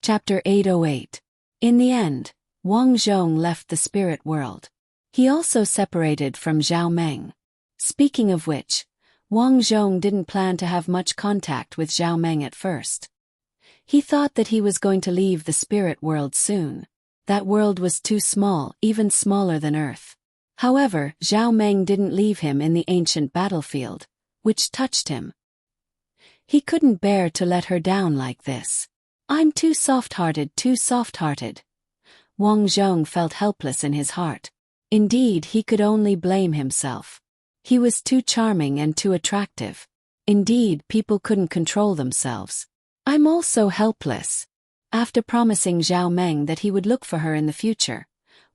Chapter 808. In the end, Wang Zhong left the spirit world. He also separated from Zhao Meng. Speaking of which, Wang Zhong didn't plan to have much contact with Zhao Meng at first. He thought that he was going to leave the spirit world soon. That world was too small, even smaller than Earth. However, Zhao Meng didn't leave him in the ancient battlefield, which touched him. He couldn't bear to let her down like this. I'm too soft-hearted, too soft-hearted. Wang Zhong felt helpless in his heart. Indeed, he could only blame himself. He was too charming and too attractive. Indeed, people couldn't control themselves. I'm also helpless. After promising Zhao Meng that he would look for her in the future,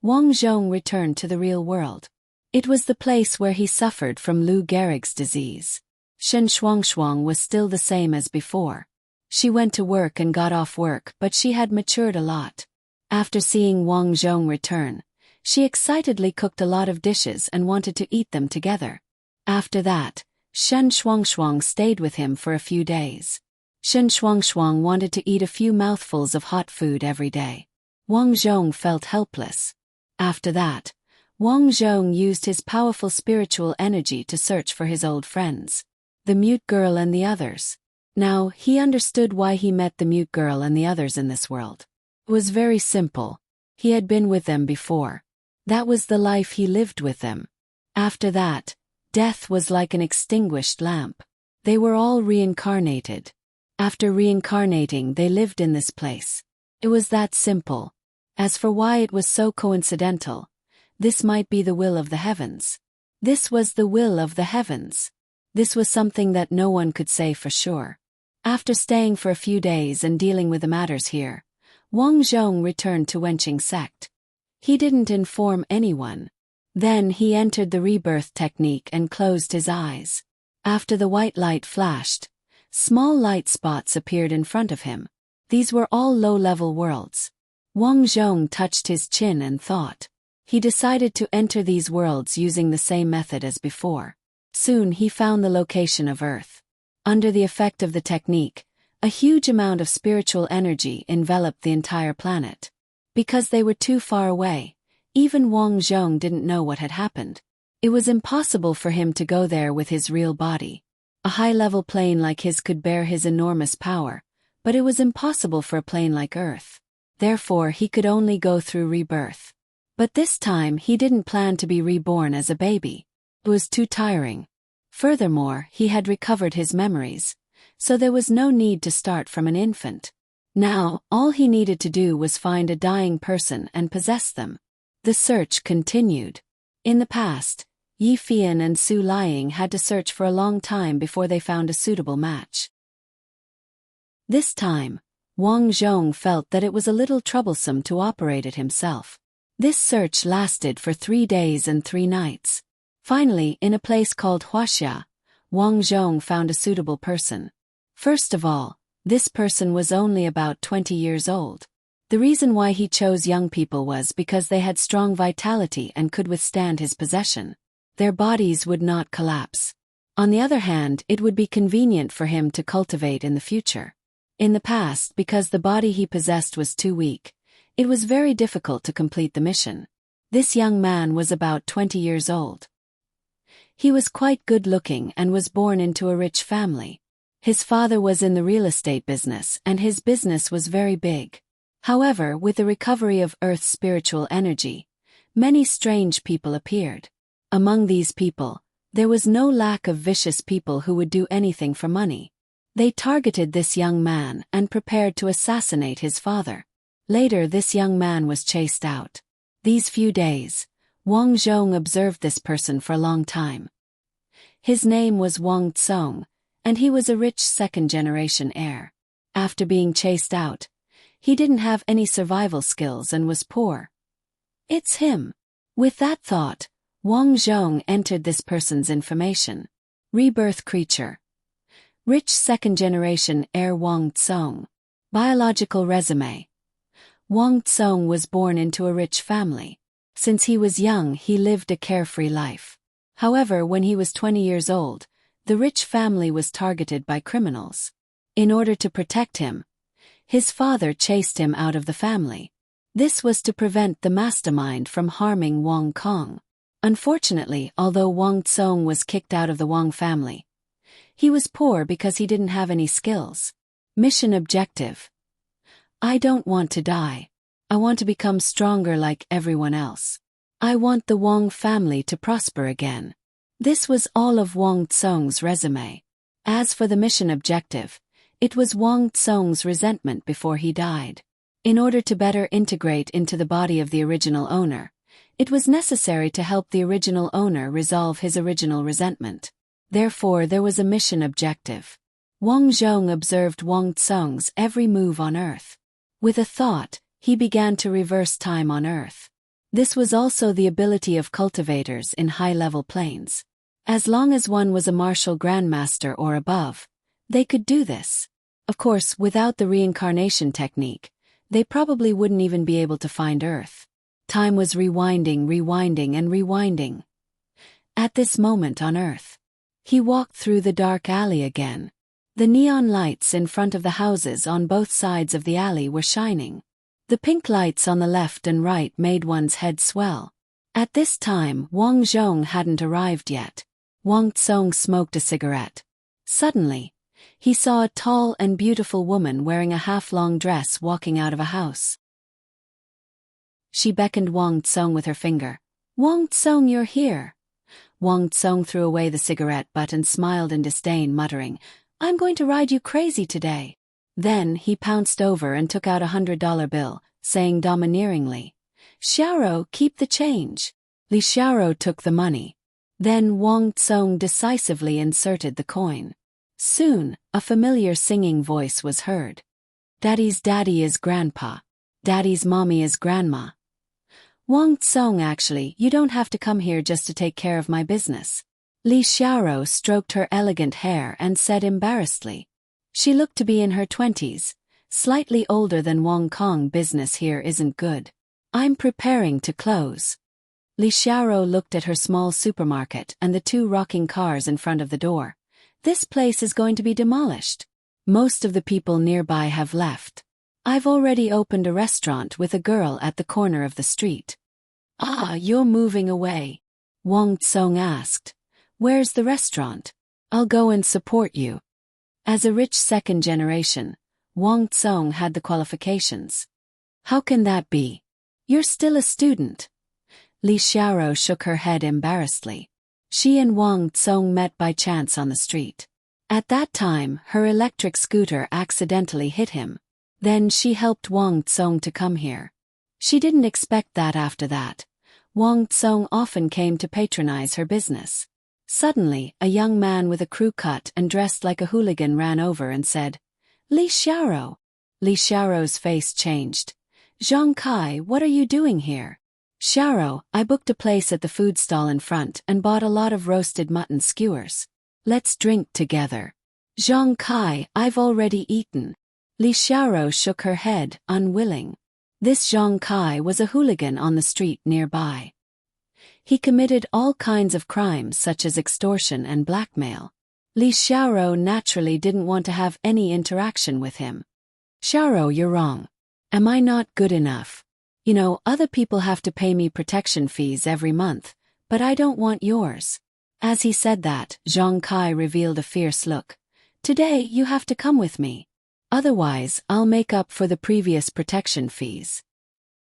Wang Zhong returned to the real world. It was the place where he suffered from Lou Gehrig's disease. Shen Shuangshuang was still the same as before. She went to work and got off work, but she had matured a lot. After seeing Wang Zhong return, she excitedly cooked a lot of dishes and wanted to eat them together. After that, Shen Shuangshuang stayed with him for a few days. Shen Shuangshuang wanted to eat a few mouthfuls of hot food every day. Wang Zhong felt helpless. After that, Wang Zhong used his powerful spiritual energy to search for his old friends, the mute girl and the others. Now, he understood why he met the mute girl and the others in this world. It was very simple. He had been with them before. That was the life he lived with them. After that, death was like an extinguished lamp. They were all reincarnated. After reincarnating, they lived in this place. It was that simple. As for why it was so coincidental, this might be the will of the heavens. This was the will of the heavens. This was something that no one could say for sure. After staying for a few days and dealing with the matters here, Wang Zhong returned to Wenqing sect. He didn't inform anyone. Then he entered the rebirth technique and closed his eyes. After the white light flashed, small light spots appeared in front of him. These were all low-level worlds. Wang Zhong touched his chin and thought. He decided to enter these worlds using the same method as before. Soon he found the location of Earth. Under the effect of the technique, a huge amount of spiritual energy enveloped the entire planet. Because they were too far away, even Wang Zhong didn't know what had happened. It was impossible for him to go there with his real body. A high-level plane like his could bear his enormous power, but it was impossible for a plane like Earth. Therefore, he could only go through rebirth. But this time he didn't plan to be reborn as a baby. It was too tiring. Furthermore, he had recovered his memories, so there was no need to start from an infant. Now, all he needed to do was find a dying person and possess them. The search continued. In the past, Yi Fian and Su Liang had to search for a long time before they found a suitable match. This time, Wang Zhong felt that it was a little troublesome to operate it himself. This search lasted for 3 days and 3 nights. Finally, in a place called Huaxia, Wang Zhong found a suitable person. First of all, this person was only about 20 years old. The reason why he chose young people was because they had strong vitality and could withstand his possession. Their bodies would not collapse. On the other hand, it would be convenient for him to cultivate in the future. In the past, because the body he possessed was too weak, it was very difficult to complete the mission. This young man was about 20 years old. He was quite good-looking and was born into a rich family. His father was in the real estate business and his business was very big. However, with the recovery of Earth's spiritual energy, many strange people appeared. Among these people, there was no lack of vicious people who would do anything for money. They targeted this young man and prepared to assassinate his father. Later, this young man was chased out. These few days, Wang Zhong observed this person for a long time. His name was Wang Tsong, and he was a rich second-generation heir. After being chased out, he didn't have any survival skills and was poor. It's him. With that thought, Wang Zhong entered this person's information. Rebirth creature. Rich second-generation heir Wang Tsong. Biological resume. Wang Tsong was born into a rich family. Since he was young, he lived a carefree life. However, when he was 20 years old, the rich family was targeted by criminals. In order to protect him, His father chased him out of the family. This was to prevent the mastermind from harming Wang Kong. Unfortunately, although Wang Tsong was kicked out of the Wang family, he was poor because he didn't have any skills. Mission objective: I don't want to die. I want to become stronger like everyone else. I want the Wang family to prosper again. This was all of Wang Tsong's resume. As for the mission objective, it was Wang Tsong's resentment before he died. In order to better integrate into the body of the original owner, it was necessary to help the original owner resolve his original resentment. Therefore, there was a mission objective. Wang Zhong observed Wang Tsong's every move on Earth. With a thought, he began to reverse time on Earth. This was also the ability of cultivators in high-level planes. As long as one was a martial grandmaster or above, they could do this. Of course, without the reincarnation technique, they probably wouldn't even be able to find Earth. Time was rewinding, and rewinding. At this moment on Earth, he walked through the dark alley again. The neon lights in front of the houses on both sides of the alley were shining. The pink lights on the left and right made one's head swell. At this time, Wang Zhong hadn't arrived yet. Wang Tsong smoked a cigarette. Suddenly, he saw a tall and beautiful woman wearing a half-long dress walking out of a house. She beckoned Wang Tsong with her finger. "Wang Tsong, you're here." Wang Tsong threw away the cigarette butt and smiled in disdain, muttering, "I'm going to ride you crazy today." Then he pounced over and took out $100 bill, saying domineeringly, "Xiaoro, keep the change." Li Xiaoro took the money. Then Wang Tsong decisively inserted the coin. Soon, a familiar singing voice was heard. "Daddy's daddy is grandpa. Daddy's mommy is grandma. Wang Tsong, actually, you don't have to come here just to take care of my business." Li Xiaoro stroked her elegant hair and said embarrassedly. She looked to be in her 20s, slightly older than Wang Kong. "Business here isn't good. I'm preparing to close." Li Xiaoro looked at her small supermarket and the two rocking cars in front of the door. "This place is going to be demolished. Most of the people nearby have left. I've already opened a restaurant with a girl at the corner of the street." "Ah, you're moving away?" Wang Tsong asked. "Where's the restaurant? I'll go and support you." As a rich second generation, Wang Tsong had the qualifications. "How can that be? You're still a student." Li Xiaoro shook her head embarrassedly. She and Wang Tsong met by chance on the street. At that time, her electric scooter accidentally hit him. Then she helped Wang Tsong to come here. She didn't expect that after that. Wang Tsong often came to patronize her business. Suddenly, a young man with a crew cut and dressed like a hooligan ran over and said, "Li Xiaoro." Li Xiaoro's face changed. "Zhang Kai, what are you doing here?" "Xiaoro, I booked a place at the food stall in front and bought a lot of roasted mutton skewers. Let's drink together." "Zhang Kai, I've already eaten." Li Xiaoro shook her head, unwilling. This Zhang Kai was a hooligan on the street nearby. He committed all kinds of crimes such as extortion and blackmail. Li Xiaoro naturally didn't want to have any interaction with him. "Xiaoro, you're wrong. Am I not good enough? You know, other people have to pay me protection fees every month, but I don't want yours." As he said that, Zhang Kai revealed a fierce look. "Today you have to come with me. Otherwise, I'll make up for the previous protection fees."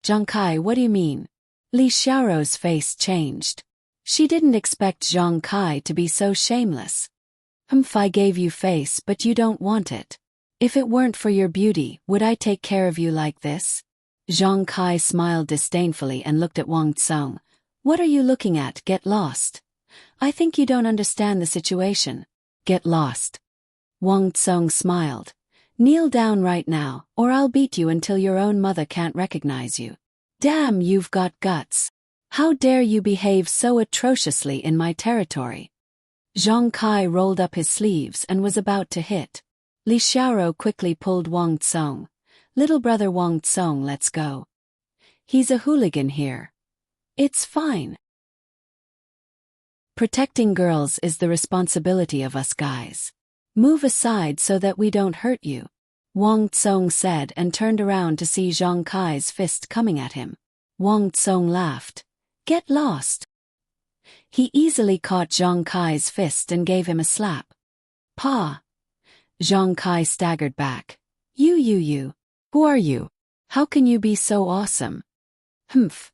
"Zhang Kai, what do you mean?" Li Xiaoro's face changed. She didn't expect Zhang Kai to be so shameless. I gave you face but you don't want it. If it weren't for your beauty, would I take care of you like this?" Zhang Kai smiled disdainfully and looked at Wang Tsong. "What are you looking at? Get lost. I think you don't understand the situation. Get lost." Wang Tsong smiled. "Kneel down right now, or I'll beat you until your own mother can't recognize you." "Damn, you've got guts. How dare you behave so atrociously in my territory?" Zhang Kai rolled up his sleeves and was about to hit. Li Xiaoro quickly pulled Wang Tsong. "Little brother Wang Tsong, let's go. He's a hooligan here. It's fine. Protecting girls is the responsibility of us guys. Move aside so that we don't hurt you." Wang Tsong said and turned around to see Zhang Kai's fist coming at him. Wang Tsong laughed. Get lost. He easily caught Zhang Kai's fist and gave him a slap. Pa. Zhang Kai staggered back. You. Who are you? How can you be so awesome? Humph.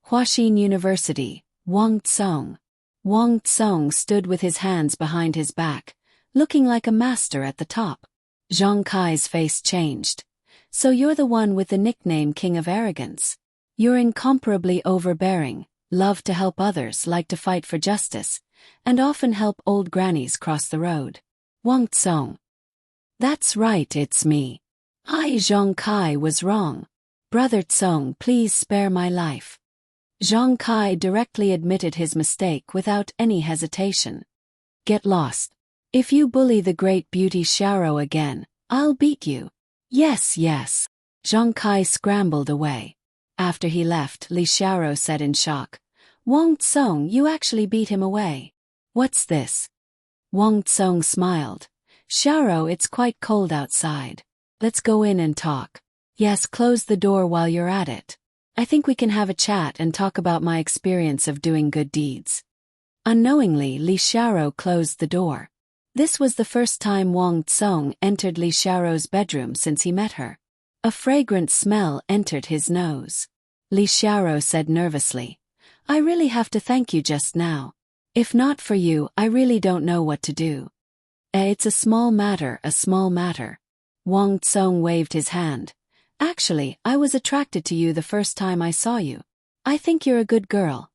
Huaxin University, Wang Tsong. Wang Tsong stood with his hands behind his back, looking like a master at the top. Zhang Kai's face changed. So you're the one with the nickname King of Arrogance. You're incomparably overbearing, love to help others, like to fight for justice, and often help old grannies cross the road. Wang Tsong. That's right, it's me. Zhang Kai was wrong. Brother Tsong, please spare my life. Zhang Kai directly admitted his mistake without any hesitation. Get lost. If you bully the great beauty Xiao again, I'll beat you. Yes. Zhang Kai scrambled away. After he left, Li Xiao said in shock, Wang Tsong, you actually beat him away. What's this? Wang Tsong smiled. Xiao, it's quite cold outside. Let's go in and talk. Yes, close the door while you're at it. I think we can have a chat and talk about my experience of doing good deeds. Unknowingly, Li Xiao closed the door. This was the first time Wang Tsong entered Li Xiao's bedroom since he met her. A fragrant smell entered his nose. Li Xiao said nervously, I really have to thank you just now. If not for you, I really don't know what to do. It's a small matter. Wang Tsong waved his hand. Actually, I was attracted to you the first time I saw you. I think you're a good girl.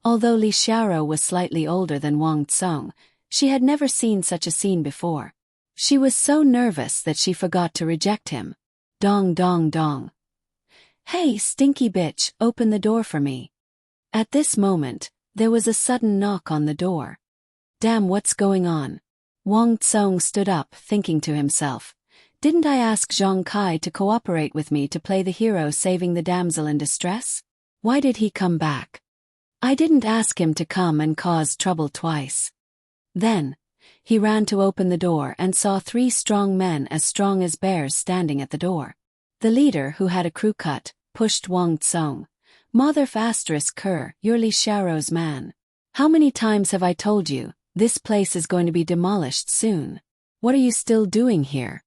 Although Li Xiao was slightly older than Wang Tsong, she had never seen such a scene before. She was so nervous that she forgot to reject him. Dong dong dong. Hey, stinky bitch, open the door for me. At this moment, there was a sudden knock on the door. Damn, what's going on? Wang Tsong stood up, thinking to himself. Didn't I ask Zhang Kai to cooperate with me to play the hero saving the damsel in distress? Why did he come back? I didn't ask him to come and cause trouble twice. Then, he ran to open the door and saw 3 strong men as strong as bears standing at the door. The leader, who had a crew cut, pushed Wang Tsong. Mother ***, you're Li Xiao's man. How many times have I told you, this place is going to be demolished soon? What are you still doing here?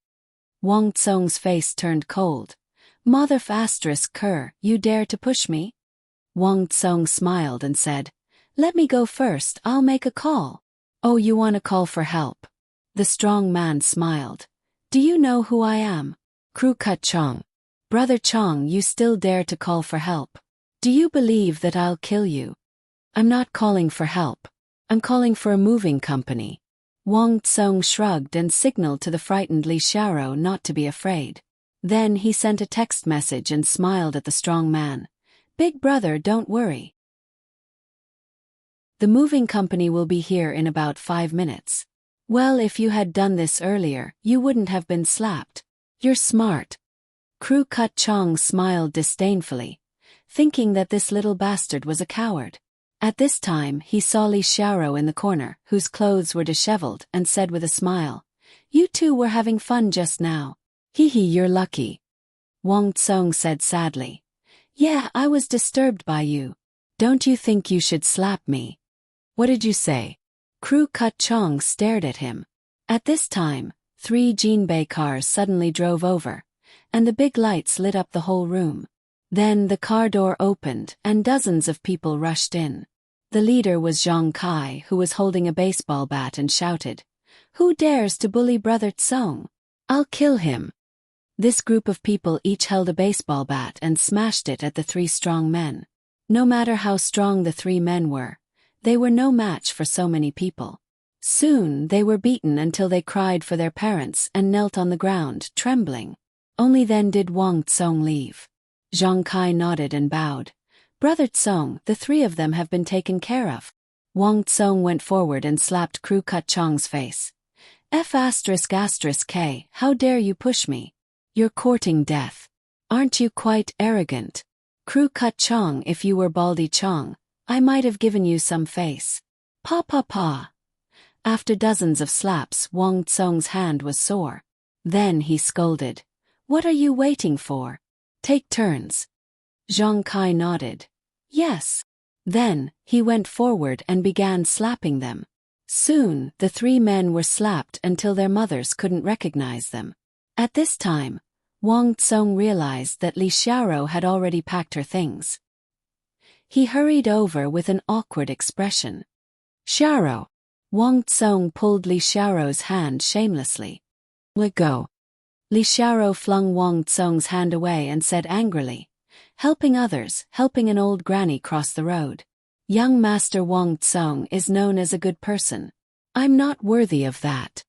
Wang Tsong's face turned cold. Mother ***, you dare to push me? Wang Tsong smiled and said, let me go first, I'll make a call. Oh, you want to call for help? The strong man smiled. Do you know who I am? Crew cut Chong. Brother Chong, you still dare to call for help? Do you believe that I'll kill you? I'm not calling for help. I'm calling for a moving company. Wang Tsong shrugged and signaled to the frightened Li Xiao not to be afraid. Then he sent a text message and smiled at the strong man. Big brother, don't worry. The moving company will be here in about 5 minutes. Well, if you had done this earlier, you wouldn't have been slapped. You're smart. Crew cut Chong smiled disdainfully, thinking that this little bastard was a coward. At this time, he saw Li Xiao in the corner, whose clothes were disheveled, and said with a smile, You two were having fun just now. Hee, you're lucky. Wang Tsong said sadly, Yeah, I was disturbed by you. Don't you think you should slap me? What did you say? Crew cut Chong stared at him. At this time, 3 Jinbei cars suddenly drove over, and the big lights lit up the whole room. Then the car door opened and dozens of people rushed in. The leader was Zhang Kai, who was holding a baseball bat and shouted, Who dares to bully Brother Tsong? I'll kill him. This group of people each held a baseball bat and smashed it at the 3 strong men. No matter how strong the 3 men were, they were no match for so many people. Soon they were beaten until they cried for their parents and knelt on the ground, trembling. Only then did Wang Tsong leave. Zhang Kai nodded and bowed. Brother Tsong, the 3 of them have been taken care of. Wang Tsong went forward and slapped Crew cut Chong's face. F***K, how dare you push me? You're courting death. Aren't you quite arrogant? Crew cut Chong, if you were Baldy Chong, I might have given you some face. Pa. After dozens of slaps, Wang Tsong's hand was sore. Then he scolded. What are you waiting for? Take turns. Zhang Kai nodded. Yes. Then, he went forward and began slapping them. Soon, the three men were slapped until their mothers couldn't recognize them. At this time, Wang Tsong realized that Li Xiaoro had already packed her things. He hurried over with an awkward expression. Xiaoro. Wang Tsong pulled Li Xiaoro's hand shamelessly. Let go. Li Xiaoro flung Wang Tsong's hand away and said angrily, helping others, helping an old granny cross the road. Young Master Wang Tsong is known as a good person. I'm not worthy of that.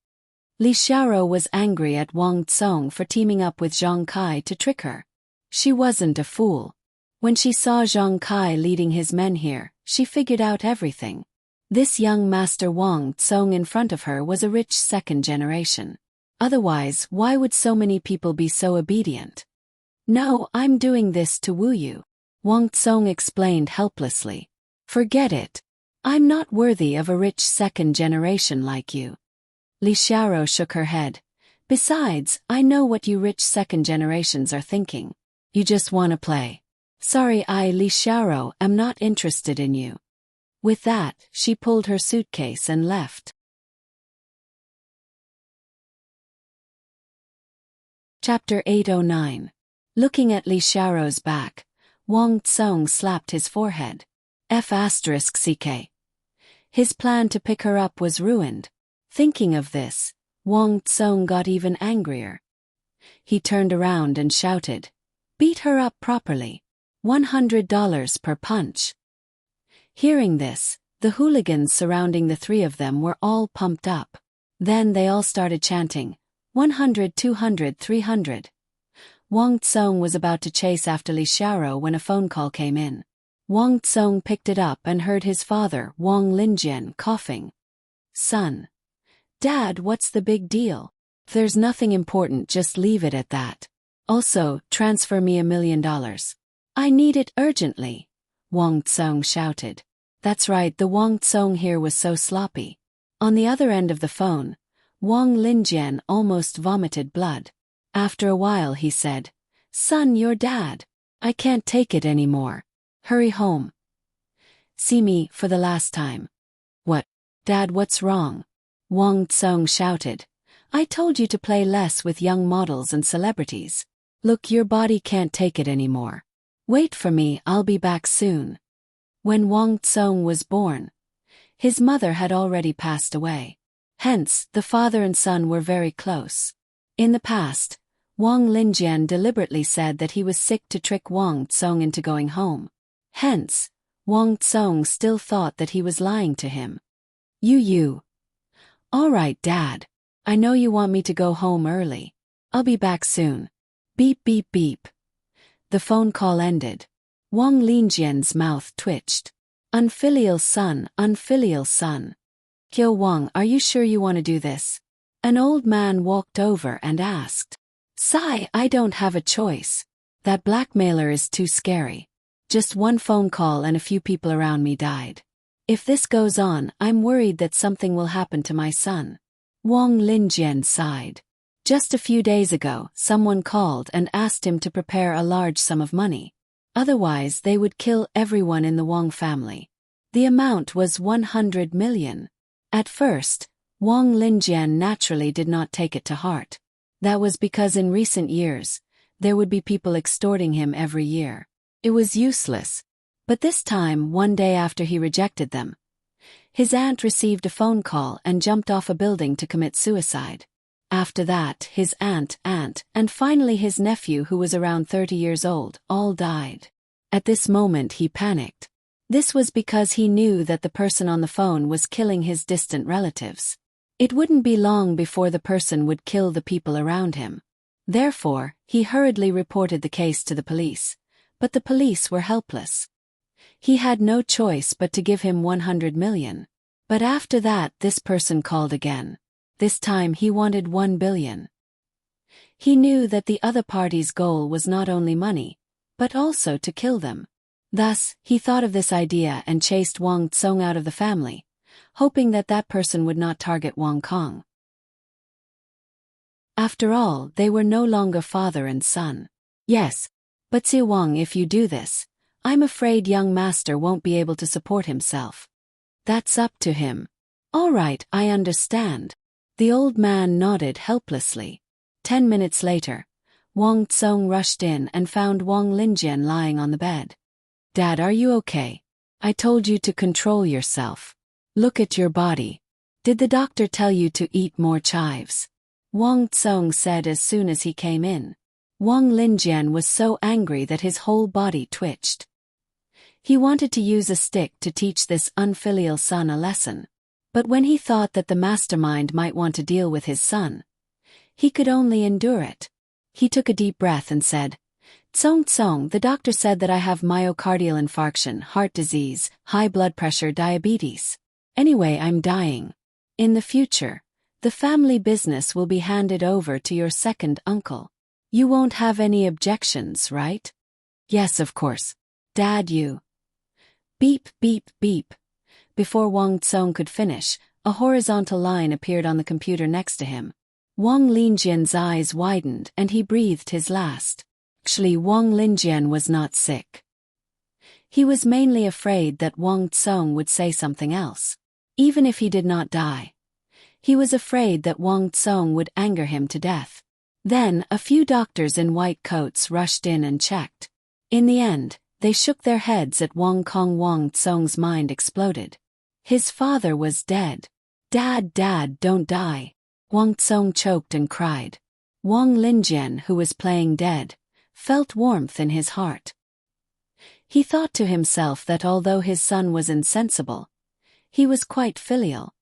Li Xiaoro was angry at Wang Tsong for teaming up with Zhang Kai to trick her. She wasn't a fool. When she saw Zhang Kai leading his men here, she figured out everything. This young Master Wang Tsong in front of her was a rich second generation. Otherwise, why would so many people be so obedient? No, I'm doing this to woo you. Wang Tsong explained helplessly. Forget it. I'm not worthy of a rich second generation like you. Li Xiaoro shook her head. Besides, I know what you rich second generations are thinking. You just want to play. Sorry, Li Xiaoro, am not interested in you. With that, she pulled her suitcase and left. Chapter 809. Looking at Li Xiaoro's back, Wang Tsong slapped his forehead. F***ck. His plan to pick her up was ruined. Thinking of this, Wang Tsong got even angrier. He turned around and shouted, beat her up properly. $100 per punch. Hearing this, the hooligans surrounding the three of them were all pumped up. Then they all started chanting, 100, 200, 300. Wang Tsong was about to chase after Li Xiaoro when a phone call came in. Wang Tsong picked it up and heard his father, Wang Linjian, coughing. Son. Dad, what's the big deal? There's nothing important, just leave it at that. Also, transfer me $1 million. I need it urgently. Wang Tsong shouted. That's right, the Wang Tsong here was so sloppy. On the other end of the phone, Wang Linjian almost vomited blood. After a while he said, Son, you're Dad. I can't take it anymore. Hurry home. See me for the last time. What? Dad, what's wrong? Wang Tsong shouted. I told you to play less with young models and celebrities. Look, your body can't take it anymore. Wait for me, I'll be back soon. When Wang Tsong was born, his mother had already passed away. Hence, the father and son were very close. In the past, Wang Linjian deliberately said that he was sick to trick Wang Tsong into going home. Hence, Wang Tsong still thought that he was lying to him. You. All right, Dad. I know you want me to go home early. I'll be back soon. Beep beep beep. The phone call ended. Wang Linjian's mouth twitched. Unfilial son, unfilial son. Kyo Wang, are you sure you want to do this? An old man walked over and asked. Sigh, I don't have a choice. That blackmailer is too scary. Just one phone call and a few people around me died. If this goes on, I'm worried that something will happen to my son. Wang Linjian sighed. Just a few days ago, someone called and asked him to prepare a large sum of money. Otherwise, they would kill everyone in the Wang family. The amount was 100 million. At first, Wang Linjian naturally did not take it to heart. That was because in recent years, there would be people extorting him every year. It was useless. But this time, one day after he rejected them, his aunt received a phone call and jumped off a building to commit suicide. After that, his aunt, and finally his nephew, who was around 30 years old, all died. At this moment he panicked. This was because he knew that the person on the phone was killing his distant relatives. It wouldn't be long before the person would kill the people around him. Therefore, he hurriedly reported the case to the police. But the police were helpless. He had no choice but to give him 100 million. But after that, this person called again. This time he wanted 1 billion. He knew that the other party's goal was not only money, but also to kill them. Thus, he thought of this idea and chased Wang Tsong out of the family, hoping that that person would not target Wang Kong. After all, they were no longer father and son. Yes. But Xie Wang, if you do this, I'm afraid young master won't be able to support himself. That's up to him. All right, I understand. The old man nodded helplessly. 10 minutes later, Wang Tsong rushed in and found Wang Linjian lying on the bed. Dad, are you okay? I told you to control yourself. Look at your body. Did the doctor tell you to eat more chives? Wang Tsong said as soon as he came in. Wang Linjian was so angry that his whole body twitched. He wanted to use a stick to teach this unfilial son a lesson. But when he thought that the mastermind might want to deal with his son, he could only endure it. He took a deep breath and said, Tsong Tsong, the doctor said that I have myocardial infarction, heart disease, high blood pressure, diabetes. Anyway, I'm dying. In the future, the family business will be handed over to your second uncle. You won't have any objections, right? Yes, of course. Dad, you. Beep, beep, beep. Before Wang Tsong could finish, a horizontal line appeared on the computer next to him. Wang Linjian's eyes widened and he breathed his last. Actually, Wang Linjian was not sick. He was mainly afraid that Wang Tsong would say something else. Even if he did not die, he was afraid that Wang Tsong would anger him to death. Then, a few doctors in white coats rushed in and checked. In the end, they shook their heads at Wang Kong. Wang Tsong's mind exploded. His father was dead. Dad, don't die. Wang Tsong choked and cried. Wang Linjian, who was playing dead, felt warmth in his heart. He thought to himself that although his son was insensible, he was quite filial.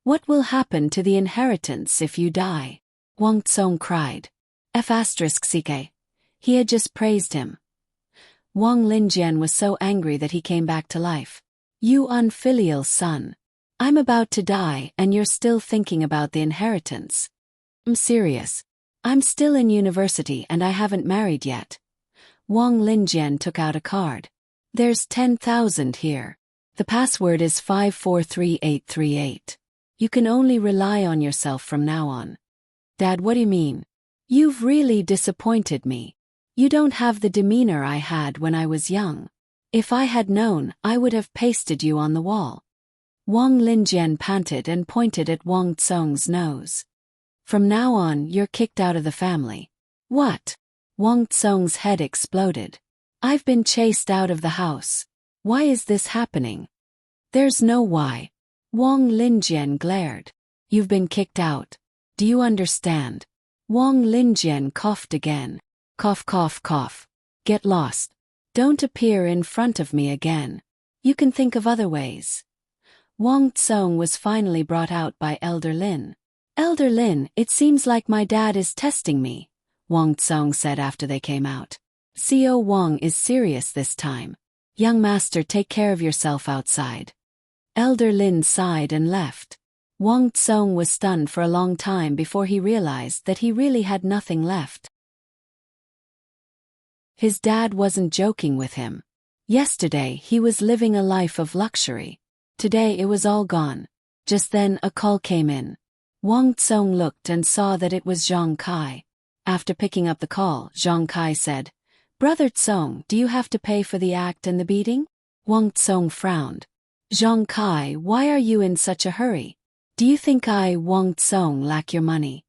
What will happen to the inheritance if you die? Wang Tsong cried. F***ck. He had just praised him. Wang Linjian was so angry that he came back to life. You unfilial son. I'm about to die and you're still thinking about the inheritance. I'm serious. I'm still in university and I haven't married yet. Wang Linjian took out a card. There's 10,000 here. The password is 543838. You can only rely on yourself from now on. Dad, what do you mean? You've really disappointed me. You don't have the demeanor I had when I was young. If I had known, I would have pasted you on the wall. Wang Linjian panted and pointed at Wang Tsong's nose. From now on, you're kicked out of the family. What? Wang Tsong's head exploded. I've been chased out of the house. Why is this happening? There's no why. Wang Linjian glared. You've been kicked out. Do you understand? Wang Linjian coughed again. Cough, cough, cough. Get lost. Don't appear in front of me again. You can think of other ways. Wang Tsong was finally brought out by Elder Lin. Elder Lin, it seems like my dad is testing me, Wang Tsong said after they came out. Co Wang is serious this time. Young master, take care of yourself outside. Elder Lin sighed and left. Wang Tsong was stunned for a long time before he realized that he really had nothing left. His dad wasn't joking with him. Yesterday he was living a life of luxury. Today it was all gone. Just then a call came in. Wang Tsong looked and saw that it was Zhang Kai. After picking up the call, Zhang Kai said, Brother Tsong, do you have to pay for the act and the beating? Wang Tsong frowned. Zhang Kai, why are you in such a hurry? Do you think I, Wang Tsong, lack your money?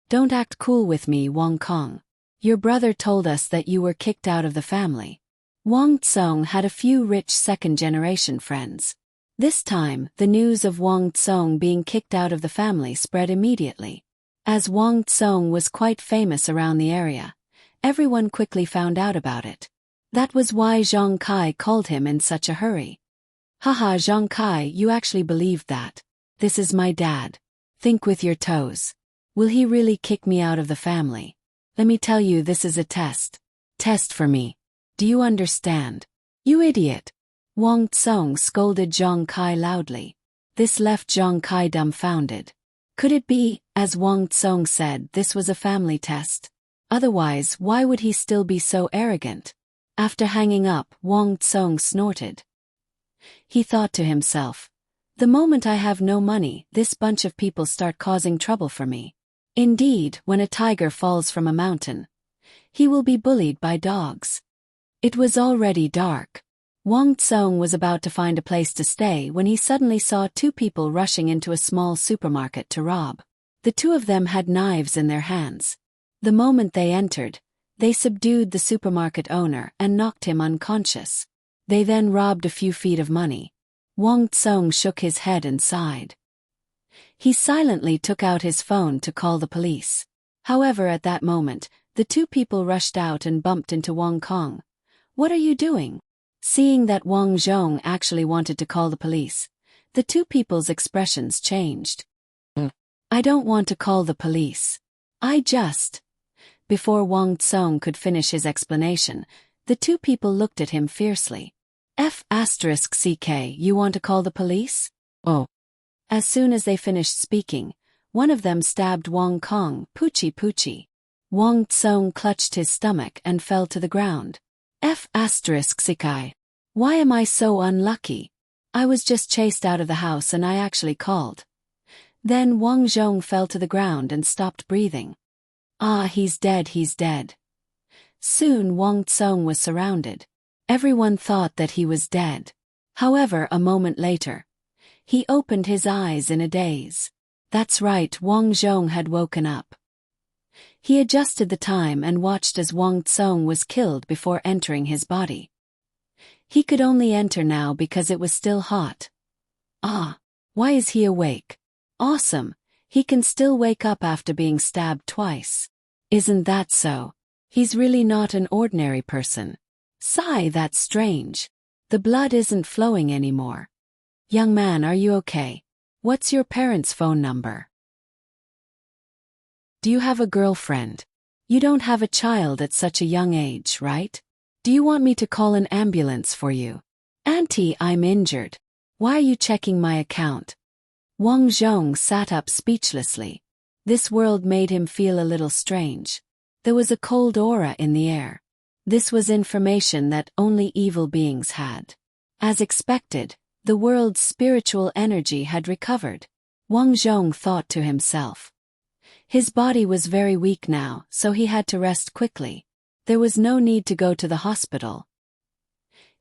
Don't act cool with me, Wang Kong. Your brother told us that you were kicked out of the family. Wang Tsong had a few rich second-generation friends. This time, the news of Wang Tsong being kicked out of the family spread immediately. As Wang Tsong was quite famous around the area, everyone quickly found out about it. That was why Zhang Kai called him in such a hurry. Haha, Zhang Kai, you actually believed that. This is my dad. Think with your toes. Will he really kick me out of the family? Let me tell you, this is a test. Test for me. Do you understand? You idiot. Wang Tsong scolded Zhang Kai loudly. This left Zhang Kai dumbfounded. Could it be, as Wang Tsong said, this was a family test? Otherwise, why would he still be so arrogant? After hanging up, Wang Tsong snorted. He thought to himself, the moment I have no money, this bunch of people start causing trouble for me. Indeed, when a tiger falls from a mountain, he will be bullied by dogs. It was already dark. Wang Tsong was about to find a place to stay when he suddenly saw two people rushing into a small supermarket to rob. The two of them had knives in their hands. The moment they entered, they subdued the supermarket owner and knocked him unconscious. They then robbed a few feet of money. Wang Tsong shook his head and sighed. He silently took out his phone to call the police. However, at that moment, the two people rushed out and bumped into Wang Kong. "What are you doing?" Seeing that Wang Zhong actually wanted to call the police, the two people's expressions changed. "I don't want to call the police. I just..." Before Wang Tsong could finish his explanation, the two people looked at him fiercely. "F***ck, you want to call the police? Oh." As soon as they finished speaking, one of them stabbed Wang Kong, poochie. Wang Tsong clutched his stomach and fell to the ground. "F***ck. Why am I so unlucky? I was just chased out of the house and I actually called." Then Wang Zhong fell to the ground and stopped breathing. "Ah, he's dead. Soon Wang Tsong was surrounded. Everyone thought that he was dead. However, a moment later, he opened his eyes in a daze. That's right, Wang Zhong had woken up. He adjusted the time and watched as Wang Tsong was killed before entering his body. He could only enter now because it was still hot. Ah, why is he awake? Awesome, he can still wake up after being stabbed twice. Isn't that so? He's really not an ordinary person. Sigh, that's strange. The blood isn't flowing anymore. Young man, are you okay? What's your parents' phone number? Do you have a girlfriend? You don't have a child at such a young age, right? Do you want me to call an ambulance for you? Auntie, I'm injured. Why are you checking my account? Wang Zhong sat up speechlessly. This world made him feel a little strange. There was a cold aura in the air. This was information that only evil beings had. As expected, the world's spiritual energy had recovered. Wang Zhong thought to himself. His body was very weak now, so he had to rest quickly. There was no need to go to the hospital.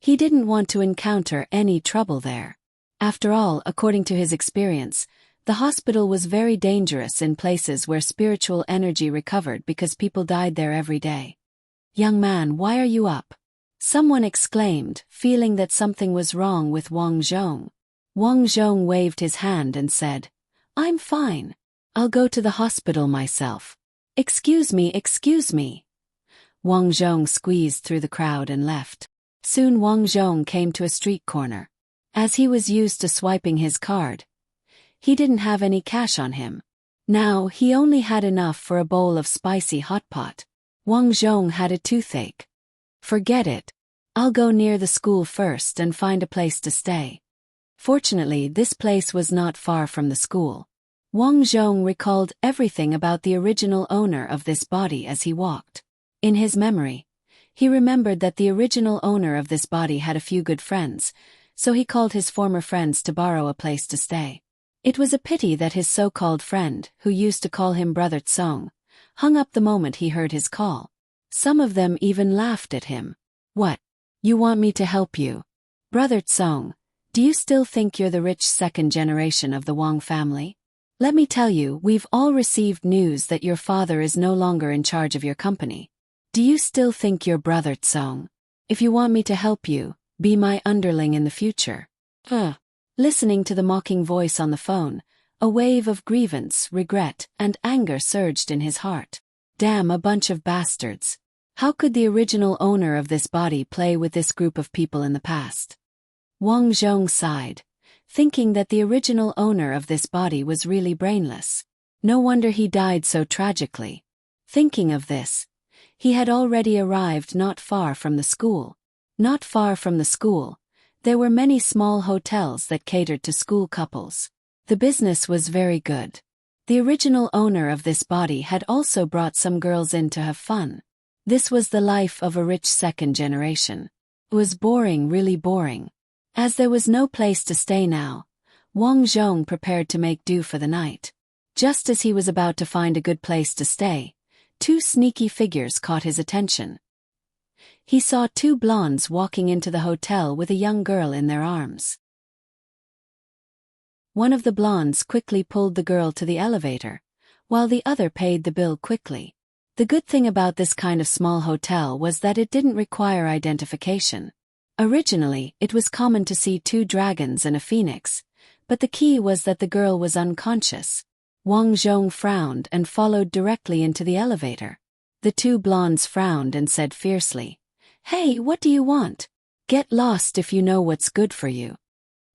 He didn't want to encounter any trouble there. After all, according to his experience, the hospital was very dangerous in places where spiritual energy recovered because people died there every day. Young man, why are you up? Someone exclaimed, feeling that something was wrong with Wang Zhong. Wang Zhong waved his hand and said, I'm fine. I'll go to the hospital myself. Excuse me. Wang Zhong squeezed through the crowd and left. Soon Wang Zhong came to a street corner. As he was used to swiping his card, he didn't have any cash on him. Now he only had enough for a bowl of spicy hot pot. Wang Zhong had a toothache. Forget it. I'll go near the school first and find a place to stay. Fortunately, this place was not far from the school. Wang Zhong recalled everything about the original owner of this body as he walked. In his memory, he remembered that the original owner of this body had a few good friends, so he called his former friends to borrow a place to stay. It was a pity that his so-called friend, who used to call him Brother Tsong, hung up the moment he heard his call. Some of them even laughed at him. What? You want me to help you? Brother Tsong, do you still think you're the rich second generation of the Wang family? Let me tell you, we've all received news that your father is no longer in charge of your company. Do you still think you're Brother Tsong? If you want me to help you, be my underling in the future. Listening to the mocking voice on the phone, a wave of grievance, regret, and anger surged in his heart. Damn, a bunch of bastards. How could the original owner of this body play with this group of people in the past? Wang Zhong sighed, thinking that the original owner of this body was really brainless. No wonder he died so tragically. Thinking of this, he had already arrived not far from the school. Not far from the school, there were many small hotels that catered to school couples. The business was very good. The original owner of this body had also brought some girls in to have fun. This was the life of a rich second generation. It was boring, really boring. As there was no place to stay now, Wang Zhong prepared to make do for the night. Just as he was about to find a good place to stay, two sneaky figures caught his attention. He saw two blondes walking into the hotel with a young girl in their arms. One of the blondes quickly pulled the girl to the elevator, while the other paid the bill quickly. The good thing about this kind of small hotel was that it didn't require identification. Originally, it was common to see two dragons and a phoenix, but the key was that the girl was unconscious. Wang Zhong frowned and followed directly into the elevator. The two blondes frowned and said fiercely, "Hey, what do you want? Get lost if you know what's good for you."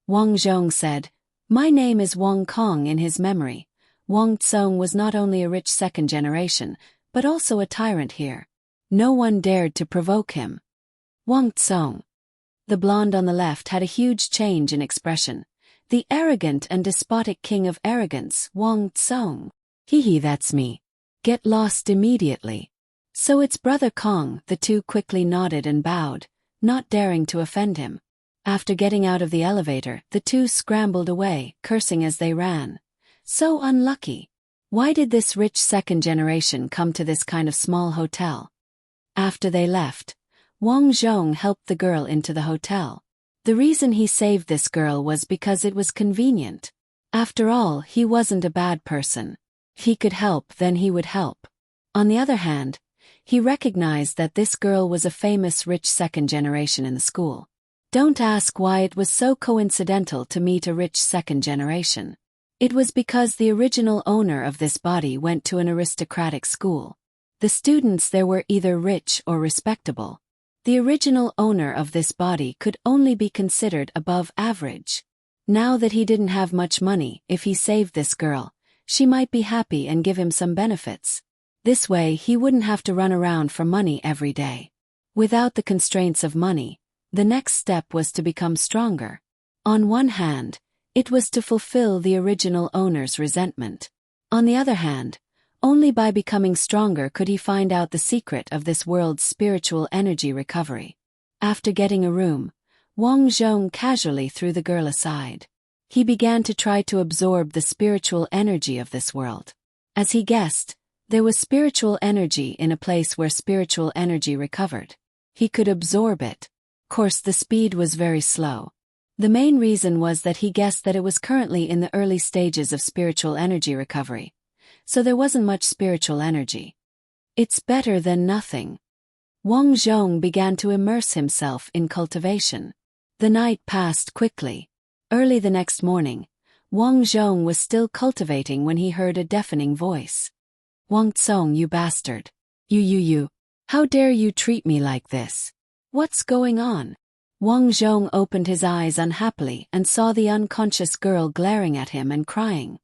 Wang Zhong said, "My name is Wang Kong." In his memory, Wang Tsong was not only a rich second generation, but also a tyrant here. No one dared to provoke him. Wang Tsong. The blonde on the left had a huge change in expression. The arrogant and despotic king of arrogance, Wang Tsong. Hee, that's me. Get lost immediately. So it's Brother Kong. The two quickly nodded and bowed, not daring to offend him. After getting out of the elevator, the two scrambled away, cursing as they ran. So unlucky. Why did this rich second generation come to this kind of small hotel? After they left, Wang Zhong helped the girl into the hotel. The reason he saved this girl was because it was convenient. After all, he wasn't a bad person. If he could help, then he would help. On the other hand, he recognized that this girl was a famous rich second generation in the school. Don't ask why it was so coincidental to meet a rich second generation. It was because the original owner of this body went to an aristocratic school. The students there were either rich or respectable. The original owner of this body could only be considered above average. Now that he didn't have much money, if he saved this girl, she might be happy and give him some benefits. This way he wouldn't have to run around for money every day. Without the constraints of money, the next step was to become stronger. On one hand, it was to fulfill the original owner's resentment. On the other hand, only by becoming stronger could he find out the secret of this world's spiritual energy recovery. After getting a room, Wang Zhong casually threw the girl aside. He began to try to absorb the spiritual energy of this world. As he guessed, there was spiritual energy in a place where spiritual energy recovered. He could absorb it. Of course, the speed was very slow. The main reason was that he guessed that it was currently in the early stages of spiritual energy recovery, so there wasn't much spiritual energy. It's better than nothing. Wang Zhong began to immerse himself in cultivation. The night passed quickly. Early the next morning, Wang Zhong was still cultivating when he heard a deafening voice. "Wang Tsong, you bastard. You. How dare you treat me like this? What's going on?" Wang Zhong opened his eyes unhappily and saw the unconscious girl glaring at him and crying.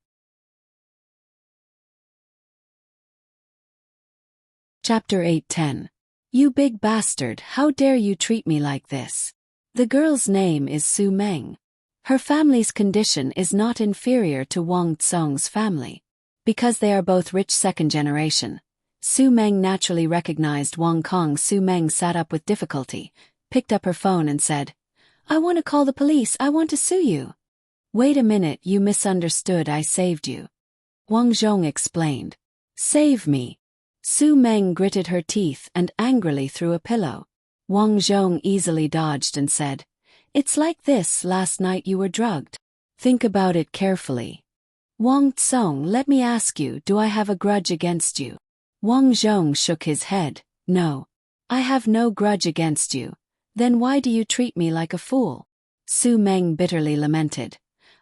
Chapter 8:10. You big bastard, how dare you treat me like this? The girl's name is Su Meng. Her family's condition is not inferior to Wang Tsong's family. Because they are both rich second generation, Su Meng naturally recognized Wang Kong. Su Meng sat up with difficulty, picked up her phone and said, "I want to call the police. I want to sue you." "Wait a minute, you misunderstood. I saved you," Wang Zhong explained. "Save me." Su Meng gritted her teeth and angrily threw a pillow. Wang Zhong easily dodged and said, "It's like this. Last night you were drugged. Think about it carefully." "Wang Tsong, let me ask you, do I have a grudge against you?" Wang Zhong shook his head. "No. I have no grudge against you. Then why do you treat me like a fool?" Su Meng bitterly lamented.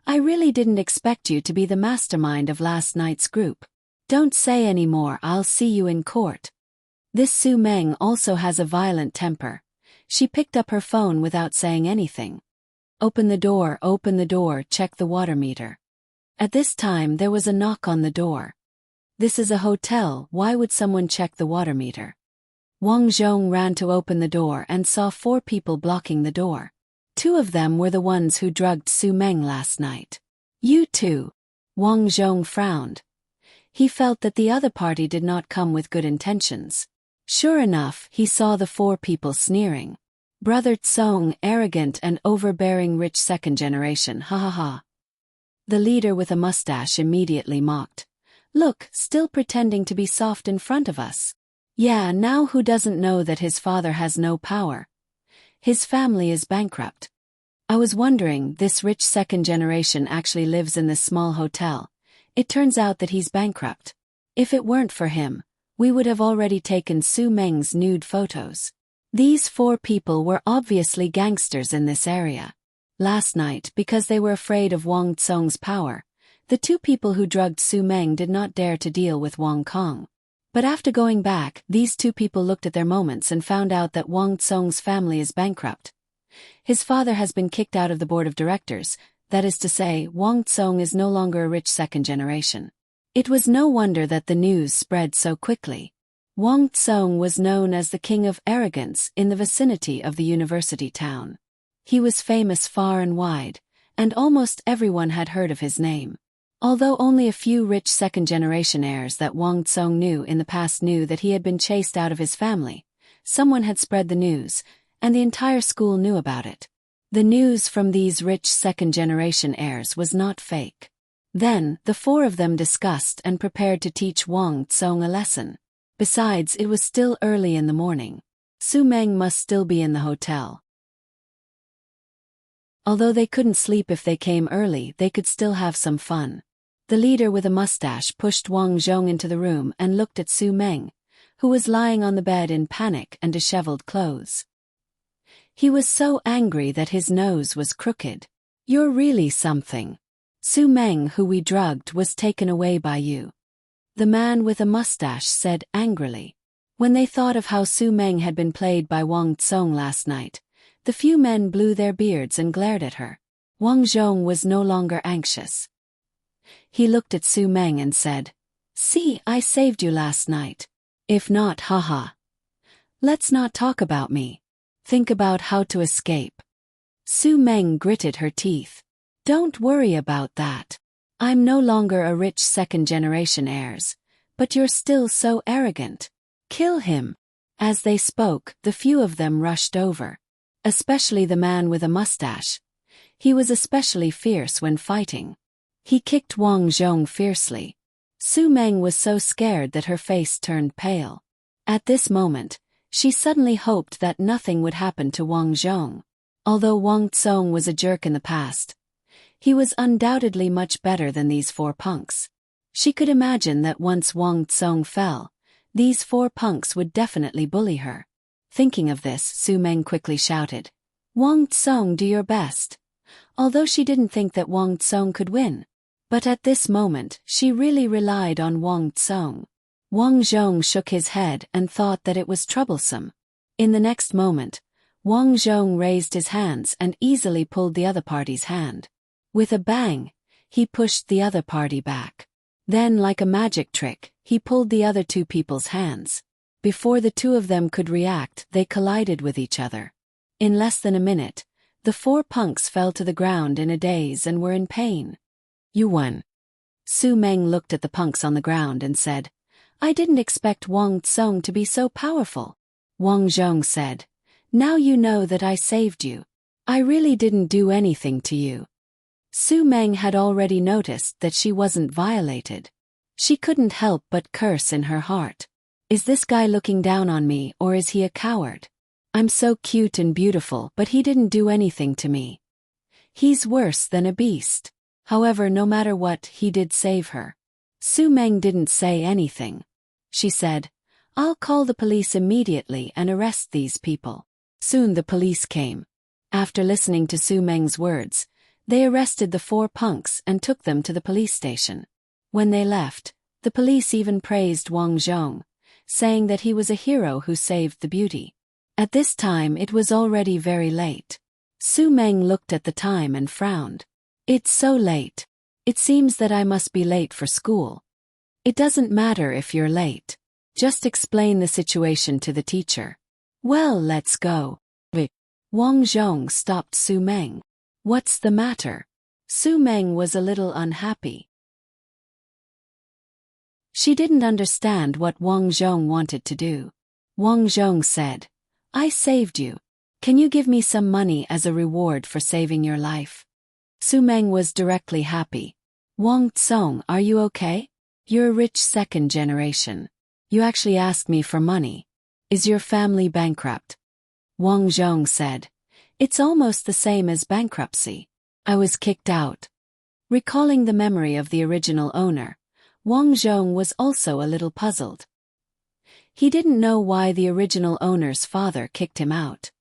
"I really didn't expect you to be the mastermind of last night's group. Don't say any more, I'll see you in court." This Su Meng also has a violent temper. She picked up her phone without saying anything. Open the door, check the water meter." At this time there was a knock on the door. This is a hotel, why would someone check the water meter? Wang Zhong ran to open the door and saw 4 people blocking the door. 2 of them were the ones who drugged Su Meng last night. "You too?" Wang Zhong frowned. He felt that the other party did not come with good intentions. Sure enough, he saw the 4 people sneering. "Brother Tsong, arrogant and overbearing rich second generation, ha ha ha." The leader with a mustache immediately mocked. Look, still pretending to be soft in front of us. Yeah, now who doesn't know that his father has no power? His family is bankrupt. I was wondering, this rich second generation actually lives in this small hotel. It turns out that he's bankrupt. If it weren't for him, we would have already taken Su Meng's nude photos. These 4 people were obviously gangsters in this area. Last night, because they were afraid of Wang Tsong's power, the 2 people who drugged Su Meng did not dare to deal with Wang Kong. But after going back, these 2 people looked at their moments and found out that Wang Tsong's family is bankrupt. His father has been kicked out of the board of directors, that is to say, Wang Tsong is no longer a rich second generation. It was no wonder that the news spread so quickly. Wang Tsong was known as the king of arrogance in the vicinity of the university town. He was famous far and wide, and almost everyone had heard of his name. Although only a few rich second-generation heirs that Wang Tsong knew in the past knew that he had been chased out of his family, someone had spread the news, and the entire school knew about it. The news from these rich second-generation heirs was not fake. Then, the 4 of them discussed and prepared to teach Wang Tsong a lesson. Besides, it was still early in the morning. Su Meng must still be in the hotel. Although they couldn't sleep if they came early, they could still have some fun. The leader with a mustache pushed Wang Zhong into the room and looked at Su Meng, who was lying on the bed in panic and disheveled clothes. He was so angry that his nose was crooked. You're really something. Su Meng, who we drugged, was taken away by you. The man with a mustache said angrily. When they thought of how Su Meng had been played by Wang Tsong last night, the few men blew their beards and glared at her. Wang Zhong was no longer anxious. He looked at Su Meng and said, "See, I saved you last night. If not, haha. Let's not talk about me. Think about how to escape." Su Meng gritted her teeth. "Don't worry about that. I'm no longer a rich second-generation heirs, but you're still so arrogant. Kill him." As they spoke, the few of them rushed over. Especially the man with a mustache. He was especially fierce when fighting. He kicked Wang Zhong fiercely. Su Meng was so scared that her face turned pale. At this moment, she suddenly hoped that nothing would happen to Wang Zhong. Although Wang Tsong was a jerk in the past, he was undoubtedly much better than these 4 punks. She could imagine that once Wang Tsong fell, these 4 punks would definitely bully her. Thinking of this, Su Meng quickly shouted, "Wang Tsong, do your best." Although she didn't think that Wang Tsong could win. But at this moment, she really relied on Wang Tsong. Wang Zhong shook his head and thought that it was troublesome. In the next moment, Wang Zhong raised his hands and easily pulled the other party's hand. With a bang, he pushed the other party back. Then, like a magic trick, he pulled the other 2 people's hands. Before the 2 of them could react, they collided with each other. In less than a minute, the 4 punks fell to the ground in a daze and were in pain. "You won." Su Meng looked at the punks on the ground and said, "I didn't expect Wang Tsong to be so powerful." Wang Zhong said, "Now you know that I saved you. I really didn't do anything to you." Su Meng had already noticed that she wasn't violated. She couldn't help but curse in her heart. Is this guy looking down on me, or is he a coward? I'm so cute and beautiful, but he didn't do anything to me. He's worse than a beast. However, no matter what, he did save her. Su Meng didn't say anything. She said, "I'll call the police immediately and arrest these people." Soon the police came. After listening to Su Meng's words, they arrested the 4 punks and took them to the police station. When they left, the police even praised Wang Zhong, saying that he was a hero who saved the beauty. At this time it was already very late. Su Meng looked at the time and frowned. "It's so late. It seems that I must be late for school." "It doesn't matter if you're late. Just explain the situation to the teacher." "Well, let's go." Wang Zhong stopped Su Meng. "What's the matter?" Su Meng was a little unhappy. She didn't understand what Wang Zhong wanted to do. Wang Zhong said, "I saved you. Can you give me some money as a reward for saving your life?" Su Meng was directly happy. "Wang Tsong, are you okay? You're a rich second generation. You actually asked me for money. Is your family bankrupt? Wang Zhong said. It's almost the same as bankruptcy. I was kicked out. Recalling the memory of the original owner, Wang Zhong was also a little puzzled. He didn't know why the original owner's father kicked him out.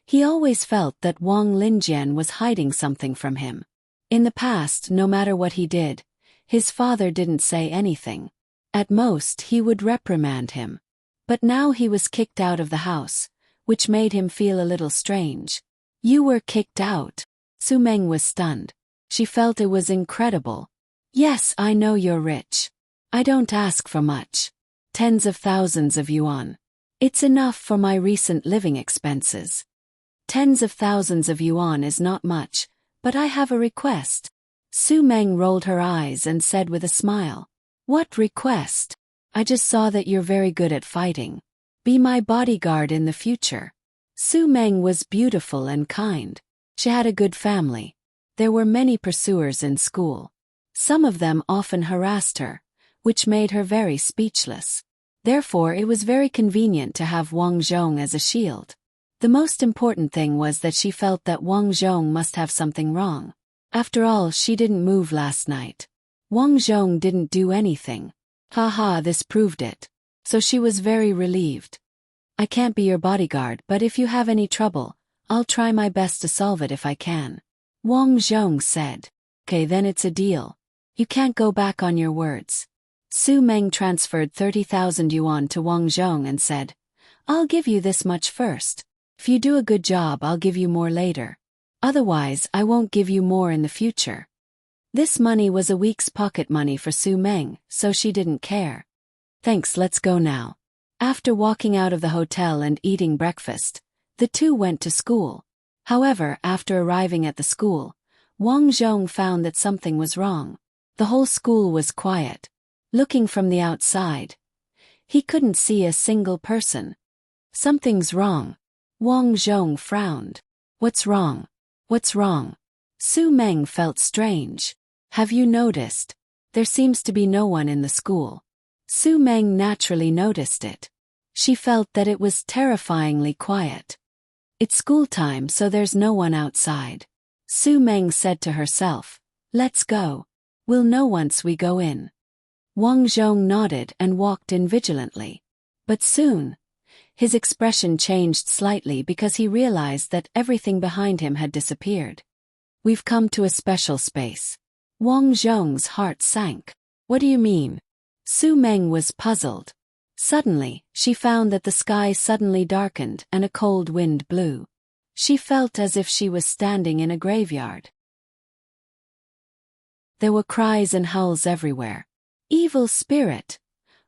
He always felt that Wang Linjian was hiding something from him. In the past, no matter what he did, his father didn't say anything. At most, he would reprimand him. But now he was kicked out of the house, which made him feel a little strange. You were kicked out. Su Meng was stunned. She felt it was incredible. Yes, I know you're rich. I don't ask for much. Tens of thousands of yuan. It's enough for my recent living expenses. Tens of thousands of yuan is not much, but I have a request. Su Meng rolled her eyes and said with a smile. What request? I just saw that you're very good at fighting. Be my bodyguard in the future. Su Meng was beautiful and kind. She had a good family. There were many pursuers in school. Some of them often harassed her, which made her very speechless. Therefore it was very convenient to have Wang Zhong as a shield. The most important thing was that she felt that Wang Zhong must have something wrong. After all, she didn't move last night. Wang Zhong didn't do anything. Haha, this proved it. So she was very relieved. I can't be your bodyguard, but if you have any trouble, I'll try my best to solve it if I can. Wang Zhong said. Okay, then it's a deal. You can't go back on your words. Su Meng transferred 30,000 yuan to Wang Zhong and said, I'll give you this much first. If you do a good job, I'll give you more later. Otherwise, I won't give you more in the future. This money was a week's pocket money for Su Meng, so she didn't care. Thanks, let's go now. After walking out of the hotel and eating breakfast, the two went to school. However, after arriving at the school, Wang Zhong found that something was wrong. The whole school was quiet. Looking from the outside, he couldn't see a single person. Something's wrong. Wang Zhong frowned. What's wrong? What's wrong? Su Meng felt strange. Have you noticed? There seems to be no one in the school. Su Meng naturally noticed it. She felt that it was terrifyingly quiet. It's school time, so there's no one outside. Su Meng said to herself, Let's go. We'll know once we go in. Wang Zhong nodded and walked in vigilantly. But soon, his expression changed slightly because he realized that everything behind him had disappeared. We've come to a special space. Wang Zhong's heart sank. What do you mean? Su Meng was puzzled. Suddenly, she found that the sky suddenly darkened and a cold wind blew. She felt as if she was standing in a graveyard. There were cries and howls everywhere. Evil spirit,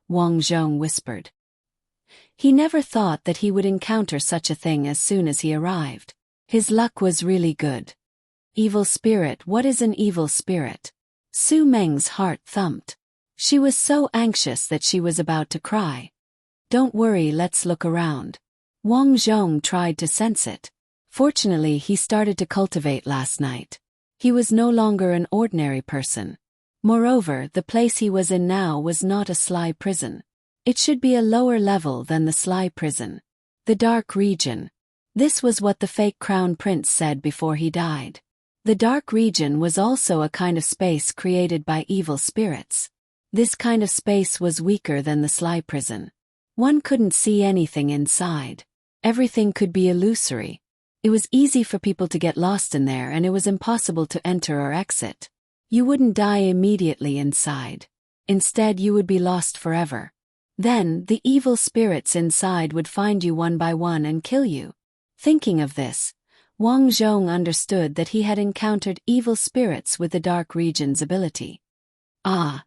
Wang Zhong whispered. He never thought that he would encounter such a thing as soon as he arrived. His luck was really good. Evil spirit, what is an evil spirit? Su Meng's heart thumped. She was so anxious that she was about to cry. Don't worry, let's look around. Wang Zhong tried to sense it. Fortunately, he started to cultivate last night. He was no longer an ordinary person. Moreover, the place he was in now was not a sly prison. It should be a lower level than the sly prison. The dark region. This was what the fake crown prince said before he died. The dark region was also a kind of space created by evil spirits. This kind of space was weaker than the sly prison. One couldn't see anything inside. Everything could be illusory. It was easy for people to get lost in there, and it was impossible to enter or exit. You wouldn't die immediately inside. Instead, you would be lost forever. Then, the evil spirits inside would find you one by one and kill you. Thinking of this, Wang Zhong understood that he had encountered evil spirits with the dark region's ability. Ah!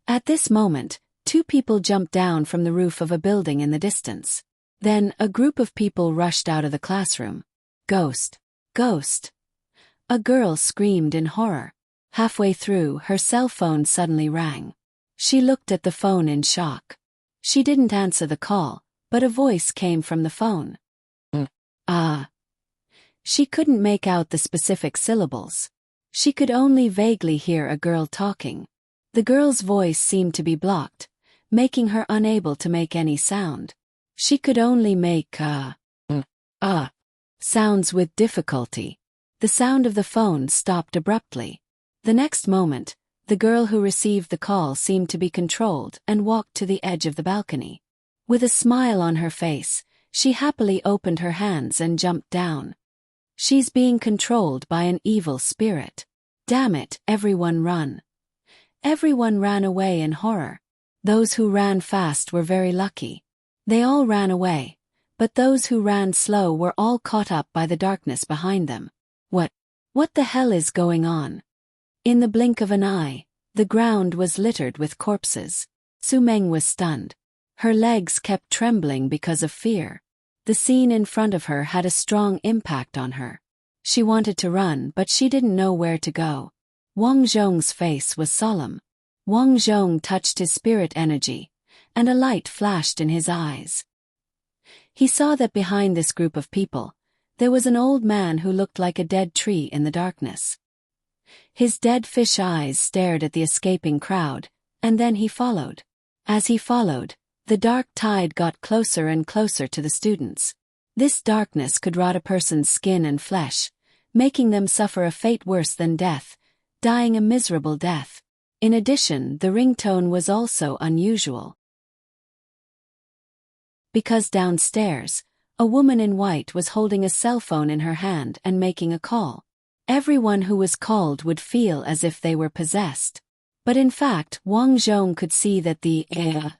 At this moment, two people jumped down from the roof of a building in the distance. Then, a group of people rushed out of the classroom. Ghost! Ghost! A girl screamed in horror. Halfway through, her cell phone suddenly rang. She looked at the phone in shock. She didn't answer the call, but a voice came from the phone. Ah. She couldn't make out the specific syllables. She could only vaguely hear a girl talking. The girl's voice seemed to be blocked, making her unable to make any sound. She could only make sounds with difficulty. The sound of the phone stopped abruptly. The next moment, the girl who received the call seemed to be controlled and walked to the edge of the balcony. With a smile on her face, she happily opened her hands and jumped down. She's being controlled by an evil spirit. Damn it, everyone run. Everyone ran away in horror. Those who ran fast were very lucky. They all ran away, but those who ran slow were all caught up by the darkness behind them. What the hell is going on? In the blink of an eye, the ground was littered with corpses. Su Meng was stunned. Her legs kept trembling because of fear. The scene in front of her had a strong impact on her. She wanted to run, but she didn't know where to go. Wang Zhong's face was solemn. Wang Zhong touched his spirit energy, and a light flashed in his eyes. He saw that behind this group of people, there was an old man who looked like a dead tree in the darkness. His dead fish eyes stared at the escaping crowd, and then he followed. As he followed, the dark tide got closer and closer to the students. This darkness could rot a person's skin and flesh, making them suffer a fate worse than death, dying a miserable death. In addition, the ringtone was also unusual. Because downstairs, a woman in white was holding a cell phone in her hand and making a call. Everyone who was called would feel as if they were possessed. But in fact, Wang Zhong could see that the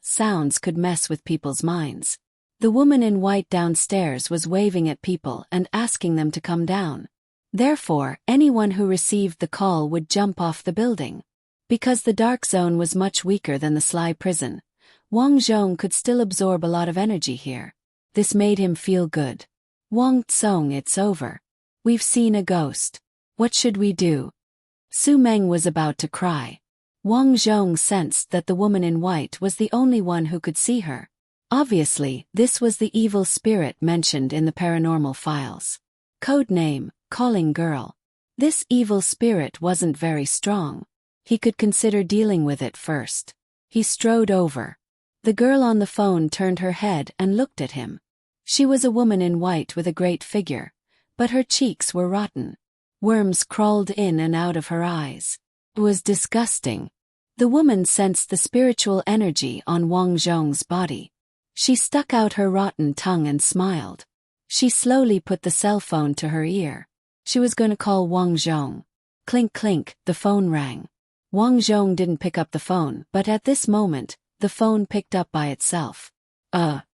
sounds could mess with people's minds. The woman in white downstairs was waving at people and asking them to come down. Therefore, anyone who received the call would jump off the building. Because the dark zone was much weaker than the Sly prison, Wang Zhong could still absorb a lot of energy here. This made him feel good. Wang Tsong, it's over. We've seen a ghost. What should we do? Su Meng was about to cry. Wang Zhong sensed that the woman in white was the only one who could see her. Obviously, this was the evil spirit mentioned in the paranormal files. Code name, Calling Girl. This evil spirit wasn't very strong. He could consider dealing with it first. He strode over. The girl on the phone turned her head and looked at him. She was a woman in white with a great figure, but her cheeks were rotten. Worms crawled in and out of her eyes. It was disgusting. The woman sensed the spiritual energy on Wang Zhong's body. She stuck out her rotten tongue and smiled. She slowly put the cell phone to her ear. She was going to call Wang Zhong. Clink clink, the phone rang. Wang Zhong didn't pick up the phone, but at this moment, the phone picked up by itself. An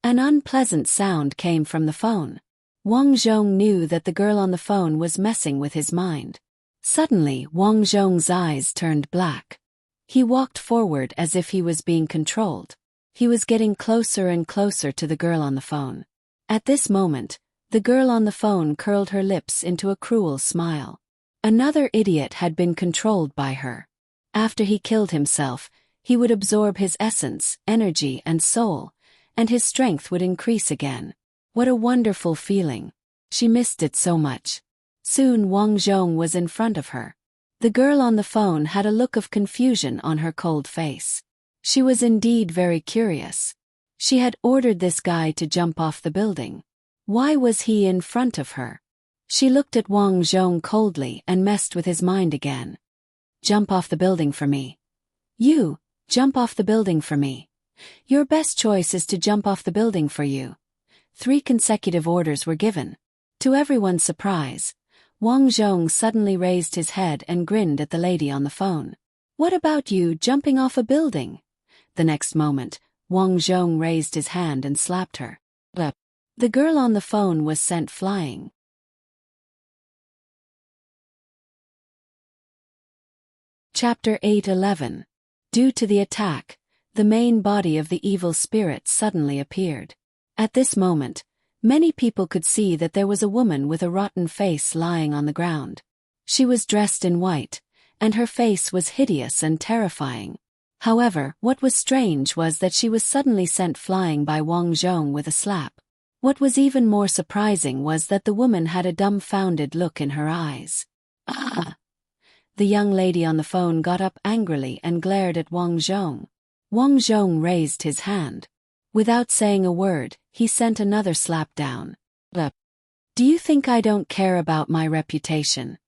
unpleasant sound came from the phone. Wang Zhong knew that the girl on the phone was messing with his mind. Suddenly, Wang Zhong's eyes turned black. He walked forward as if he was being controlled. He was getting closer and closer to the girl on the phone. At this moment, the girl on the phone curled her lips into a cruel smile. Another idiot had been controlled by her. After he killed himself, he would absorb his essence, energy, and soul, and his strength would increase again. What a wonderful feeling. She missed it so much. Soon Wang Zhong was in front of her. The girl on the phone had a look of confusion on her cold face. She was indeed very curious. She had ordered this guy to jump off the building. Why was he in front of her? She looked at Wang Zhong coldly and messed with his mind again. Jump off the building for me. You, jump off the building for me. Your best choice is to jump off the building for you. 3 consecutive orders were given. To everyone's surprise, Wang Zhong suddenly raised his head and grinned at the lady on the phone. What about you jumping off a building? The next moment, Wang Zhong raised his hand and slapped her. The girl on the phone was sent flying. Chapter 8:11. Due to the attack, the main body of the evil spirit suddenly appeared. At this moment, many people could see that there was a woman with a rotten face lying on the ground. She was dressed in white, and her face was hideous and terrifying. However, what was strange was that she was suddenly sent flying by Wang Zhong with a slap. What was even more surprising was that the woman had a dumbfounded look in her eyes. The young lady on the phone got up angrily and glared at Wang Zhong. Wang Zhong raised his hand. Without saying a word, he sent another slap down. Do you think I don't care about my reputation?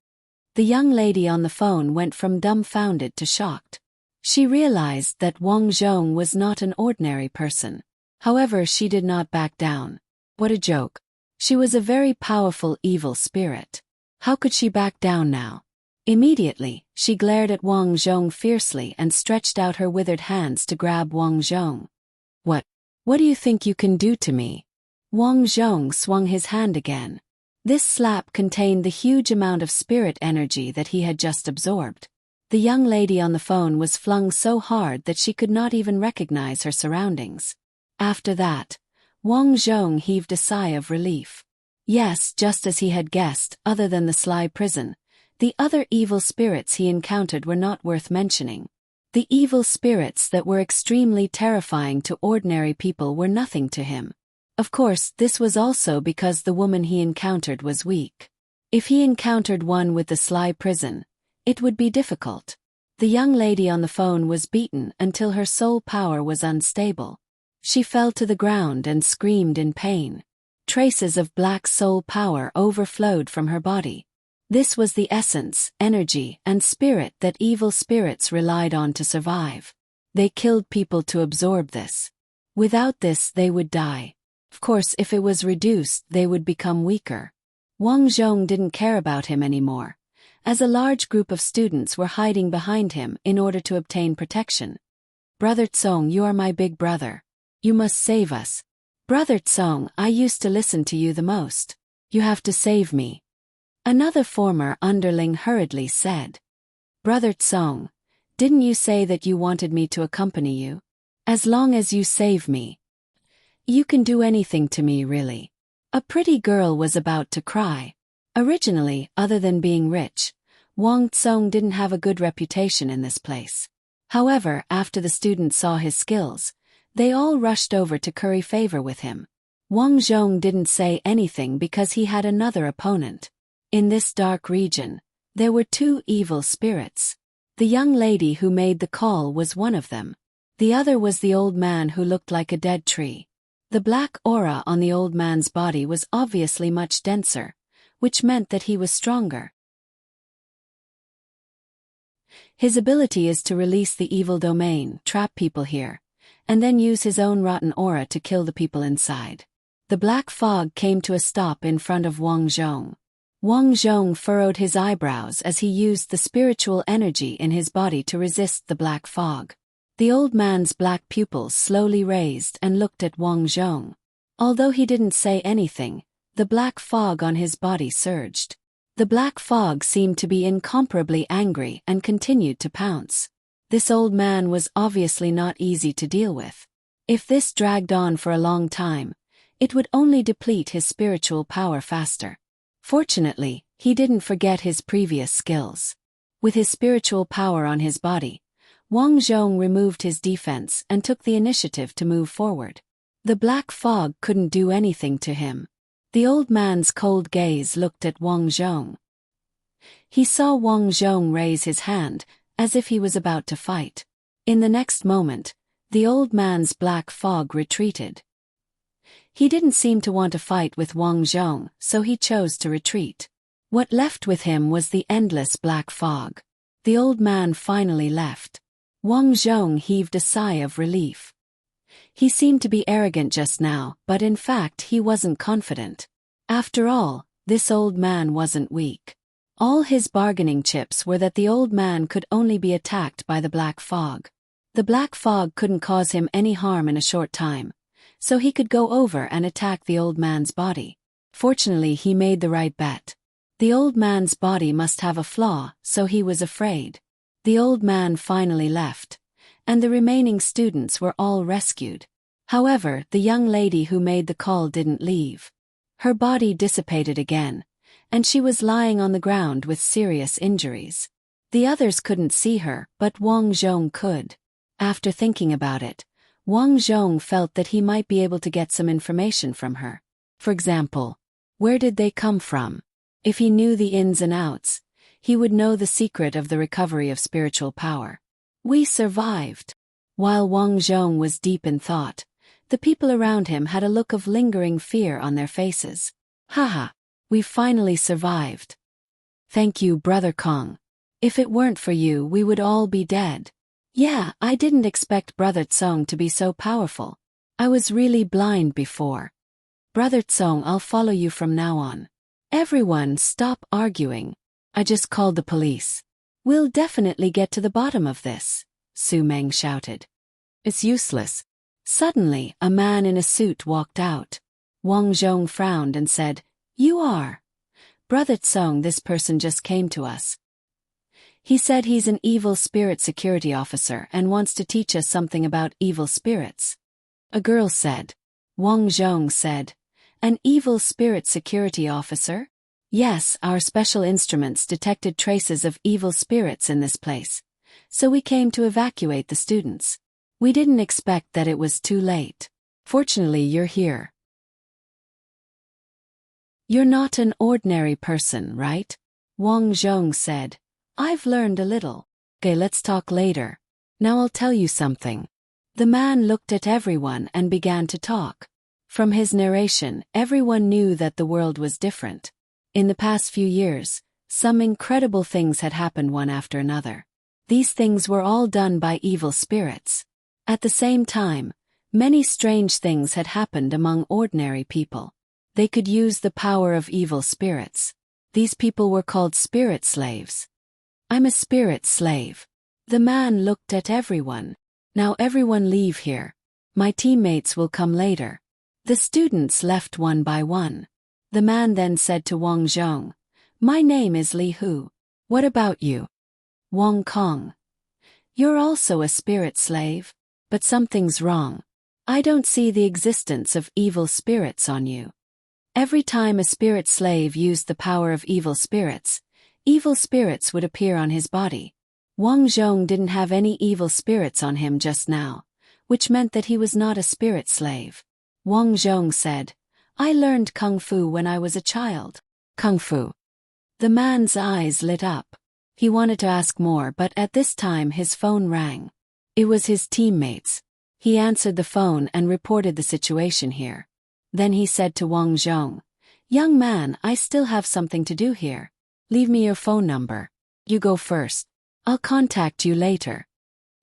The young lady on the phone went from dumbfounded to shocked. She realized that Wang Zhong was not an ordinary person. However, she did not back down. What a joke. She was a very powerful evil spirit. How could she back down now? Immediately, she glared at Wang Zhong fiercely and stretched out her withered hands to grab Wang Zhong. What do you think you can do to me? Wang Zhong swung his hand again. This slap contained the huge amount of spirit energy that he had just absorbed. The young lady on the phone was flung so hard that she could not even recognize her surroundings. After that, Wang Zhong heaved a sigh of relief. Yes, just as he had guessed, other than the sly prison, the other evil spirits he encountered were not worth mentioning. The evil spirits that were extremely terrifying to ordinary people were nothing to him. Of course, this was also because the woman he encountered was weak. If he encountered one with the sly prison, it would be difficult. The young lady on the phone was beaten until her soul power was unstable. She fell to the ground and screamed in pain. Traces of black soul power overflowed from her body. This was the essence, energy, and spirit that evil spirits relied on to survive. They killed people to absorb this. Without this, they would die. Of course, if it was reduced, they would become weaker. Wang Zhong didn't care about him anymore, as a large group of students were hiding behind him in order to obtain protection. Brother Tsong, you are my big brother. You must save us. Brother Tsong, I used to listen to you the most. You have to save me. Another former underling hurriedly said. Brother Tsong, didn't you say that you wanted me to accompany you? As long as you save me. You can do anything to me, really. A pretty girl was about to cry. Originally, other than being rich, Wang Tsong didn't have a good reputation in this place. However, after the students saw his skills, they all rushed over to curry favor with him. Wang Zhong didn't say anything because he had another opponent. In this dark region, there were two evil spirits. The young lady who made the call was one of them. The other was the old man who looked like a dead tree. The black aura on the old man's body was obviously much denser, which meant that he was stronger. His ability is to release the evil domain, trap people here, and then use his own rotten aura to kill the people inside. The black fog came to a stop in front of Wang Zhong. Wang Zhong furrowed his eyebrows as he used the spiritual energy in his body to resist the black fog. The old man's black pupils slowly raised and looked at Wang Zhong. Although he didn't say anything, the black fog on his body surged. The black fog seemed to be incomparably angry and continued to pounce. This old man was obviously not easy to deal with. If this dragged on for a long time, it would only deplete his spiritual power faster. Fortunately, he didn't forget his previous skills. With his spiritual power on his body, Wang Zhong removed his defense and took the initiative to move forward. The black fog couldn't do anything to him. The old man's cold gaze looked at Wang Zhong. He saw Wang Zhong raise his hand, as if he was about to fight. In the next moment, the old man's black fog retreated. He didn't seem to want to fight with Wang Zhong, so he chose to retreat. What left with him was the endless black fog. The old man finally left. Wang Zhong heaved a sigh of relief. He seemed to be arrogant just now, but in fact he wasn't confident. After all, this old man wasn't weak. All his bargaining chips were that the old man could only be attacked by the black fog. The black fog couldn't cause him any harm in a short time, so he could go over and attack the old man's body. Fortunately, he made the right bet. The old man's body must have a flaw, so he was afraid. The old man finally left, and the remaining students were all rescued. However, the young lady who made the call didn't leave. Her body dissipated again, and she was lying on the ground with serious injuries. The others couldn't see her, but Wang Zhong could. After thinking about it, Wang Zhong felt that he might be able to get some information from her. For example, where did they come from? If he knew the ins and outs, he would know the secret of the recovery of spiritual power. We survived. While Wang Zhong was deep in thought, the people around him had a look of lingering fear on their faces. Haha, we finally survived. Thank you, Brother Kong. If it weren't for you, we would all be dead. Yeah, I didn't expect Brother Tsong to be so powerful. I was really blind before. Brother Tsong, I'll follow you from now on. Everyone, stop arguing. I just called the police. We'll definitely get to the bottom of this, Su Meng shouted. It's useless. Suddenly, a man in a suit walked out. Wang Zhong frowned and said, You are. Brother Tsong, this person just came to us. He said he's an evil spirit security officer and wants to teach us something about evil spirits. A girl said. Wang Zhong said, An evil spirit security officer? Yes, our special instruments detected traces of evil spirits in this place, so we came to evacuate the students. We didn't expect that it was too late. Fortunately, you're here. You're not an ordinary person, right? Wang Zhong said. I've learned a little. Okay, let's talk later. Now I'll tell you something. The man looked at everyone and began to talk. From his narration, everyone knew that the world was different. In the past few years, some incredible things had happened one after another. These things were all done by evil spirits. At the same time, many strange things had happened among ordinary people. They could use the power of evil spirits. These people were called spirit slaves. I'm a spirit slave. The man looked at everyone. Now everyone leave here. My teammates will come later. The students left one by one. The man then said to Wang Zhong, My name is Li Hu. What about you? Wang Kong. You're also a spirit slave? But something's wrong. I don't see the existence of evil spirits on you. Every time a spirit slave used the power of evil spirits would appear on his body. Wang Zhong didn't have any evil spirits on him just now, which meant that he was not a spirit slave. Wang Zhong said, I learned Kung Fu when I was a child. Kung Fu. The man's eyes lit up. He wanted to ask more, but at this time his phone rang. It was his teammates. He answered the phone and reported the situation here. Then he said to Wang Zhong, Young man, I still have something to do here. Leave me your phone number. You go first. I'll contact you later.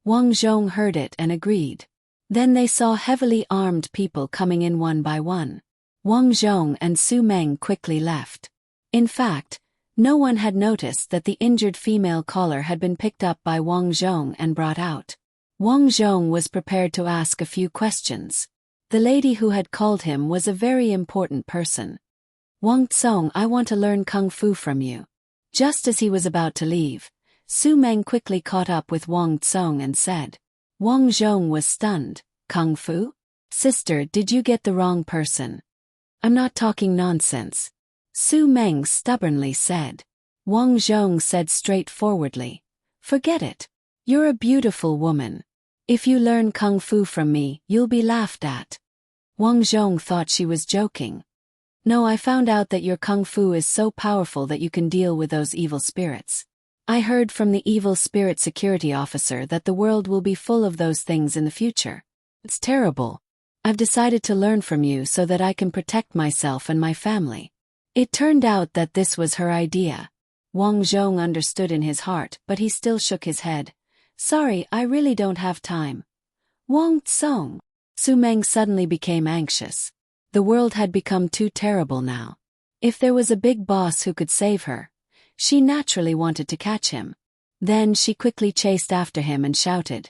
Wang Zhong heard it and agreed. Then they saw heavily armed people coming in one by one. Wang Zhong and Su Meng quickly left. In fact, no one had noticed that the injured female caller had been picked up by Wang Zhong and brought out. Wang Zhong was prepared to ask a few questions. The lady who had called him was a very important person. Wang Tsong, I want to learn Kung Fu from you. Just as he was about to leave, Su Meng quickly caught up with Wang Tsong and said. Wang Zhong was stunned. Kung Fu? Sister, did you get the wrong person? I'm not talking nonsense. Su Meng stubbornly said. Wang Zhong said straightforwardly. Forget it. You're a beautiful woman. If you learn Kung Fu from me, you'll be laughed at. Wang Zhong thought she was joking. No, I found out that your Kung Fu is so powerful that you can deal with those evil spirits. I heard from the evil spirit security officer that the world will be full of those things in the future. It's terrible. I've decided to learn from you so that I can protect myself and my family. It turned out that this was her idea. Wang Zhong understood in his heart, but he still shook his head. Sorry, I really don't have time. Wang Tsong. Su Meng suddenly became anxious. The world had become too terrible now. If there was a big boss who could save her, she naturally wanted to catch him. Then she quickly chased after him and shouted,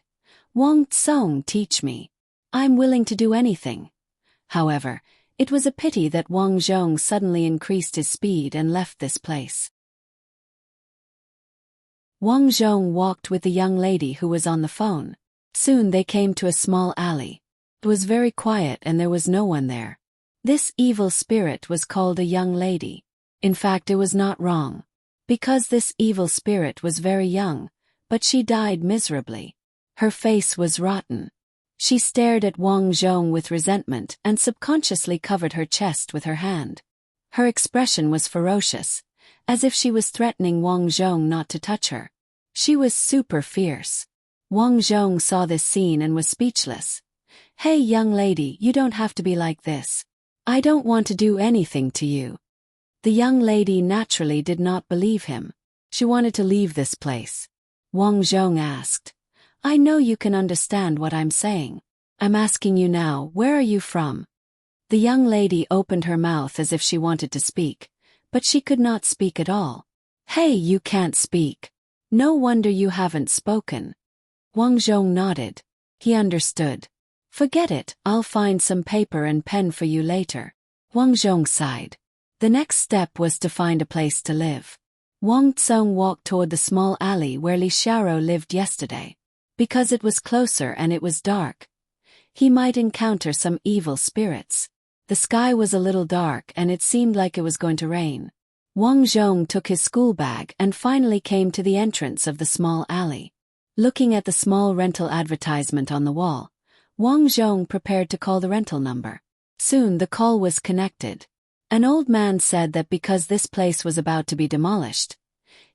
Wang Tsong, teach me. I'm willing to do anything. However, it was a pity that Wang Zhong suddenly increased his speed and left this place. Wang Zhong walked with the young lady who was on the phone. Soon they came to a small alley. It was very quiet and there was no one there. This evil spirit was called a young lady. In fact, it was not wrong. Because this evil spirit was very young, but she died miserably. Her face was rotten. She stared at Wang Zhong with resentment and subconsciously covered her chest with her hand. Her expression was ferocious, as if she was threatening Wang Zhong not to touch her. She was super fierce. Wang Zhong saw this scene and was speechless. "Hey young lady, you don't have to be like this. I don't want to do anything to you." The young lady naturally did not believe him. She wanted to leave this place. Wang Zhong asked, "I know you can understand what I'm saying. I'm asking you now, where are you from?" The young lady opened her mouth as if she wanted to speak, but she could not speak at all. "Hey, you can't speak. No wonder you haven't spoken." Wang Zhong nodded. He understood. "Forget it, I'll find some paper and pen for you later." Wang Zhong sighed. The next step was to find a place to live. Wang Tsong walked toward the small alley where Li Xiaoro lived yesterday. Because it was closer and it was dark, he might encounter some evil spirits. The sky was a little dark and it seemed like it was going to rain. Wang Zhong took his school bag and finally came to the entrance of the small alley. Looking at the small rental advertisement on the wall, Wang Zhong prepared to call the rental number. Soon the call was connected. An old man said that because this place was about to be demolished,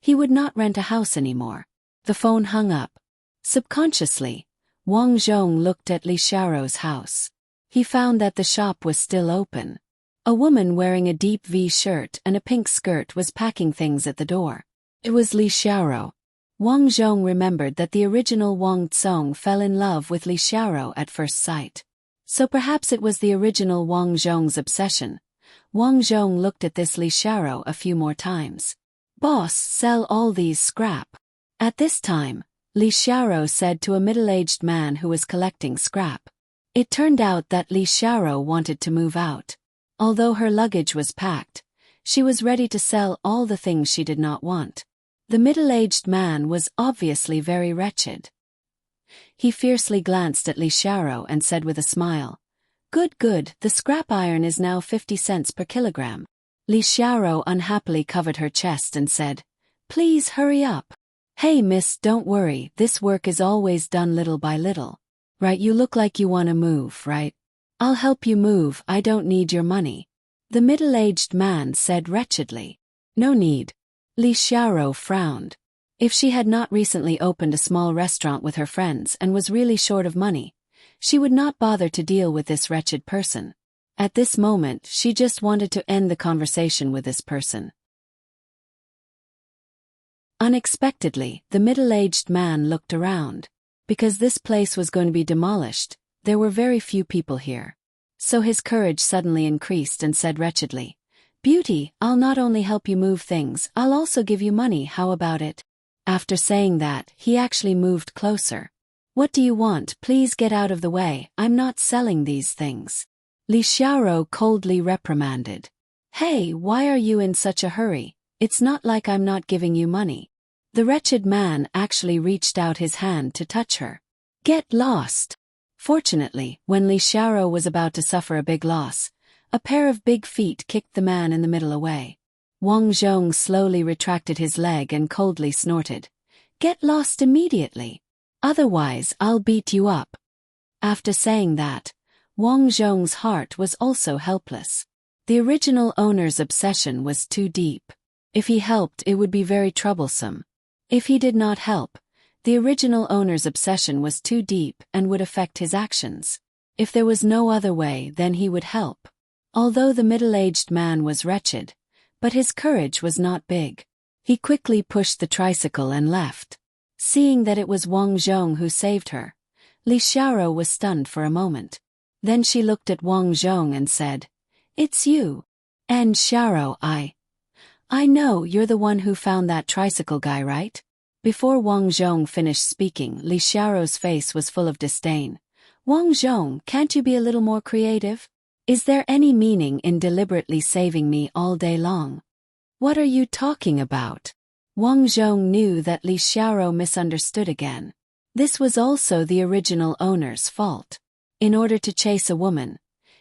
he would not rent a house anymore. The phone hung up. Subconsciously, Wang Zhong looked at Li Xiaoro's house. He found that the shop was still open. A woman wearing a deep V shirt and a pink skirt was packing things at the door. It was Li Xiaoro. Wang Zhong remembered that the original Wang Tsong fell in love with Li Xiaoro at first sight. So perhaps it was the original Wang Zhong's obsession. Wang Zhong looked at this Li Xiaoro a few more times. "Boss, sell all these scrap." At this time, Li Xiaoro said to a middle-aged man who was collecting scrap. It turned out that Li Xiaoro wanted to move out. Although her luggage was packed, she was ready to sell all the things she did not want. The middle-aged man was obviously very wretched. He fiercely glanced at Li Xiaoro and said with a smile, Good, the scrap iron is now 50 cents per kilogram." Li Xiaoro unhappily covered her chest and said, "Please hurry up." "Hey miss, don't worry, this work is always done little by little. Right, you look like you want to move, right? I'll help you move, I don't need your money." The middle-aged man said wretchedly. "No need." Li Xiaoro frowned. If she had not recently opened a small restaurant with her friends and was really short of money, she would not bother to deal with this wretched person. At this moment, she just wanted to end the conversation with this person. Unexpectedly, the middle-aged man looked around. Because this place was going to be demolished, there were very few people here. So his courage suddenly increased and said wretchedly, "Beauty, I'll not only help you move things, I'll also give you money, how about it?" After saying that, he actually moved closer. "What do you want? Please get out of the way, I'm not selling these things." Li Xiaoro coldly reprimanded. "Hey, why are you in such a hurry? It's not like I'm not giving you money." The wretched man actually reached out his hand to touch her. "Get lost." Fortunately, when Li Xiaoro was about to suffer a big loss, a pair of big feet kicked the man in the middle away. Wang Zhong slowly retracted his leg and coldly snorted, "Get lost immediately. Otherwise, I'll beat you up." After saying that, Wang Zhong's heart was also helpless. The original owner's obsession was too deep. If he helped, it would be very troublesome. If he did not help, the original owner's obsession was too deep and would affect his actions. If there was no other way, then he would help. Although the middle-aged man was wretched, but his courage was not big. He quickly pushed the tricycle and left. Seeing that it was Wang Zhong who saved her, Li Xiaoro was stunned for a moment. Then she looked at Wang Zhong and said, "It's you. And Xiaoro, I know you're the one who found that tricycle guy, right?" Before Wang Zhong finished speaking, Li Xiaoro's face was full of disdain. "Wang Zhong, can't you be a little more creative? Is there any meaning in deliberately saving me all day long?" "What are you talking about?" Wang Zhong knew that Li Xiaoro misunderstood again. This was also the original owner's fault. In order to chase a woman,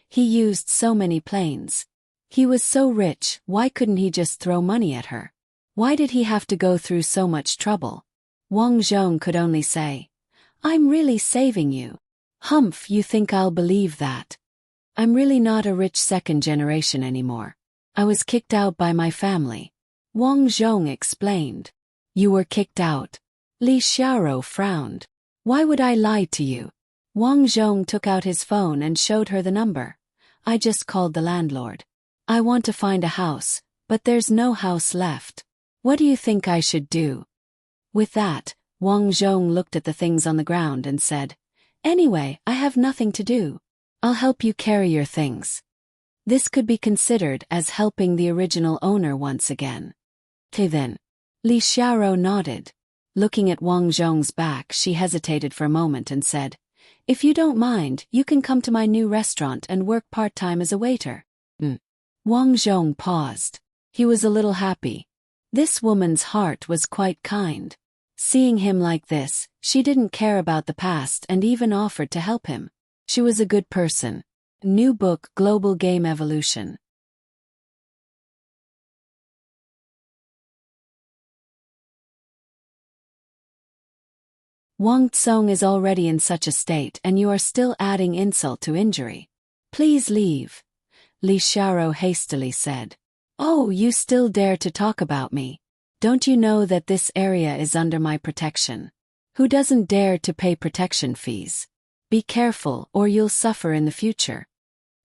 he used so many planes. He was so rich, why couldn't he just throw money at her? Why did he have to go through so much trouble? Wang Zhong could only say, "I'm really saving you." "Humph, you think I'll believe that? I'm really not a rich second generation anymore. I was kicked out by my family. Wang Zhong explained. You were kicked out. Li Xiaoro frowned. Why would I lie to you? Wang Zhong took out his phone and showed her the number. I just called the landlord. I want to find a house, but there's no house left. What do you think I should do? With that, Wang Zhong looked at the things on the ground and said, Anyway, I have nothing to do. I'll help you carry your things. This could be considered as helping the original owner once again. Okay then. Li Xiaoro nodded. Looking at Wang Zhong's back, she hesitated for a moment and said, If you don't mind, you can come to my new restaurant and work part-time as a waiter. Wang Zhong paused. He was a little happy. This woman's heart was quite kind. Seeing him like this, she didn't care about the past and even offered to help him. She was a good person. New book, Global Game Evolution. Wang Tsong is already in such a state and you are still adding insult to injury. Please leave. Li Xiaoro hastily said. Oh, you still dare to talk about me? Don't you know that this area is under my protection? Who doesn't dare to pay protection fees? Be careful or you'll suffer in the future.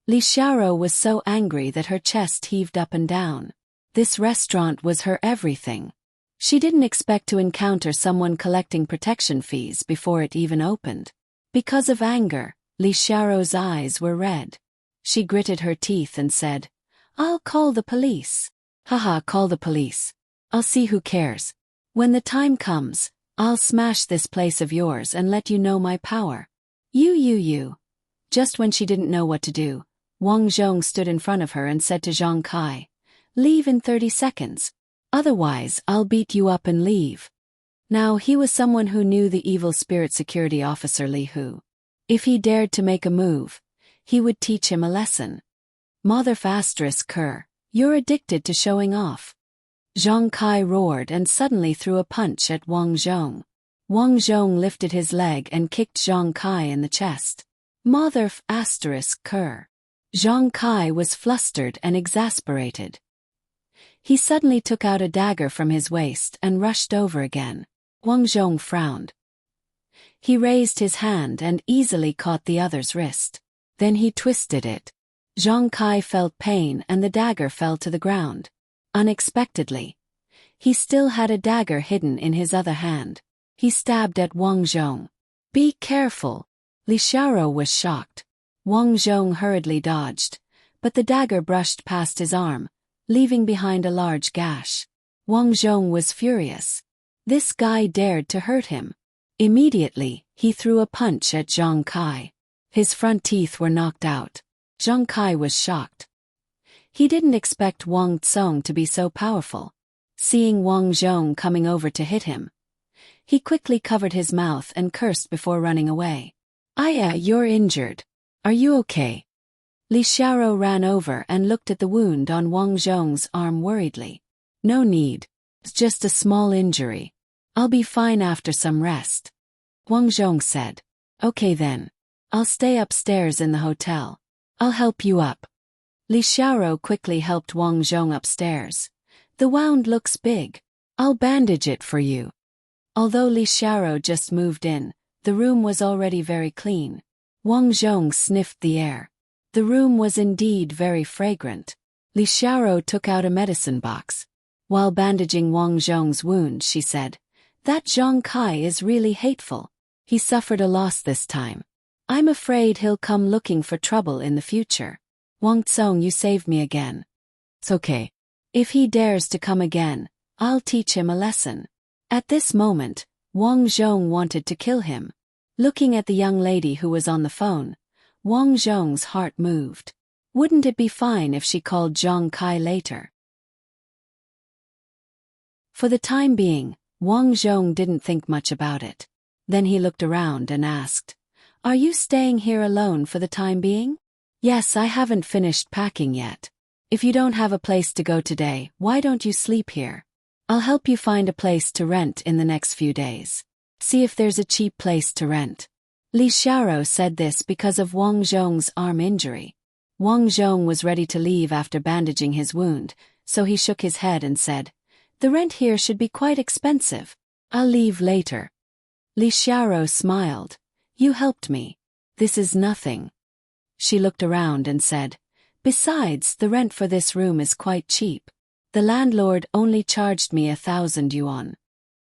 Li Xiaoro was so angry that her chest heaved up and down. This restaurant was her everything. She didn't expect to encounter someone collecting protection fees before it even opened. Because of anger, Li Xiaoro's eyes were red. She gritted her teeth and said, I'll call the police. Haha, call the police. I'll see who cares. When the time comes, I'll smash this place of yours and let you know my power. You. Just when she didn't know what to do, Wang Zhong stood in front of her and said to Zhang Kai, Leave in 30 seconds. Otherwise, I'll beat you up and leave. Now he was someone who knew the evil spirit security officer Li Hu. If he dared to make a move, he would teach him a lesson. Mother Kerr, you're addicted to showing off. Zhang Kai roared and suddenly threw a punch at Wang Zhong. Wang Zhong lifted his leg and kicked Zhang Kai in the chest. Mother Kerr. Zhang Kai was flustered and exasperated. He suddenly took out a dagger from his waist and rushed over again. Wang Zhong frowned. He raised his hand and easily caught the other's wrist. Then he twisted it. Zhang Kai felt pain and the dagger fell to the ground. Unexpectedly, he still had a dagger hidden in his other hand. He stabbed at Wang Zhong. Be careful. Li Xiaoro was shocked. Wang Zhong hurriedly dodged, but the dagger brushed past his arm, leaving behind a large gash. Wang Zhong was furious. This guy dared to hurt him. Immediately, he threw a punch at Zhang Kai. His front teeth were knocked out. Zhang Kai was shocked. He didn't expect Wang Tsong to be so powerful. Seeing Wang Zhong coming over to hit him, he quickly covered his mouth and cursed before running away. You're injured. Are you okay? Li Xiaoro ran over and looked at the wound on Wang Zhong's arm worriedly. No need. It's just a small injury. I'll be fine after some rest. Wang Zhong said. Okay then. I'll stay upstairs in the hotel. I'll help you up. Li Xiaoro quickly helped Wang Zhong upstairs. The wound looks big. I'll bandage it for you. Although Li Xiaoro just moved in, the room was already very clean. Wang Zhong sniffed the air. The room was indeed very fragrant. Li Xiaoro took out a medicine box. While bandaging Wang Zhong's wound, she said, That Zhang Kai is really hateful. He suffered a loss this time. I'm afraid he'll come looking for trouble in the future. Wang Tsong, you saved me again. It's okay. If he dares to come again, I'll teach him a lesson. At this moment, Wang Zhong wanted to kill him. Looking at the young lady who was on the phone, Wang Zhong's heart moved. Wouldn't it be fine if she called Zhang Kai later? For the time being, Wang Zhong didn't think much about it. Then he looked around and asked, Are you staying here alone for the time being? Yes, I haven't finished packing yet. If you don't have a place to go today, why don't you sleep here? I'll help you find a place to rent in the next few days. See if there's a cheap place to rent. Li Xiaoro said this because of Wang Zhong's arm injury. Wang Zhong was ready to leave after bandaging his wound, so he shook his head and said, The rent here should be quite expensive. I'll leave later. Li Xiaoro smiled. You helped me. This is nothing. She looked around and said, besides, the rent for this room is quite cheap. The landlord only charged me 1,000 yuan.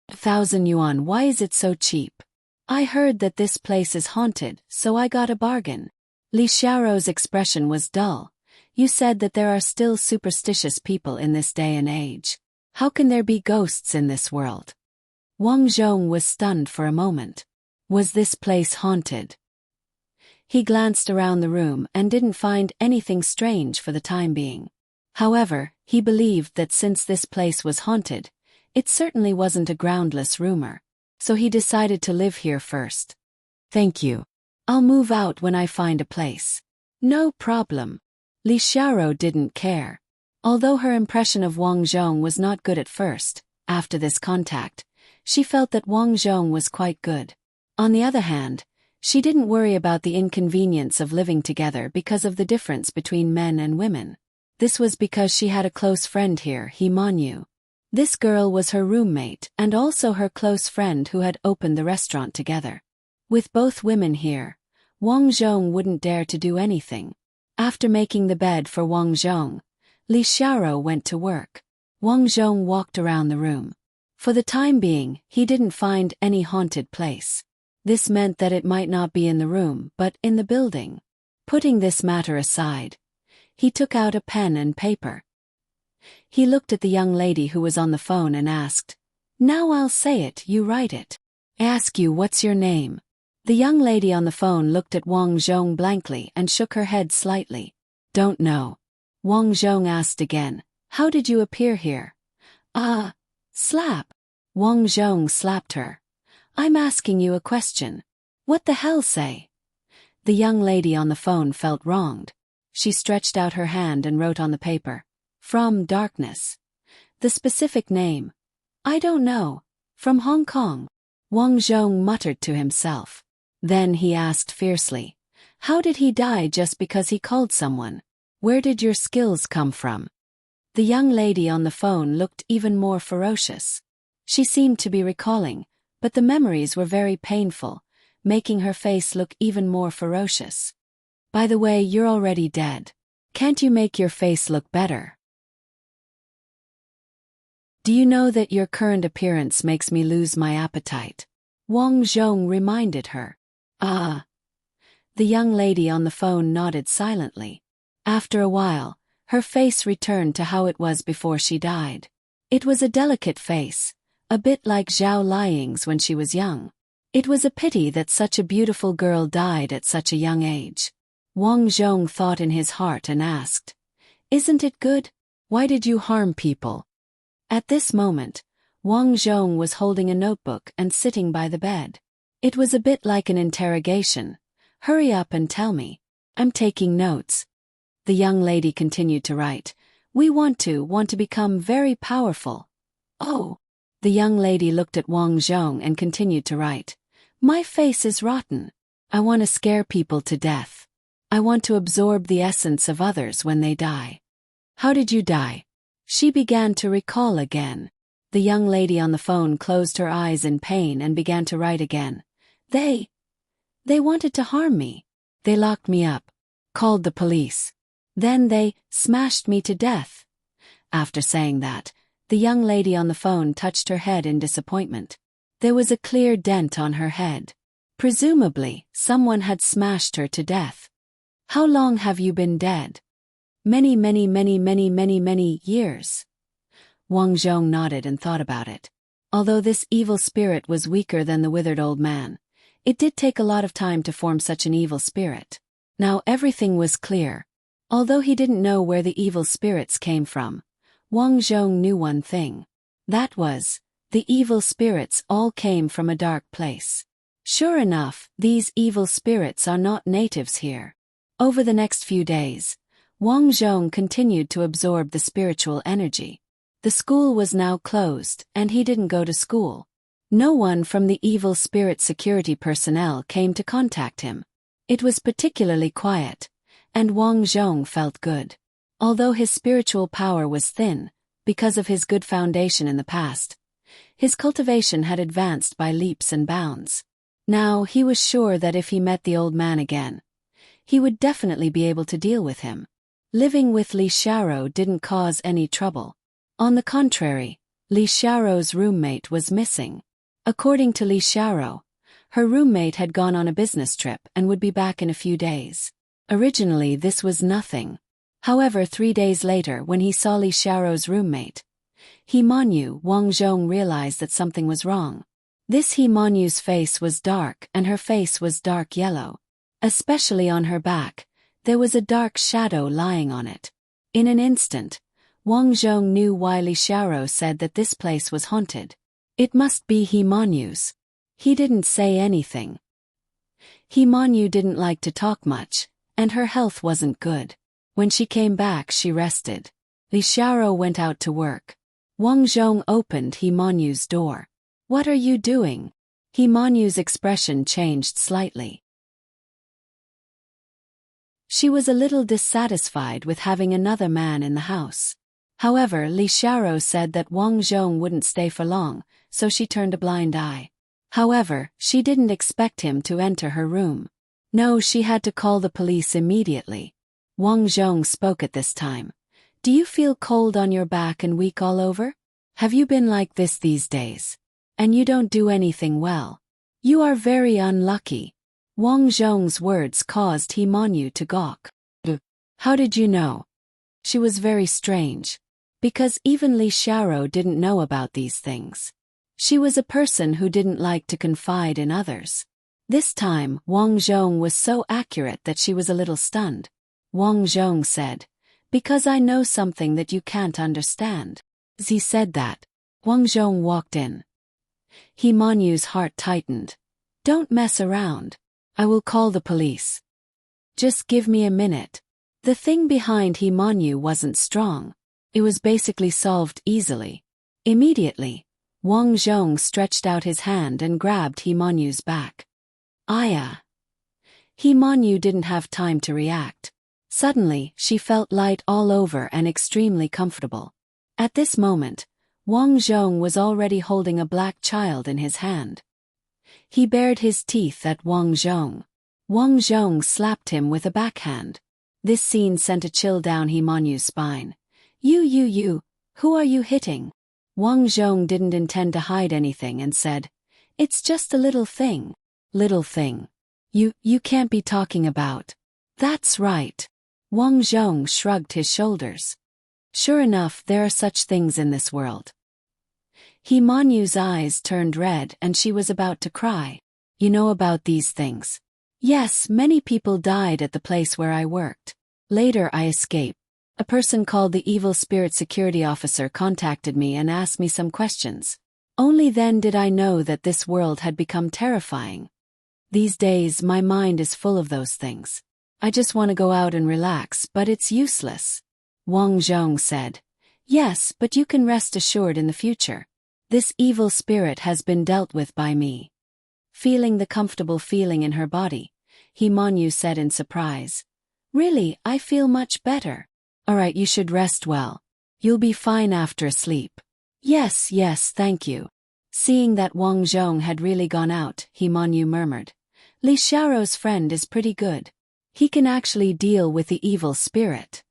1,000 yuan, why is it so cheap? I heard that this place is haunted, so I got a bargain. Li Xiaoro's expression was dull. You said that there are still superstitious people in this day and age. How can there be ghosts in this world? Wang Zhong was stunned for a moment. Was this place haunted? He glanced around the room and didn't find anything strange for the time being. However, he believed that since this place was haunted, it certainly wasn't a groundless rumor. So he decided to live here first. Thank you. I'll move out when I find a place. No problem. Li Xiaoro didn't care. Although her impression of Wang Zhong was not good at first, after this contact, she felt that Wang Zhong was quite good. On the other hand, she didn't worry about the inconvenience of living together because of the difference between men and women. This was because she had a close friend here, He Manyu. This girl was her roommate and also her close friend who had opened the restaurant together. With both women here, Wang Zhong wouldn't dare to do anything. After making the bed for Wang Zhong, Li Xiaoro went to work. Wang Zhong walked around the room. For the time being, he didn't find any haunted place. This meant that it might not be in the room but in the building. Putting this matter aside, he took out a pen and paper. He looked at the young lady who was on the phone and asked, now I'll say it, you write it. I ask you, what's your name? The young lady on the phone looked at Wang Zhong blankly and shook her head slightly. Don't know. Wang Zhong asked again, how did you appear here? Slap. Wang Zhong slapped her. I'm asking you a question. What the hell say? The young lady on the phone felt wronged. She stretched out her hand and wrote on the paper, from darkness. The specific name. I don't know. From Hong Kong. Wang Zhong muttered to himself. Then he asked fiercely, how did he die just because he called someone? Where did your skills come from? The young lady on the phone looked even more ferocious. She seemed to be recalling, but the memories were very painful, making her face look even more ferocious. By the way, you're already dead. Can't you make your face look better? Do you know that your current appearance makes me lose my appetite? Wang Zhong reminded her. The young lady on the phone nodded silently. After a while, her face returned to how it was before she died. It was a delicate face, a bit like Zhao Liying's when she was young. It was a pity that such a beautiful girl died at such a young age. Wang Zhong thought in his heart and asked, isn't it good? Why did you harm people? At this moment, Wang Zhong was holding a notebook and sitting by the bed. It was a bit like an interrogation. Hurry up and tell me. I'm taking notes. The young lady continued to write. We want to become very powerful. Oh. The young lady looked at Wang Zhong and continued to write. My face is rotten. I want to scare people to death. I want to absorb the essence of others when they die. How did you die? She began to recall again. The young lady on the phone closed her eyes in pain and began to write again. They wanted to harm me. They locked me up. Called the police. Then they smashed me to death. After saying that, the young lady on the phone touched her head in disappointment. There was a clear dent on her head. Presumably, someone had smashed her to death. How long have you been dead? Many years. Wang Zhong nodded and thought about it. Although this evil spirit was weaker than the withered old man, it did take a lot of time to form such an evil spirit. Now everything was clear. Although he didn't know where the evil spirits came from, Wang Zhong knew one thing. That was, the evil spirits all came from a dark place. Sure enough, these evil spirits are not natives here. Over the next few days, Wang Zhong continued to absorb the spiritual energy. The school was now closed, and he didn't go to school. No one from the evil spirit security personnel came to contact him. It was particularly quiet, and Wang Zhong felt good. Although his spiritual power was thin, because of his good foundation in the past. His cultivation had advanced by leaps and bounds. Now he was sure that if he met the old man again, he would definitely be able to deal with him. Living with Li Xiaoro didn't cause any trouble. On the contrary, Li Xiaoro's roommate was missing. According to Li Xiaoro, her roommate had gone on a business trip and would be back in a few days. Originally this was nothing. However, 3 days later when he saw Li Xiaoro's roommate, He Manyu, Wang Zhong realized that something was wrong. This He Manyu's face was dark and her face was dark yellow. Especially on her back, there was a dark shadow lying on it. In an instant, Wang Zhong knew why Li Xiaoro said that this place was haunted. It must be He Manyu's. He didn't say anything. He Manyu didn't like to talk much, and her health wasn't good. When she came back she rested. Li Xiaoro went out to work. Wang Zhong opened He Manyu's door. "What are you doing?" He Manyu's expression changed slightly. She was a little dissatisfied with having another man in the house. However, Li Xiaoro said that Wang Zhong wouldn't stay for long, so she turned a blind eye. However, she didn't expect him to enter her room. No, she had to call the police immediately. Wang Zhong spoke at this time. "Do you feel cold on your back and weak all over? Have you been like this these days? And you don't do anything well. You are very unlucky." Wang Zhong's words caused He Manyu to gawk. "How did you know?" She was very strange. Because even Li Xiaoro didn't know about these things. She was a person who didn't like to confide in others. This time, Wang Zhong was so accurate that she was a little stunned. Wang Zhong said, "Because I know something that you can't understand." As he said that, Wang Zhong walked in. He Manyu's heart tightened. "Don't mess around. I will call the police. Just give me a minute." The thing behind He Manyu wasn't strong. It was basically solved easily. Immediately, Wang Zhong stretched out his hand and grabbed He Manyu's back. "Aya!" He Manyu didn't have time to react. Suddenly, she felt light all over and extremely comfortable. At this moment, Wang Zhong was already holding a black child in his hand. He bared his teeth at Wang Zhong. Wang Zhong slapped him with a backhand. This scene sent a chill down He Manyu's spine. You, who are you hitting?" Wang Zhong didn't intend to hide anything and said, "It's just a little thing." "Little thing? You can't be talking about." "That's right." Wang Zhong shrugged his shoulders. Sure enough, there are such things in this world. He Manyu's eyes turned red and she was about to cry. "You know about these things?" "Yes, many people died at the place where I worked. Later I escaped. A person called the Evil Spirit Security Officer contacted me and asked me some questions. Only then did I know that this world had become terrifying. These days my mind is full of those things. I just want to go out and relax, but it's useless." Wang Zhong said, "Yes, but you can rest assured in the future. This evil spirit has been dealt with by me." Feeling the comfortable feeling in her body, He Manyu said in surprise, "Really, I feel much better. Alright, you should rest well. You'll be fine after a sleep." Yes, thank you." Seeing that Wang Zhong had really gone out, He Manyu murmured, "Li Xiaoro's friend is pretty good. He can actually deal with the evil spirit."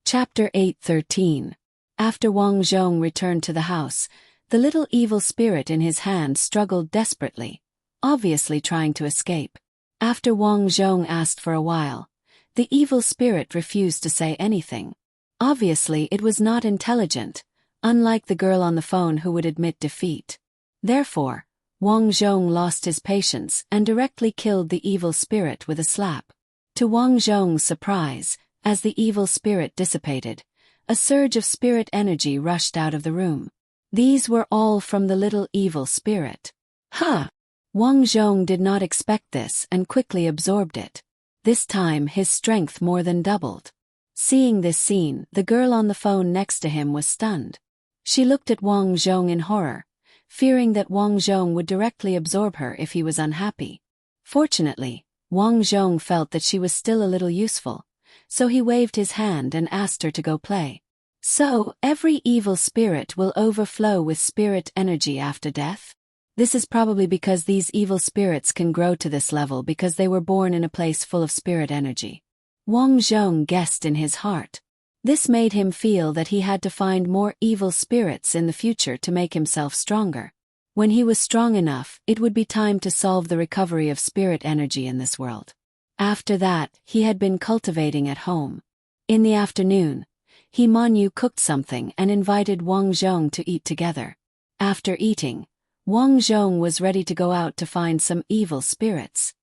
Chapter 8:13. After Wang Zhong returned to the house, the little evil spirit in his hand struggled desperately, obviously trying to escape. After Wang Zhong asked for a while, the evil spirit refused to say anything. Obviously it was not intelligent, unlike the girl on the phone who would admit defeat. Therefore, Wang Zhong lost his patience and directly killed the evil spirit with a slap. To Wang Zhong's surprise, as the evil spirit dissipated, a surge of spirit energy rushed out of the room. These were all from the little evil spirit. Huh! Wang Zhong did not expect this and quickly absorbed it. This time his strength more than doubled. Seeing this scene, the girl on the phone next to him was stunned. She looked at Wang Zhong in horror, fearing that Wang Zhong would directly absorb her if he was unhappy. Fortunately, Wang Zhong felt that she was still a little useful, so he waved his hand and asked her to go play. So, every evil spirit will overflow with spirit energy after death? This is probably because these evil spirits can grow to this level because they were born in a place full of spirit energy. Wang Zhong guessed in his heart. This made him feel that he had to find more evil spirits in the future to make himself stronger. When he was strong enough, it would be time to solve the recovery of spirit energy in this world. After that, he had been cultivating at home. In the afternoon, He Manyu cooked something and invited Wang Zhong to eat together. After eating, Wang Zhong was ready to go out to find some evil spirits.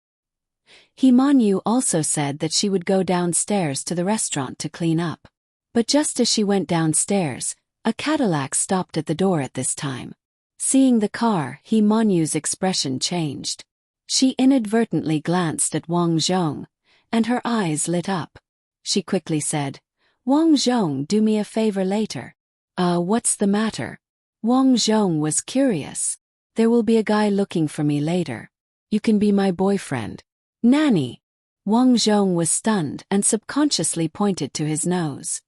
He Manyu also said that she would go downstairs to the restaurant to clean up. But just as she went downstairs, a Cadillac stopped at the door at this time. Seeing the car, He Manyu's expression changed. She inadvertently glanced at Wang Zhong, and her eyes lit up. She quickly said, "Wang Zhong, do me a favor later." What's the matter?" Wang Zhong was curious. "There will be a guy looking for me later. You can be my boyfriend." "Nanny!" Wang Zhong was stunned and subconsciously pointed to his nose.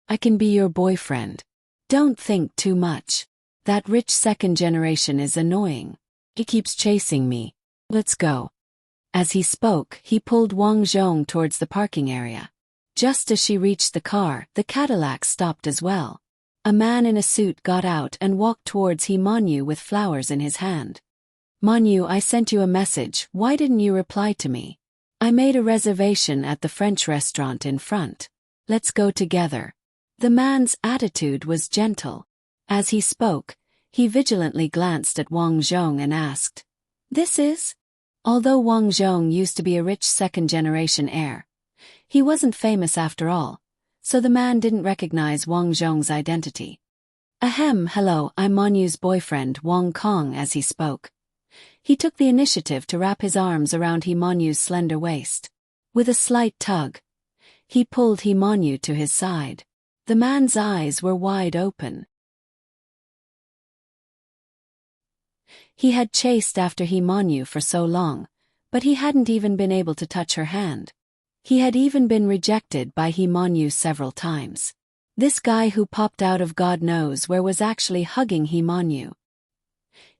"I can be your boyfriend. Don't think too much. That rich second generation is annoying. He keeps chasing me. Let's go." As he spoke, he pulled Wang Zhong towards the parking area. Just as she reached the car, the Cadillac stopped as well. A man in a suit got out and walked towards He Manyu with flowers in his hand. "Manyu, I sent you a message, why didn't you reply to me? I made a reservation at the French restaurant in front. Let's go together." The man's attitude was gentle. As he spoke, he vigilantly glanced at Wang Zhong and asked, "This is?" Although Wang Zhong used to be a rich second-generation heir, he wasn't famous after all, so the man didn't recognize Wang Zhong's identity. "Ahem, hello, I'm Manyu's boyfriend, Wang Kong." As he spoke, he took the initiative to wrap his arms around He Manyu's slender waist. With a slight tug, he pulled He Manyu to his side. The man's eyes were wide open. He had chased after He Manyu for so long, but he hadn't even been able to touch her hand. He had even been rejected by He Manyu several times. This guy who popped out of God knows where was actually hugging He Manyu.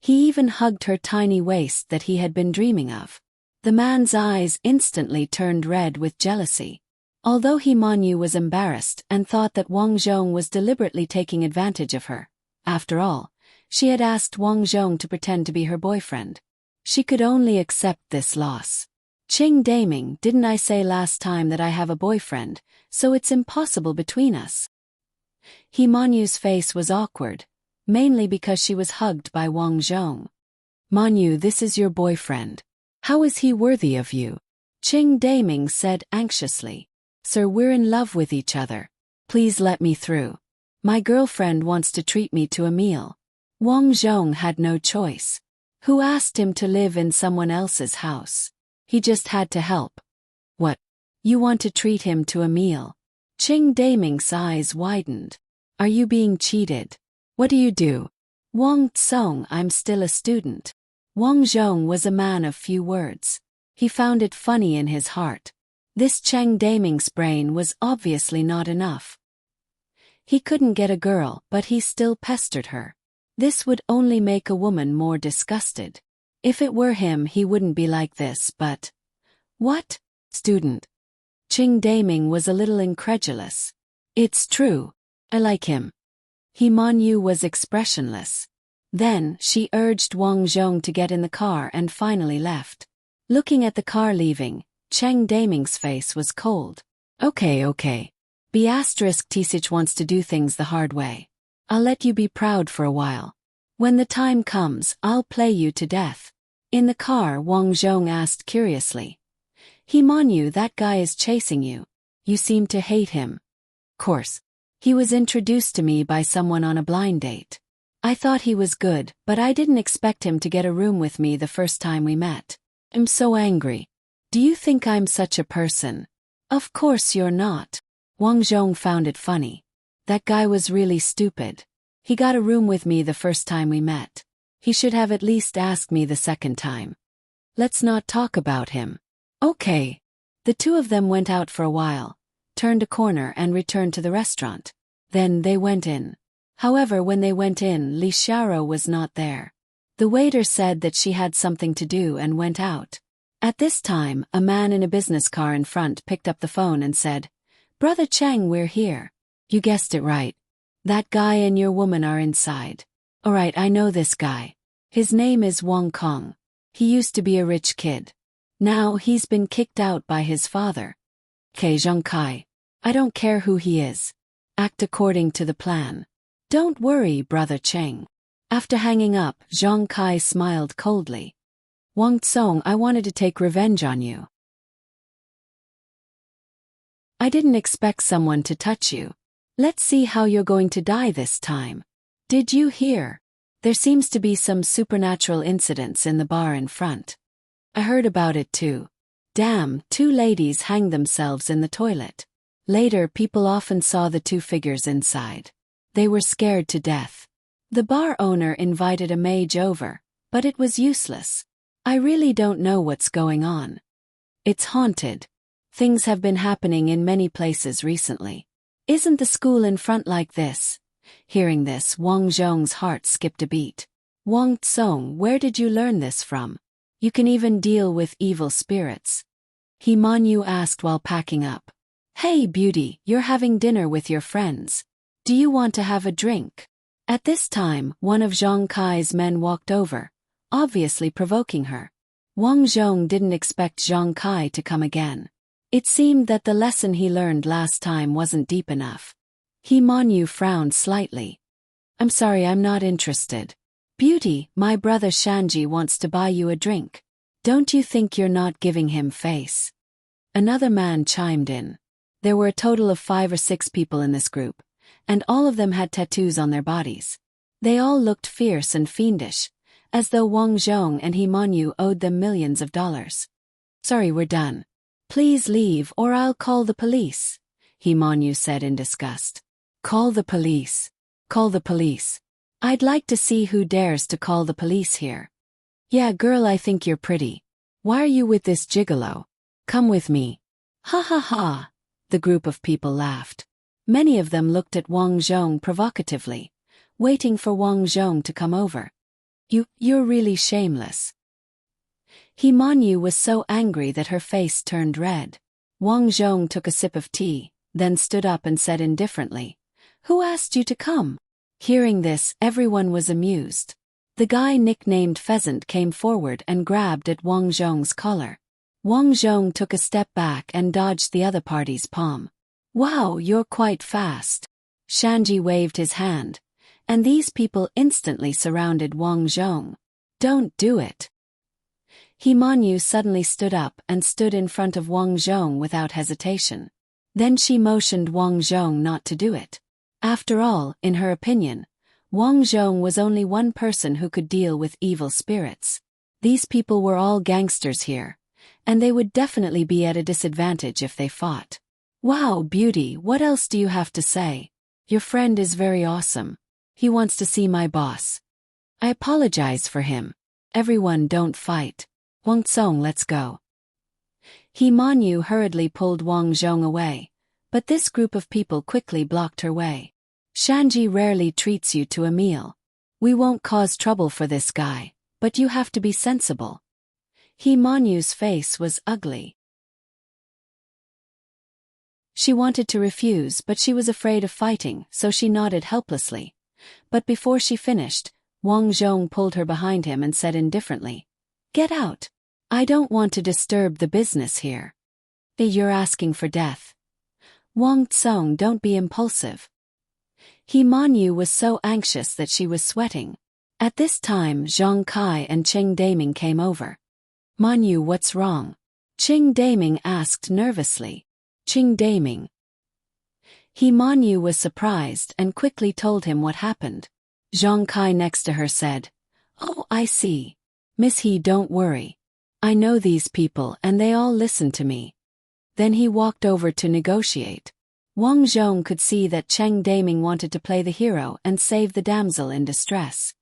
He even hugged her tiny waist that he had been dreaming of. The man's eyes instantly turned red with jealousy. Although He Manyu was embarrassed and thought that Wang Zhong was deliberately taking advantage of her, after all, she had asked Wang Zhong to pretend to be her boyfriend. She could only accept this loss. "Qing Daming, didn't I say last time that I have a boyfriend, so it's impossible between us?" He Manyu's face was awkward, mainly because she was hugged by Wang Zhong. "Manyu, this is your boyfriend. How is he worthy of you?" Qing Daming said anxiously. "Sir, we're in love with each other. Please let me through. My girlfriend wants to treat me to a meal." Wang Zhong had no choice. Who asked him to live in someone else's house? He just had to help. "What? You want to treat him to a meal?" Qing Daming's eyes widened. "Are you being cheated? What do you do?" "Wang Tsong, I'm still a student." Wang Zhong was a man of few words. He found it funny in his heart. This Qing Daming's brain was obviously not enough. He couldn't get a girl, but he still pestered her. This would only make a woman more disgusted. If it were him, he wouldn't be like this, but... "What? Student?" Qing Daming was a little incredulous. "It's true. I like him." He Manyu was expressionless. Then, she urged Wang Zhong to get in the car and finally left. Looking at the car leaving, Qing Daming's face was cold. Okay. B** Tsich wants to do things the hard way. I'll let you be proud for a while. When the time comes, I'll play you to death. In the car, Wang Zhong asked curiously. "He Manyu, that guy is chasing you. You seem to hate him." "Course. He was introduced to me by someone on a blind date. I thought he was good, but I didn't expect him to get a room with me the first time we met. I'm so angry. Do you think I'm such a person?" "Of course you're not." Wang Zhong found it funny. That guy was really stupid. He got a room with me the first time we met. He should have at least asked me the second time. Let's not talk about him. Okay. The two of them went out for a while, turned a corner and returned to the restaurant. Then they went in. However, when they went in, Li Xiaoro was not there. The waiter said that she had something to do and went out. At this time, a man in a business car in front picked up the phone and said, "Brother Cheng, we're here." "You guessed it right. That guy and your woman are inside." "Alright, I know this guy. His name is Wang Kong. He used to be a rich kid. Now he's been kicked out by his father." "Okay, Zhang Kai. I don't care who he is. Act according to the plan." "Don't worry, Brother Cheng." After hanging up, Zhang Kai smiled coldly. "Wang Tsong, I wanted to take revenge on you. I didn't expect someone to touch you. Let's see how you're going to die this time." "Did you hear? There seems to be some supernatural incidents in the bar in front." "I heard about it too. Damn, two ladies hanged themselves in the toilet. Later, people often saw the two figures inside. They were scared to death. The bar owner invited a mage over, but it was useless. I really don't know what's going on. It's haunted. Things have been happening in many places recently. Isn't the school in front like this?" Hearing this, Wang Zhong's heart skipped a beat. "Wang Tsong, where did you learn this from? You can even deal with evil spirits?" He Manyu asked while packing up. "Hey beauty, you're having dinner with your friends. Do you want to have a drink?" At this time, one of Zhang Kai's men walked over, obviously provoking her. Wang Zhong didn't expect Zhang Kai to come again. It seemed that the lesson he learned last time wasn't deep enough. He Manyu frowned slightly. "I'm sorry, I'm not interested." "Beauty, my brother Shanji wants to buy you a drink. Don't you think you're not giving him face?" Another man chimed in. There were a total of 5 or 6 people in this group, and all of them had tattoos on their bodies. They all looked fierce and fiendish, as though Wang Zhong and He Manyu owed them millions of dollars. "Sorry, we're done. Please leave or I'll call the police," He Manyu said in disgust. "Call the police. Call the police. I'd like to see who dares to call the police here." "Yeah, girl, I think you're pretty. Why are you with this gigolo? Come with me." "Ha ha ha." The group of people laughed. Many of them looked at Wang Zhong provocatively, waiting for Wang Zhong to come over. You're really shameless." He Manyu was so angry that her face turned red. Wang Zhong took a sip of tea, then stood up and said indifferently, "Who asked you to come?" Hearing this, everyone was amused. The guy nicknamed Pheasant came forward and grabbed at Wang Zhong's collar. Wang Zhong took a step back and dodged the other party's palm. "Wow, you're quite fast." Shanji waved his hand, and these people instantly surrounded Wang Zhong. "Don't do it." He Manyu suddenly stood up and stood in front of Wang Zhong without hesitation. Then she motioned Wang Zhong not to do it. After all, in her opinion, Wang Zhong was only one person who could deal with evil spirits. These people were all gangsters here, and they would definitely be at a disadvantage if they fought. "Wow, beauty, what else do you have to say? Your friend is very awesome. He wants to see my boss. I apologize for him. Everyone don't fight. Wang Tsong, let's go." He Manyu hurriedly pulled Wang Zhong away, but this group of people quickly blocked her way. "Shanji rarely treats you to a meal. We won't cause trouble for this guy, but you have to be sensible." He Manyu's face was ugly. She wanted to refuse, but she was afraid of fighting, so she nodded helplessly. But before she finished, Wang Zhong pulled her behind him and said indifferently, "Get out. I don't want to disturb the business here." "You're asking for death." "Wang Tsong, don't be impulsive." He Manyu was so anxious that she was sweating. At this time, Zhang Kai and Qing Daming came over. "Manyu, what's wrong?" Qing Daming asked nervously. "Qing Daming." He Manyu was surprised and quickly told him what happened. Zhang Kai next to her said, "Oh, I see. Miss He, don't worry. I know these people and they all listen to me." Then he walked over to negotiate. Wang Zhong could see that Qing Daming wanted to play the hero and save the damsel in distress.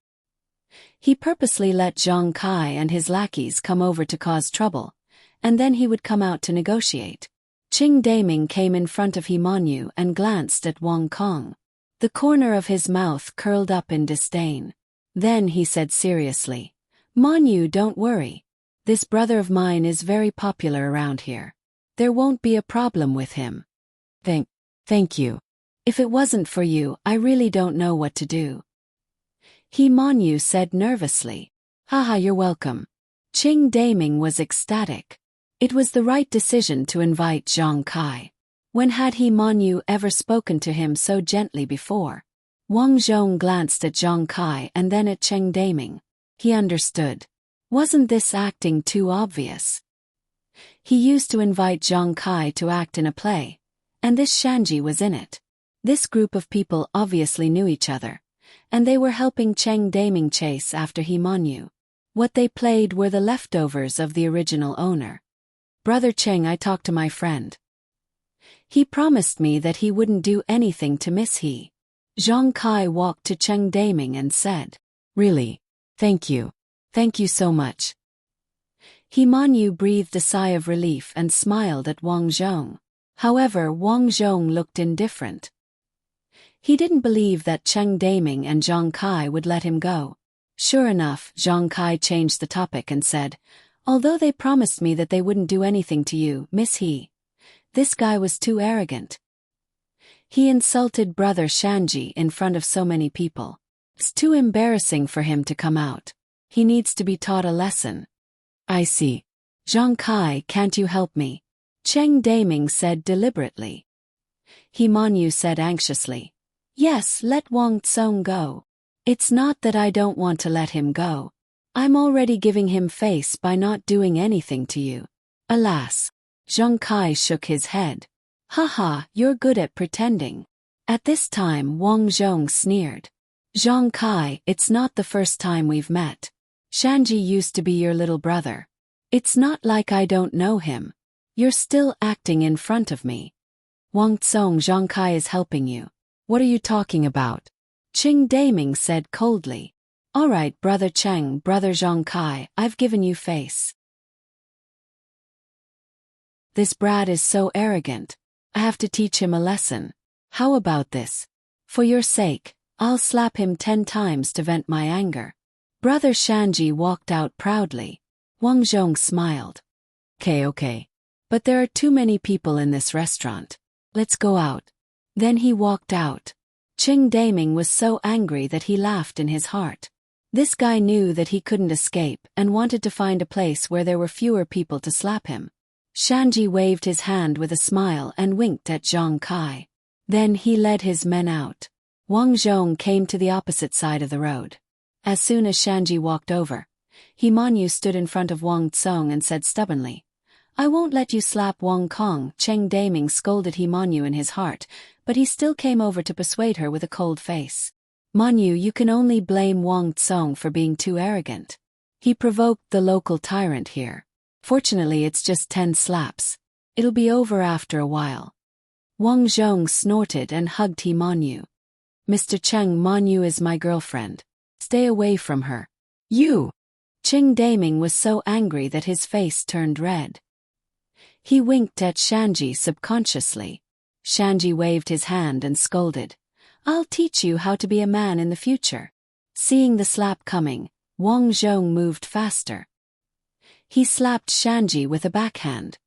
He purposely let Zhang Kai and his lackeys come over to cause trouble, and then he would come out to negotiate. Qing Daming came in front of Himanyu and glanced at Wang Kong. The corner of his mouth curled up in disdain. Then he said seriously, "Manyu, don't worry. This brother of mine is very popular around here. There won't be a problem with him." Thank you. If it wasn't for you, I really don't know what to do." Himanyu said nervously. "Haha, you're welcome." Qing Daming was ecstatic. It was the right decision to invite Zhang Kai. When had Himanyu ever spoken to him so gently before? Wang Zhong glanced at Zhang Kai and then at Qing Daming. He understood. Wasn't this acting too obvious? He used to invite Zhang Kai to act in a play, and this Shanji was in it. This group of people obviously knew each other, and they were helping Qing Daming chase after Himanyu. What they played were the leftovers of the original owner. "Brother Qing, I talked to my friend. He promised me that he wouldn't do anything to Miss He." Zhang Kai walked to Qing Daming and said, "Really? Thank you. Thank you so much." Himanyu breathed a sigh of relief and smiled at Wang Zhong. However, Wang Zhong looked indifferent. He didn't believe that Qing Daming and Zhang Kai would let him go. Sure enough, Zhang Kai changed the topic and said, "Although they promised me that they wouldn't do anything to you, Miss He, this guy was too arrogant. He insulted Brother Shanji in front of so many people. It's too embarrassing for him to come out. He needs to be taught a lesson." "I see. Zhang Kai, can't you help me?" Qing Daming said deliberately. Himanyu said anxiously, "Yes, let Wang Tsong go. It's not that I don't want to let him go. I'm already giving him face by not doing anything to you." "Alas." Zhang Kai shook his head. "Haha, you're good at pretending." At this time Wang Zhong sneered. "Zhang Kai, it's not the first time we've met. Shanji used to be your little brother. It's not like I don't know him. You're still acting in front of me." "Wang Tsong, Zhang Kai is helping you. What are you talking about?" Qing Daming said coldly. "All right, Brother Cheng, Brother Zhang Kai, I've given you face. This brat is so arrogant. I have to teach him a lesson. How about this? For your sake, I'll slap him 10 times to vent my anger." Brother Shanji walked out proudly. Wang Zhong smiled. Okay. But there are too many people in this restaurant. Let's go out." Then he walked out. Qing Daming was so angry that he laughed in his heart. This guy knew that he couldn't escape and wanted to find a place where there were fewer people to slap him. Shanji waved his hand with a smile and winked at Zhang Kai. Then he led his men out. Wang Zhong came to the opposite side of the road. As soon as Shanji walked over, Himanyu stood in front of Wang Tsong and said stubbornly, "I won't let you slap Wang Kong." Qing Daming scolded Himanyu in his heart, but he still came over to persuade her with a cold face. "Manyu, you can only blame Wang Tsong for being too arrogant. He provoked the local tyrant here. Fortunately, it's just 10 slaps. It'll be over after a while." Wang Zhong snorted and hugged Himanyu. "Mr. Cheng, Manyu is my girlfriend. Stay away from her." "You!" Qing Daming was so angry that his face turned red. He winked at Shanji subconsciously. Shanji waved his hand and scolded, "I'll teach you how to be a man in the future." Seeing the slap coming, Wang Zhong moved faster. He slapped Shanji with a backhand.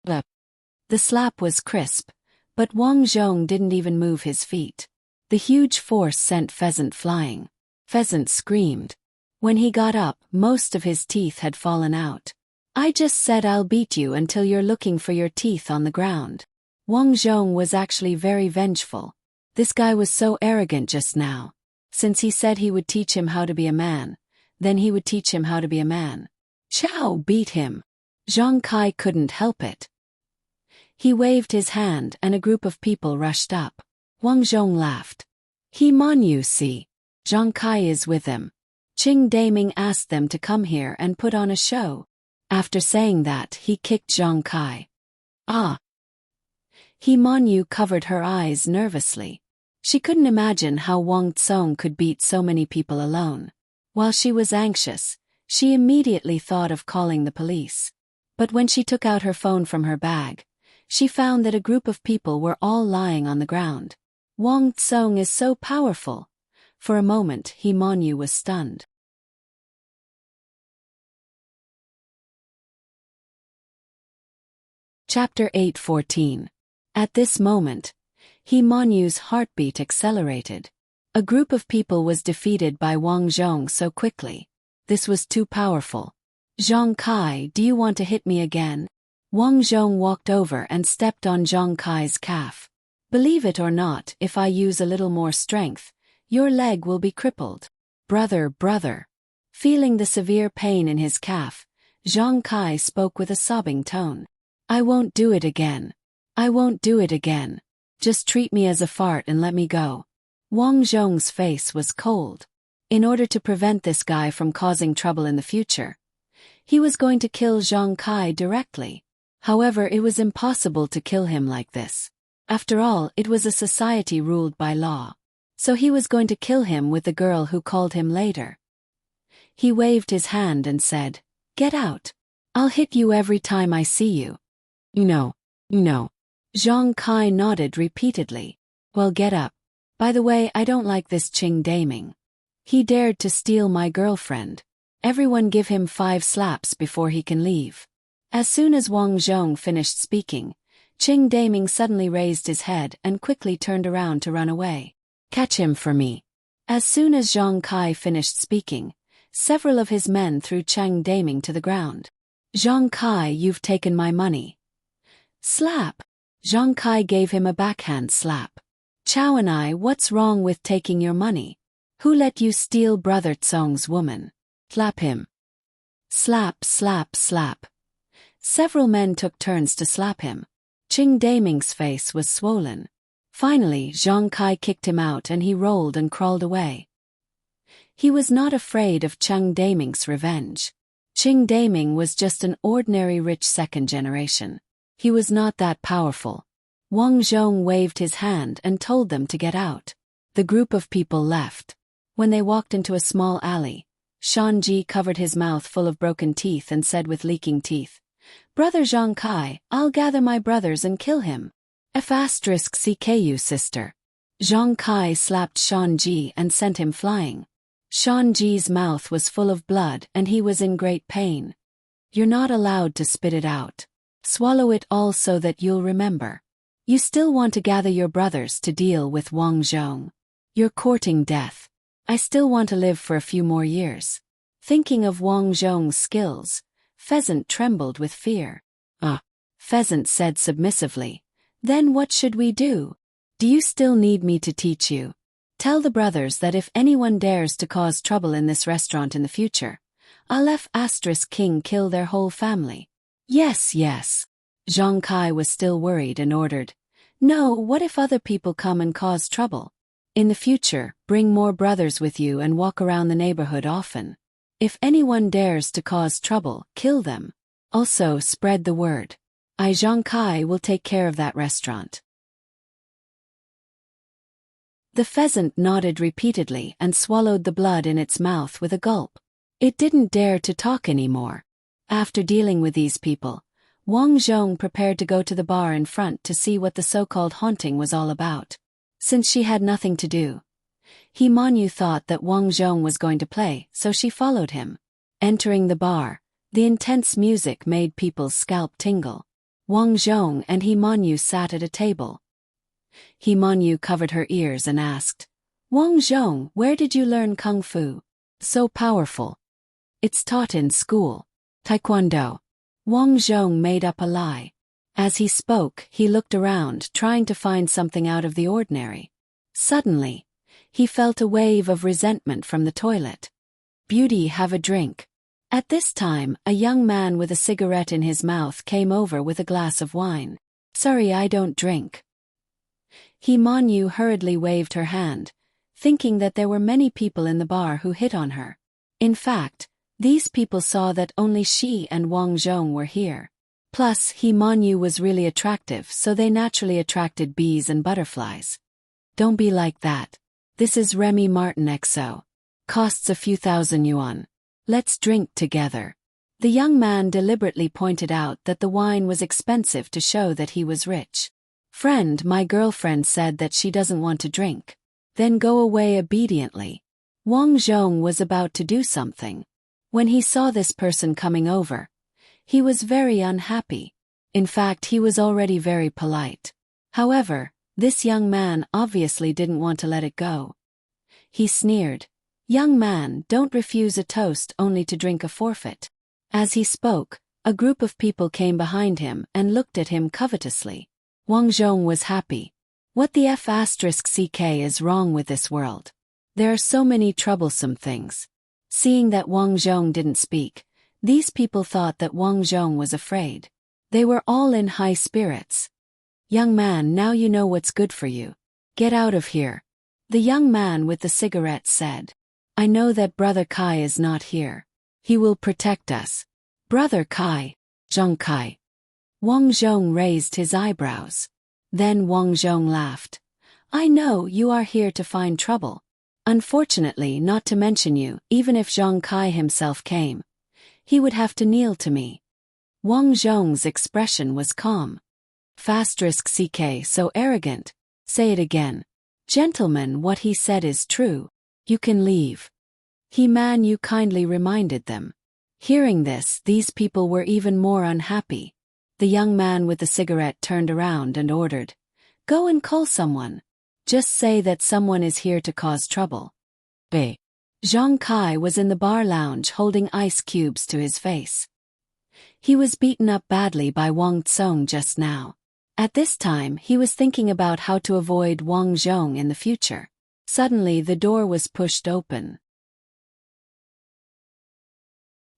The slap was crisp, but Wang Zhong didn't even move his feet. The huge force sent Pheasant flying. Pheasant screamed. When he got up, most of his teeth had fallen out. "I just said I'll beat you until you're looking for your teeth on the ground." Wang Zhong was actually very vengeful. This guy was so arrogant just now. Since he said he would teach him how to be a man, then he would teach him how to be a man. Chow beat him. Zhang Kai couldn't help it. He waved his hand and a group of people rushed up. Wang Zhong laughed. "Himanyu, see. Zhang Kai is with him." Qing Daming asked them to come here and put on a show. After saying that, he kicked Zhang Kai. "Ah!" Himanyu covered her eyes nervously. She couldn't imagine how Wang Tsong could beat so many people alone. While she was anxious, she immediately thought of calling the police. But when she took out her phone from her bag, she found that a group of people were all lying on the ground. Wang Tsong is so powerful. For a moment, He Manyu was stunned. Chapter 8:14. At this moment, He Manyu's heartbeat accelerated. A group of people was defeated by Wang Zhong so quickly. This was too powerful. Zhang Kai, do you want to hit me again? Wang Zhong walked over and stepped on Zhang Kai's calf. Believe it or not, if I use a little more strength, your leg will be crippled. Brother. Feeling the severe pain in his calf, Zhang Kai spoke with a sobbing tone. I won't do it again. Just treat me as a fart and let me go. Wang Zhong's face was cold. In order to prevent this guy from causing trouble in the future, he was going to kill Zhang Kai directly. However, it was impossible to kill him like this. After all, it was a society ruled by law. So he was going to kill him with the girl who called him later. He waved his hand and said, "Get out. I'll hit you every time I see you." No. Zhang Kai nodded repeatedly. Well, get up. By the way, I don't like this Qing Daming. He dared to steal my girlfriend. Everyone give him 5 slaps before he can leave. As soon as Wang Zhong finished speaking, Qing Daming suddenly raised his head and quickly turned around to run away. Catch him for me. As soon as Zhang Kai finished speaking, several of his men threw Qing Daming to the ground. Zhang Kai, you've taken my money. Slap. Zhang Kai gave him a backhand slap. Chow and I, what's wrong with taking your money? Who let you steal Brother Tsong's woman? Slap him. Slap. Several men took turns to slap him. Qing Daming's face was swollen. Finally, Zhang Kai kicked him out and he rolled and crawled away. He was not afraid of Qing Daming's revenge. Qing Daming was just an ordinary rich second generation. He was not that powerful. Wang Zhong waved his hand and told them to get out. The group of people left. When they walked into a small alley, Shanji covered his mouth full of broken teeth and said with leaking teeth, "Brother Zhang Kai, I'll gather my brothers and kill him. F***CKU sister." Zhang Kai slapped Shanji and sent him flying. Shanji's mouth was full of blood and he was in great pain. You're not allowed to spit it out. Swallow it all so that you'll remember. You still want to gather your brothers to deal with Wang Zhong. You're courting death. I still want to live for a few more years. Thinking of Wang Zhong's skills, Pheasant trembled with fear. Pheasant said submissively, "Then what should we do? Do you still need me to teach you? Tell the brothers that if anyone dares to cause trouble in this restaurant in the future, I'll King kill their whole family." Yes. Zhang Kai was still worried and ordered, "No, what if other people come and cause trouble? In the future, bring more brothers with you and walk around the neighborhood often. If anyone dares to cause trouble, kill them. Also, spread the word. I, Zhang Kai, will take care of that restaurant." The pheasant nodded repeatedly and swallowed the blood in its mouth with a gulp. It didn't dare to talk anymore. After dealing with these people, Wang Zhong prepared to go to the bar in front to see what the so-called haunting was all about. Since she had nothing to do, He Manyu thought that Wang Zhong was going to play, so she followed him. Entering the bar, the intense music made people's scalp tingle. Wang Zhong and He Manyu sat at a table. He Manyu covered her ears and asked, "Wang Zhong, where did you learn kung fu? So powerful." "It's taught in school. Taekwondo." Wang Zhong made up a lie. As he spoke, he looked around, trying to find something out of the ordinary. Suddenly, he felt a wave of resentment from the toilet. "Beauty, have a drink." At this time, a young man with a cigarette in his mouth came over with a glass of wine. "Sorry, I don't drink." He Manyu hurriedly waved her hand, thinking that there were many people in the bar who hit on her. In fact, these people saw that only she and Wang Zhong were here. Plus, He Manyu was really attractive, so they naturally attracted bees and butterflies. "Don't be like that. This is Remy Martin XO. Costs a few thousand yuan. Let's drink together." The young man deliberately pointed out that the wine was expensive to show that he was rich. "Friend, my girlfriend said that she doesn't want to drink." "Then go away obediently." Wang Zhong was about to do something. When he saw this person coming over, he was very unhappy. In fact, he was already very polite. However, this young man obviously didn't want to let it go. He sneered, "Young man, don't refuse a toast only to drink a forfeit." As he spoke, a group of people came behind him and looked at him covetously. Wang Zhong was happy. What the F***ck is wrong with this world? There are so many troublesome things. Seeing that Wang Zhong didn't speak, these people thought that Wang Zhong was afraid. They were all in high spirits. "Young man, now you know what's good for you. Get out of here." The young man with the cigarette said, "I know that Brother Kai is not here. He will protect us." "Brother Kai? Zhong Kai?" Wang Zhong raised his eyebrows. Then Wang Zhong laughed. "I know you are here to find trouble. Unfortunately, not to mention you, even if Zhong Kai himself came, he would have to kneel to me." Wang Zhong's expression was calm. *CK so arrogant. Say it again. "Gentlemen, what he said is true. You can leave." "He man you kindly reminded them." Hearing this, these people were even more unhappy. The young man with the cigarette turned around and ordered, "Go and call someone. Just say that someone is here to cause trouble." B. Zhong Kai was in the bar lounge holding ice cubes to his face. He was beaten up badly by Wang Tsong just now. At this time, he was thinking about how to avoid Wang Zhong in the future. Suddenly, the door was pushed open.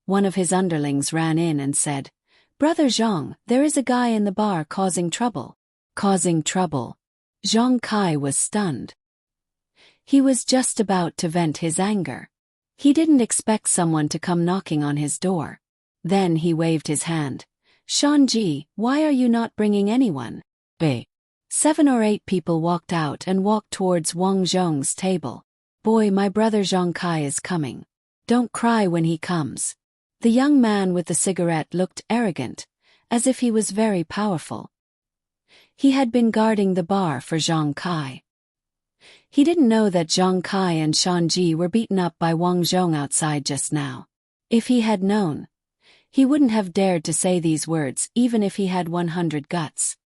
One of his underlings ran in and said, "Brother Zhong, there is a guy in the bar causing trouble." Causing trouble? Zhong Kai was stunned. He was just about to vent his anger. He didn't expect someone to come knocking on his door. Then he waved his hand. "Shanji, why are you not bringing anyone?" B. 7 or 8 people walked out and walked towards Wang Zhong's table. "Boy, my brother Zhong Kai is coming. Don't cry when he comes." The young man with the cigarette looked arrogant, as if he was very powerful. He had been guarding the bar for Zhong Kai. He didn't know that Zhong Kai and Shanji were beaten up by Wang Zhong outside just now. If he had known, he wouldn't have dared to say these words even if he had 100 guts.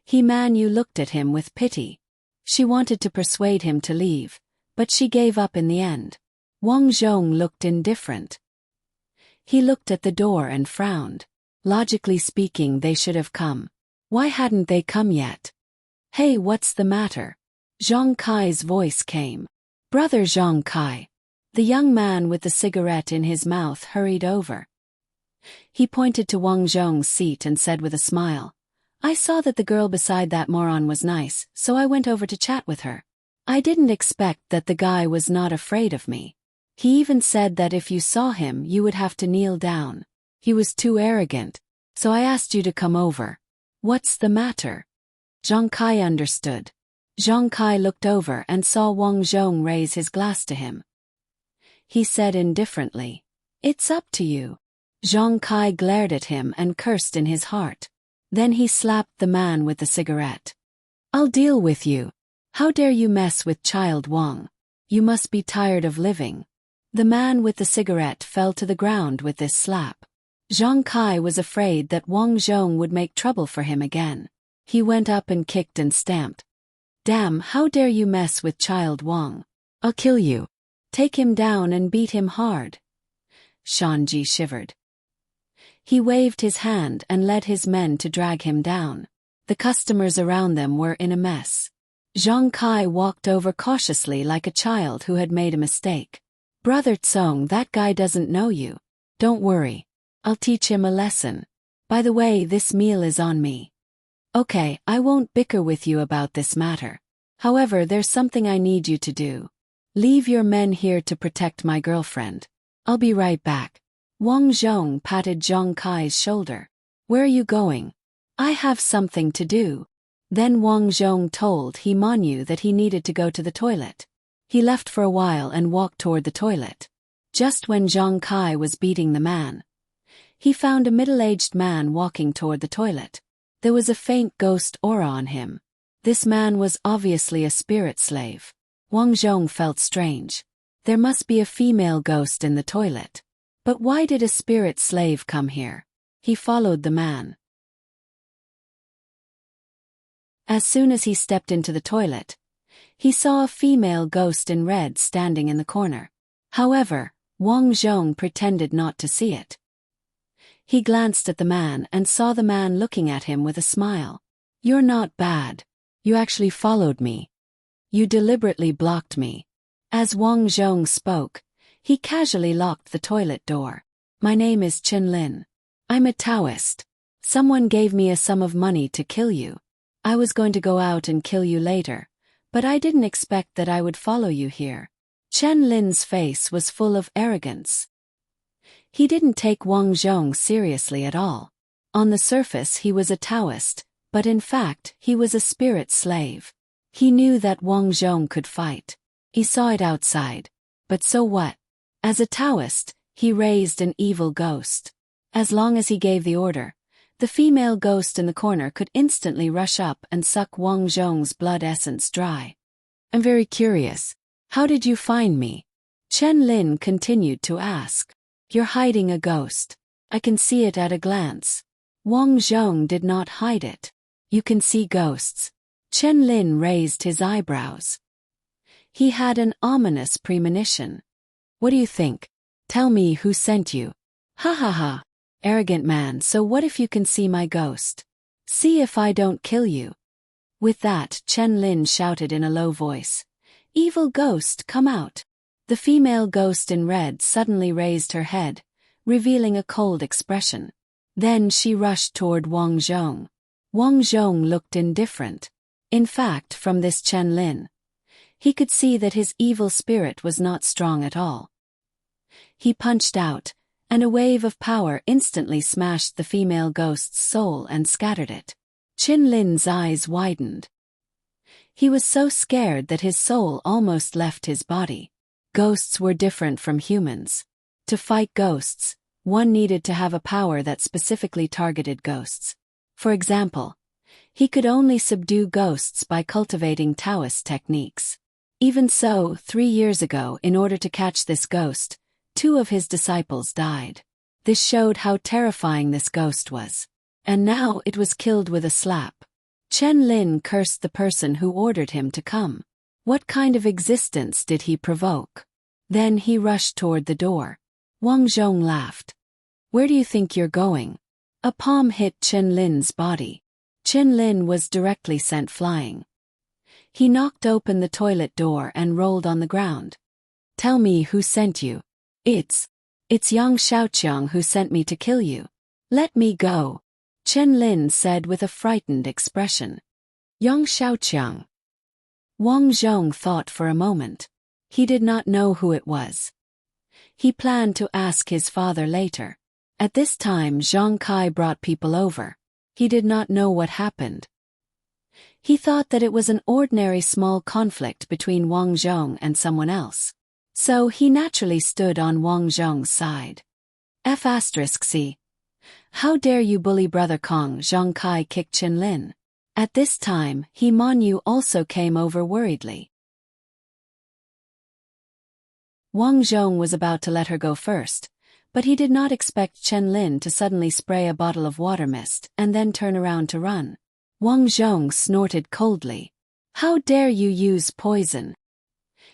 He Man Yu looked at him with pity. She wanted to persuade him to leave, but she gave up in the end. Wang Zhong looked indifferent. He looked at the door and frowned. Logically speaking, they should have come. Why hadn't they come yet? "Hey, what's the matter?" Zhong Kai's voice came. "Brother Zhong Kai." The young man with the cigarette in his mouth hurried over. He pointed to Wang Zhong's seat and said with a smile, "I saw that the girl beside that moron was nice, so I went over to chat with her. I didn't expect that the guy was not afraid of me. He even said that if you saw him you would have to kneel down. He was too arrogant, so I asked you to come over. What's the matter?" Zhong Kai understood. Zhong Kai looked over and saw Wang Zhong raise his glass to him. He said indifferently, "It's up to you." Zhong Kai glared at him and cursed in his heart. Then he slapped the man with the cigarette. "I'll deal with you. How dare you mess with child Wang? You must be tired of living." The man with the cigarette fell to the ground with this slap. Zhong Kai was afraid that Wang Zhong would make trouble for him again. He went up and kicked and stamped. "Damn, how dare you mess with child Wang? I'll kill you. Take him down and beat him hard." Shanji shivered. He waved his hand and led his men to drag him down. The customers around them were in a mess. Zhong Kai walked over cautiously like a child who had made a mistake. "Brother Tsong, that guy doesn't know you. Don't worry. I'll teach him a lesson. By the way, this meal is on me." "Okay, I won't bicker with you about this matter. However, there's something I need you to do. Leave your men here to protect my girlfriend. I'll be right back." Wang Zhong patted Zhong Kai's shoulder. "Where are you going?" "I have something to do." Then Wang Zhong told He Man Yu that he needed to go to the toilet. He left for a while and walked toward the toilet. Just when Zhong Kai was beating the man, He found a middle-aged man walking toward the toilet. There was a faint ghost aura on him. This man was obviously a spirit slave. Wang Zhong felt strange. There must be a female ghost in the toilet. But why did a spirit slave come here? He followed the man. As soon as he stepped into the toilet, he saw a female ghost in red standing in the corner. However, Wang Zhong pretended not to see it. He glanced at the man and saw the man looking at him with a smile. "You're not bad. You actually followed me. You deliberately blocked me." As Wang Zhong spoke, he casually locked the toilet door. "My name is Chen Lin. I'm a Taoist. Someone gave me a sum of money to kill you. I was going to go out and kill you later, but I didn't expect that I would follow you here." Chen Lin's face was full of arrogance. He didn't take Wang Zhong seriously at all. On the surface he was a Taoist, but in fact he was a spirit slave. He knew that Wang Zhong could fight. He saw it outside. But so what? As a Taoist, he raised an evil ghost. As long as he gave the order, the female ghost in the corner could instantly rush up and suck Wang Zhong's blood essence dry. "I'm very curious. How did you find me?" Chen Lin continued to ask. "You're hiding a ghost. I can see it at a glance." Wang Zhong did not hide it. "You can see ghosts." Chen Lin raised his eyebrows. He had an ominous premonition. "What do you think? Tell me who sent you." "Ha ha ha. Arrogant man, so what if you can see my ghost? See if I don't kill you." With that, Chen Lin shouted in a low voice, "Evil ghost, come out." The female ghost in red suddenly raised her head, revealing a cold expression. Then she rushed toward Wang Zhong. Wang Zhong looked indifferent. In fact, from this Chen Lin, he could see that his evil spirit was not strong at all. He punched out, and a wave of power instantly smashed the female ghost's soul and scattered it. Chen Lin's eyes widened. He was so scared that his soul almost left his body. Ghosts were different from humans. To fight ghosts, one needed to have a power that specifically targeted ghosts. For example, he could only subdue ghosts by cultivating Taoist techniques. Even so, 3 years ago, in order to catch this ghost, 2 of his disciples died. This showed how terrifying this ghost was. And now it was killed with a slap. Chen Lin cursed the person who ordered him to come. What kind of existence did he provoke? Then he rushed toward the door. Wang Zhong laughed. "Where do you think you're going?" A palm hit Chen Lin's body. Chen Lin was directly sent flying. He knocked open the toilet door and rolled on the ground. "Tell me who sent you." It's Yang Xiaoqiang who sent me to kill you." "Let me go," Chen Lin said with a frightened expression. "Yang Xiaoqiang." Wang Zhong thought for a moment. He did not know who it was. He planned to ask his father later. At this time Zhang Kai brought people over. He did not know what happened. He thought that it was an ordinary small conflict between Wang Zhong and someone else. So he naturally stood on Wang Zhong's side. F***C. "How dare you bully Brother Kong?" Zhang Kai kicked Chen Lin. At this time, He Man Yu also came over worriedly. Wang Zhong was about to let her go first, but he did not expect Chen Lin to suddenly spray a bottle of water mist and then turn around to run. Wang Zhong snorted coldly. "How dare you use poison?"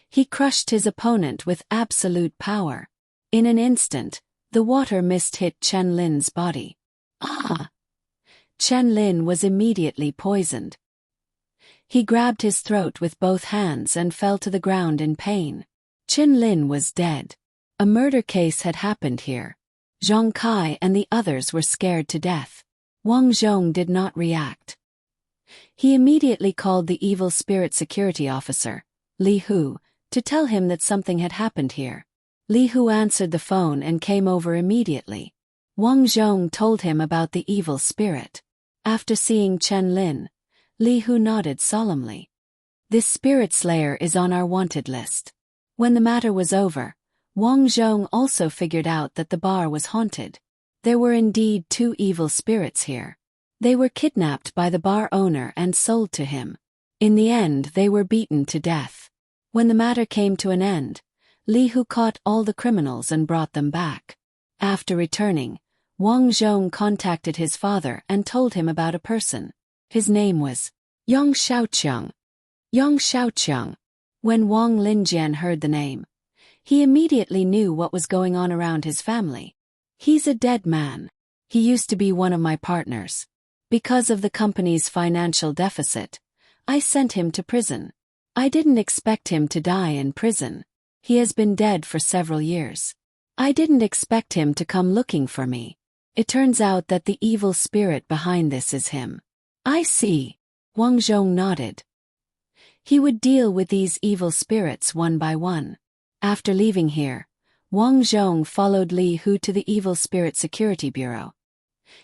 He crushed his opponent with absolute power. In an instant, the water mist hit Chen Lin's body. Ah! Chen Lin was immediately poisoned. He grabbed his throat with both hands and fell to the ground in pain. Chen Lin was dead. A murder case had happened here. Zhang Kai and the others were scared to death. Wang Zhong did not react. He immediately called the evil spirit security officer, Li Hu, to tell him that something had happened here. Li Hu answered the phone and came over immediately. Wang Zhong told him about the evil spirit. After seeing Chen Lin, Li Hu nodded solemnly. "This spirit slayer is on our wanted list." When the matter was over, Wang Zhong also figured out that the bar was haunted. There were indeed 2 evil spirits here. They were kidnapped by the bar owner and sold to him. In the end, they were beaten to death. When the matter came to an end, Li Hu caught all the criminals and brought them back. After returning, Wang Zhong contacted his father and told him about a person. His name was Yang Xiaoqiang. Yang Xiaoqiang. When Wang Linjian heard the name, he immediately knew what was going on around his family. He's a dead man. He used to be one of my partners. Because of the company's financial deficit, I sent him to prison. I didn't expect him to die in prison. He has been dead for several years. I didn't expect him to come looking for me. It turns out that the evil spirit behind this is him. I see. Wang Zhong nodded. He would deal with these evil spirits one by one. After leaving here, Wang Zhong followed Li Hu to the Evil Spirit Security Bureau.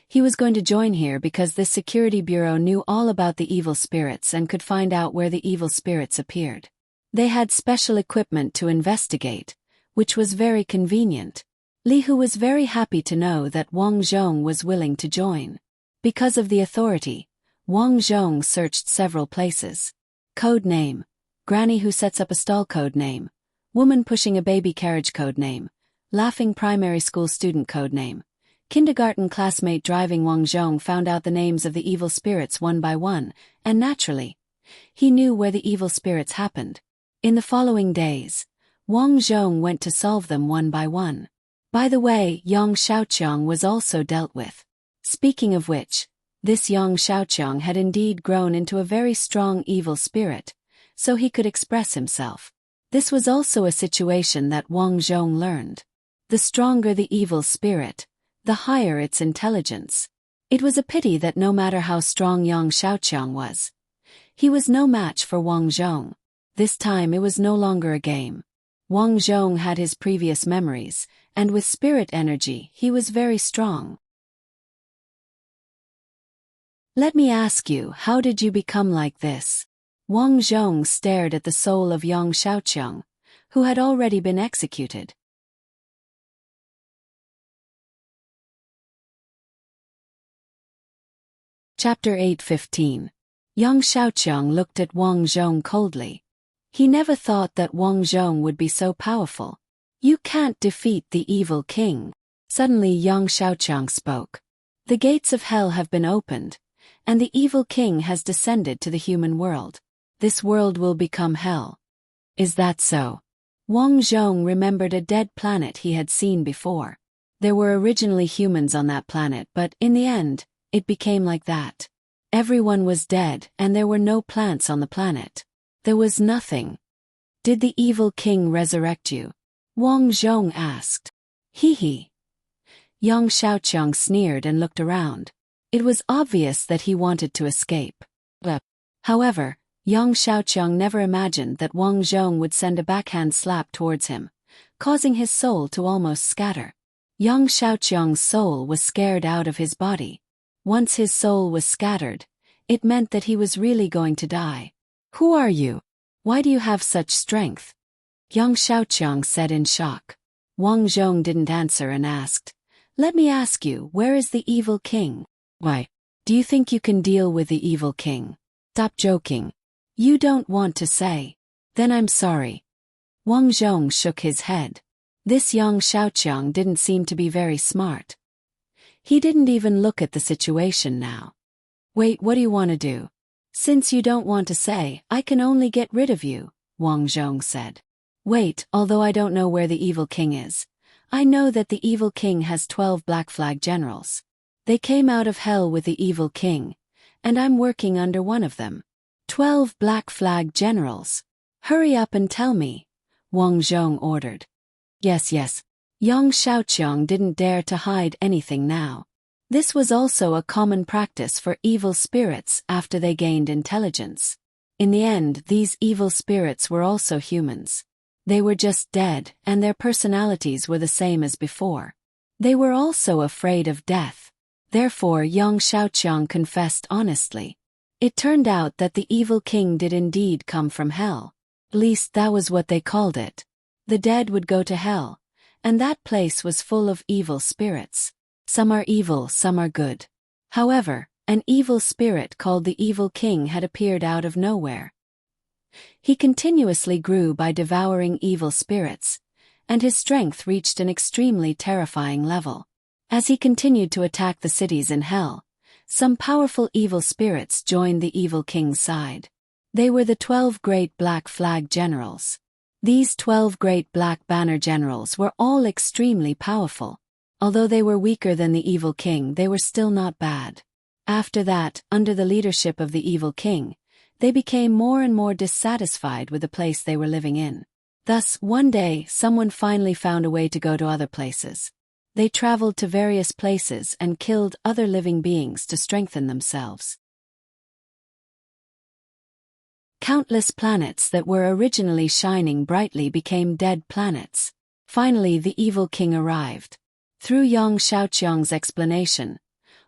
He was going to join here because this security bureau knew all about the evil spirits and could find out where the evil spirits appeared. They had special equipment to investigate, which was very convenient. Li Hu was very happy to know that Wang Zhong was willing to join. Because of the authority, Wang Zhong searched several places. Code name: Granny who sets up a stall. Code name: Woman pushing a baby carriage. Code name: Laughing primary school student. Code name: Kindergarten classmate. Driving. Wang Zhong found out the names of the evil spirits one by one, and naturally, he knew where the evil spirits happened. In the following days, Wang Zhong went to solve them one by one. By the way, Yang Xiaoqiang was also dealt with. Speaking of which, this Yang Xiaoqiang had indeed grown into a very strong evil spirit, so he could express himself. This was also a situation that Wang Zhong learned. The stronger the evil spirit, the higher its intelligence. It was a pity that no matter how strong Yang Xiaoqiang was, he was no match for Wang Zhong. This time it was no longer a game. Wang Zhong had his previous memories, and with spirit energy he was very strong. Let me ask you, how did you become like this? Wang Zhong stared at the soul of Yang Xiaoqiang, who had already been executed. Chapter 8:15. Yang Xiaoqiang looked at Wang Zhong coldly. He never thought that Wang Zhong would be so powerful. You can't defeat the evil king. Suddenly Yang Xiaoqiang spoke. The gates of hell have been opened, and the evil king has descended to the human world. This world will become hell. Is that so? Wang Zhong remembered a dead planet he had seen before. There were originally humans on that planet, but in the end, it became like that. Everyone was dead and there were no plants on the planet. There was nothing. Did the evil king resurrect you? Wang Zhong asked. He. Yang Xiaoqiang sneered and looked around. It was obvious that he wanted to escape. However, Yang Xiaoqiang never imagined that Wang Zhong would send a backhand slap towards him, causing his soul to almost scatter. Yang Xiaoqiang's soul was scared out of his body. Once his soul was scattered, it meant that he was really going to die. Who are you? Why do you have such strength? Yang Xiaoqiang said in shock. Wang Zhong didn't answer and asked, Let me ask you, where is the evil king? Why? Do you think you can deal with the evil king? Stop joking. You don't want to say. Then I'm sorry. Wang Zhong shook his head. This Yang Xiaoqiang didn't seem to be very smart. He didn't even look at the situation now. Wait, what do you want to do? Since you don't want to say, I can only get rid of you, Wang Zhong said. Wait, although I don't know where the evil king is, I know that the evil king has 12 Black Flag generals. They came out of hell with the evil king, and I'm working under one of them. 12 Black Flag generals. Hurry up and tell me, Wang Zhong ordered. Yes. Yang Xiaoqiang didn't dare to hide anything now. This was also a common practice for evil spirits after they gained intelligence. In the end, these evil spirits were also humans. They were just dead, and their personalities were the same as before. They were also afraid of death. Therefore Yang Xiaoqiang confessed honestly. It turned out that the evil king did indeed come from hell. At least that was what they called it. The dead would go to hell, and that place was full of evil spirits. Some are evil, some are good. However, an evil spirit called the Evil King had appeared out of nowhere. He continuously grew by devouring evil spirits, and his strength reached an extremely terrifying level. As he continued to attack the cities in hell, some powerful evil spirits joined the Evil King's side. They were the 12 Great Black Flag Generals. These 12 Great Black Banner Generals were all extremely powerful. Although they were weaker than the Evil King, they were still not bad. After that, under the leadership of the Evil King, they became more and more dissatisfied with the place they were living in. Thus, one day, someone finally found a way to go to other places. They traveled to various places and killed other living beings to strengthen themselves. Countless planets that were originally shining brightly became dead planets. Finally, the Evil King arrived. Through Yang Shaoqiang's explanation,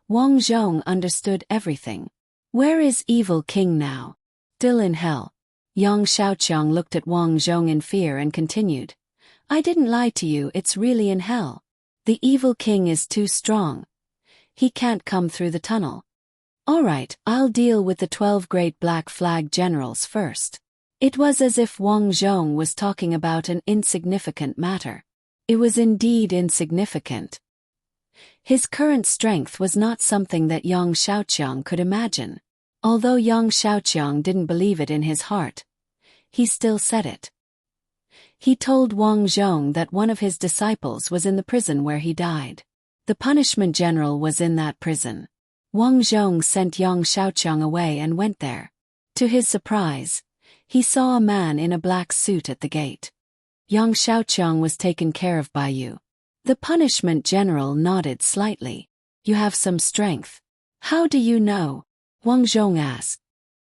Wang Zhong understood everything. Where is Evil King now? Still in hell. Yang Shaoqiang looked at Wang Zhong in fear and continued. I didn't lie to you, it's really in hell. The Evil King is too strong. He can't come through the tunnel. Alright, I'll deal with the 12 Great Black Flag Generals first. It was as if Wang Zhong was talking about an insignificant matter. It was indeed insignificant. His current strength was not something that Yang Shaoqiang could imagine. Although Yang Shaoqiang didn't believe it in his heart, he still said it. He told Wang Zhong that one of his disciples was in the prison where he died. The punishment general was in that prison. Wang Zhong sent Yang Shaoqiang away and went there. To his surprise, he saw a man in a black suit at the gate. Yang Shaoqiang was taken care of by you. The punishment general nodded slightly. You have some strength. How do you know? Wang Zhong asked.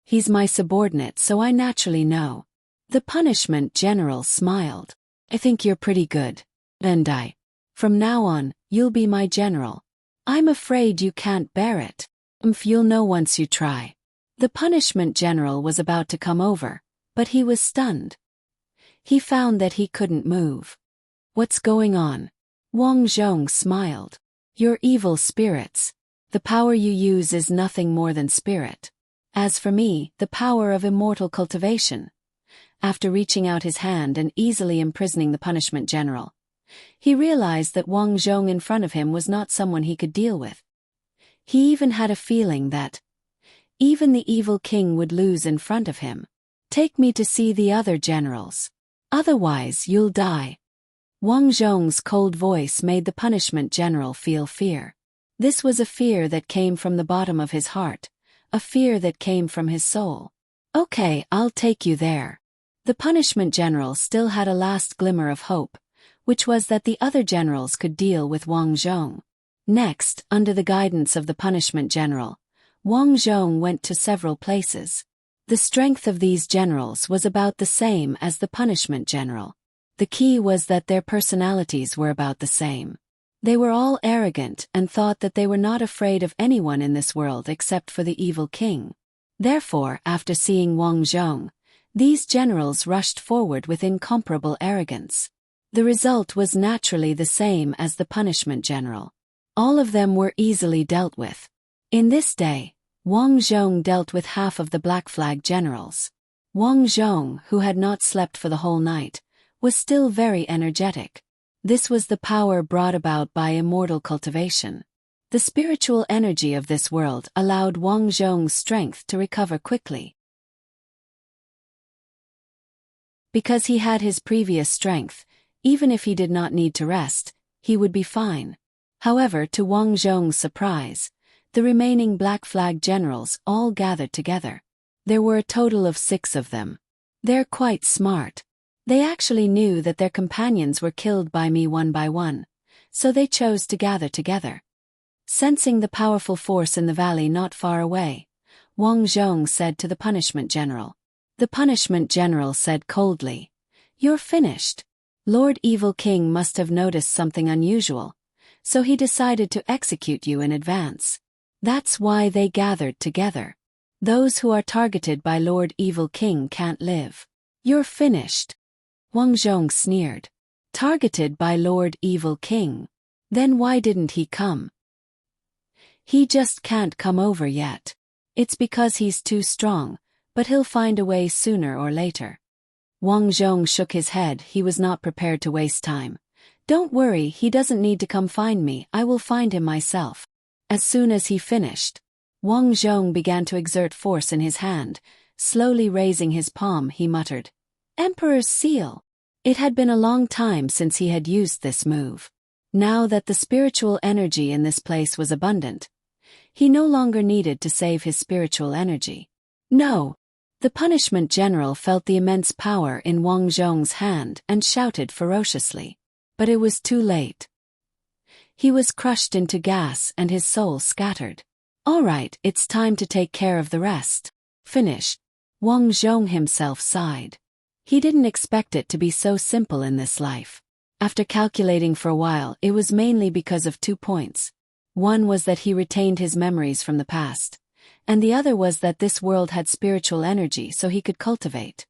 He's my subordinate, so I naturally know. The punishment general smiled. I think you're pretty good. And from now on, you'll be my general. I'm afraid you can't bear it. You'll know once you try. The punishment general was about to come over, but he was stunned. He found that he couldn't move. What's going on? Wang Zhong smiled. You're evil spirits. The power you use is nothing more than spirit. As for me, the power of immortal cultivation. After reaching out his hand and easily imprisoning the punishment general, he realized that Wang Zhong in front of him was not someone he could deal with. He even had a feeling that even the Evil King would lose in front of him. Take me to see the other generals. Otherwise you'll die. Wang Zhong's cold voice made the punishment general feel fear. This was a fear that came from the bottom of his heart, a fear that came from his soul. Okay, I'll take you there. The punishment general still had a last glimmer of hope, which was that the other generals could deal with Wang Zhong. Next, under the guidance of the punishment general, Wang Zhong went to several places. The strength of these generals was about the same as the punishment general. The key was that their personalities were about the same. They were all arrogant and thought that they were not afraid of anyone in this world except for the Evil King. Therefore, after seeing Wang Zhong, these generals rushed forward with incomparable arrogance. The result was naturally the same as the punishment general. All of them were easily dealt with. In this day, Wang Zhong dealt with half of the Black Flag generals. Wang Zhong, who had not slept for the whole night, was still very energetic. This was the power brought about by immortal cultivation. The spiritual energy of this world allowed Wang Zhong's strength to recover quickly. Because he had his previous strength, even if he did not need to rest, he would be fine. However, to Wang Zhong's surprise, the remaining Black Flag generals all gathered together. There were a total of 6 of them. They're quite smart. They actually knew that their companions were killed by me one by one, so they chose to gather together. Sensing the powerful force in the valley not far away, Wang Zhong said to the punishment general. The punishment general said coldly, "You're finished." Lord Evil King must have noticed something unusual, so he decided to execute you in advance. That's why they gathered together. Those who are targeted by Lord Evil King can't live. You're finished. Wang Zhong sneered. Targeted by Lord Evil King? Then why didn't he come? He just can't come over yet. It's because he's too strong, but he'll find a way sooner or later. Wang Zhong shook his head. He was not prepared to waste time. Don't worry, he doesn't need to come find me, I will find him myself. As soon as he finished, Wang Zhong began to exert force in his hand. Slowly raising his palm, he muttered, "Emperor's seal." It had been a long time since he had used this move. Now that the spiritual energy in this place was abundant, he no longer needed to save his spiritual energy. No! The punishment general felt the immense power in Wang Zhong's hand and shouted ferociously. But it was too late. He was crushed into gas and his soul scattered. All right, it's time to take care of the rest. Finished. Wang Zhong himself sighed. He didn't expect it to be so simple in this life. After calculating for a while, it was mainly because of 2 points. One was that he retained his memories from the past, and the other was that this world had spiritual energy so he could cultivate.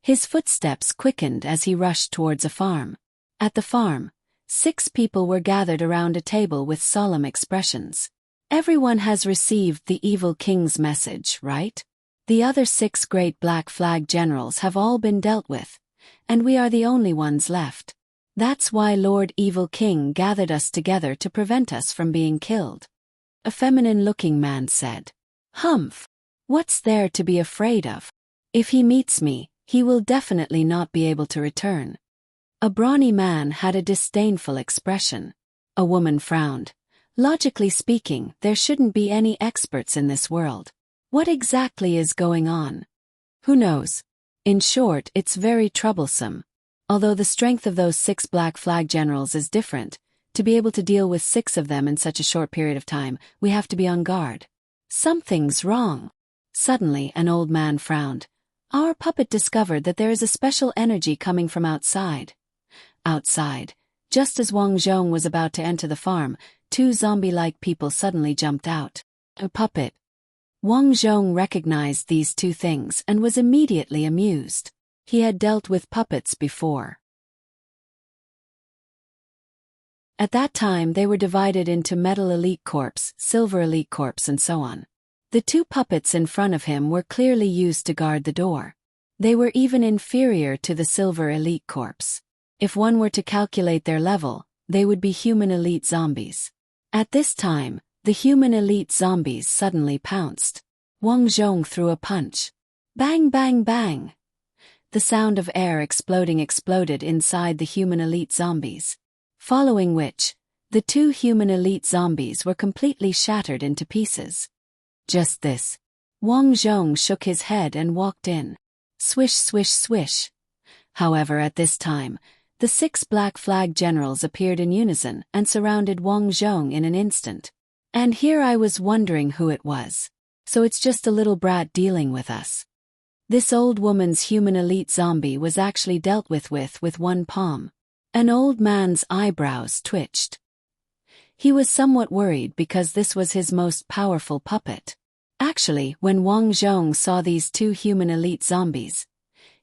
His footsteps quickened as he rushed towards a farm. At the farm, 6 people were gathered around a table with solemn expressions. Everyone has received the evil king's message, right? The other 6 great black flag generals have all been dealt with, and we are the only ones left. That's why Lord Evil King gathered us together to prevent us from being killed. A feminine-looking man said. Humph! What's there to be afraid of? If he meets me, he will definitely not be able to return. A brawny man had a disdainful expression. A woman frowned. Logically speaking, there shouldn't be any experts in this world. What exactly is going on? Who knows? In short, it's very troublesome. Although the strength of those 6 black flag generals is different, to be able to deal with 6 of them in such a short period of time, we have to be on guard. Something's wrong. Suddenly, an old man frowned. Our puppet discovered that there is a special energy coming from outside. Outside, just as Wang Zhong was about to enter the farm, 2 zombie-like people suddenly jumped out. A puppet. Wang Zhong recognized these 2 things and was immediately amused. He had dealt with puppets before. At that time they were divided into Metal Elite Corps, Silver Elite Corps and so on. The 2 puppets in front of him were clearly used to guard the door. They were even inferior to the Silver Elite Corps. If one were to calculate their level, they would be human elite zombies. At this time, the human elite zombies suddenly pounced. Wang Zhong threw a punch. Bang bang bang! The sound of air exploded inside the human elite zombies. Following which, the 2 human elite zombies were completely shattered into pieces. Just this. Wang Zhong shook his head and walked in. Swish swish swish. However, at this time, the 6 black flag generals appeared in unison and surrounded Wang Zhong in an instant. And here I was wondering who it was. So it's just a little brat dealing with us. This old woman's human elite zombie was actually dealt with 1 palm. An old man's eyebrows twitched. He was somewhat worried because this was his most powerful puppet. Actually, when Wang Zhong saw these 2 human elite zombies,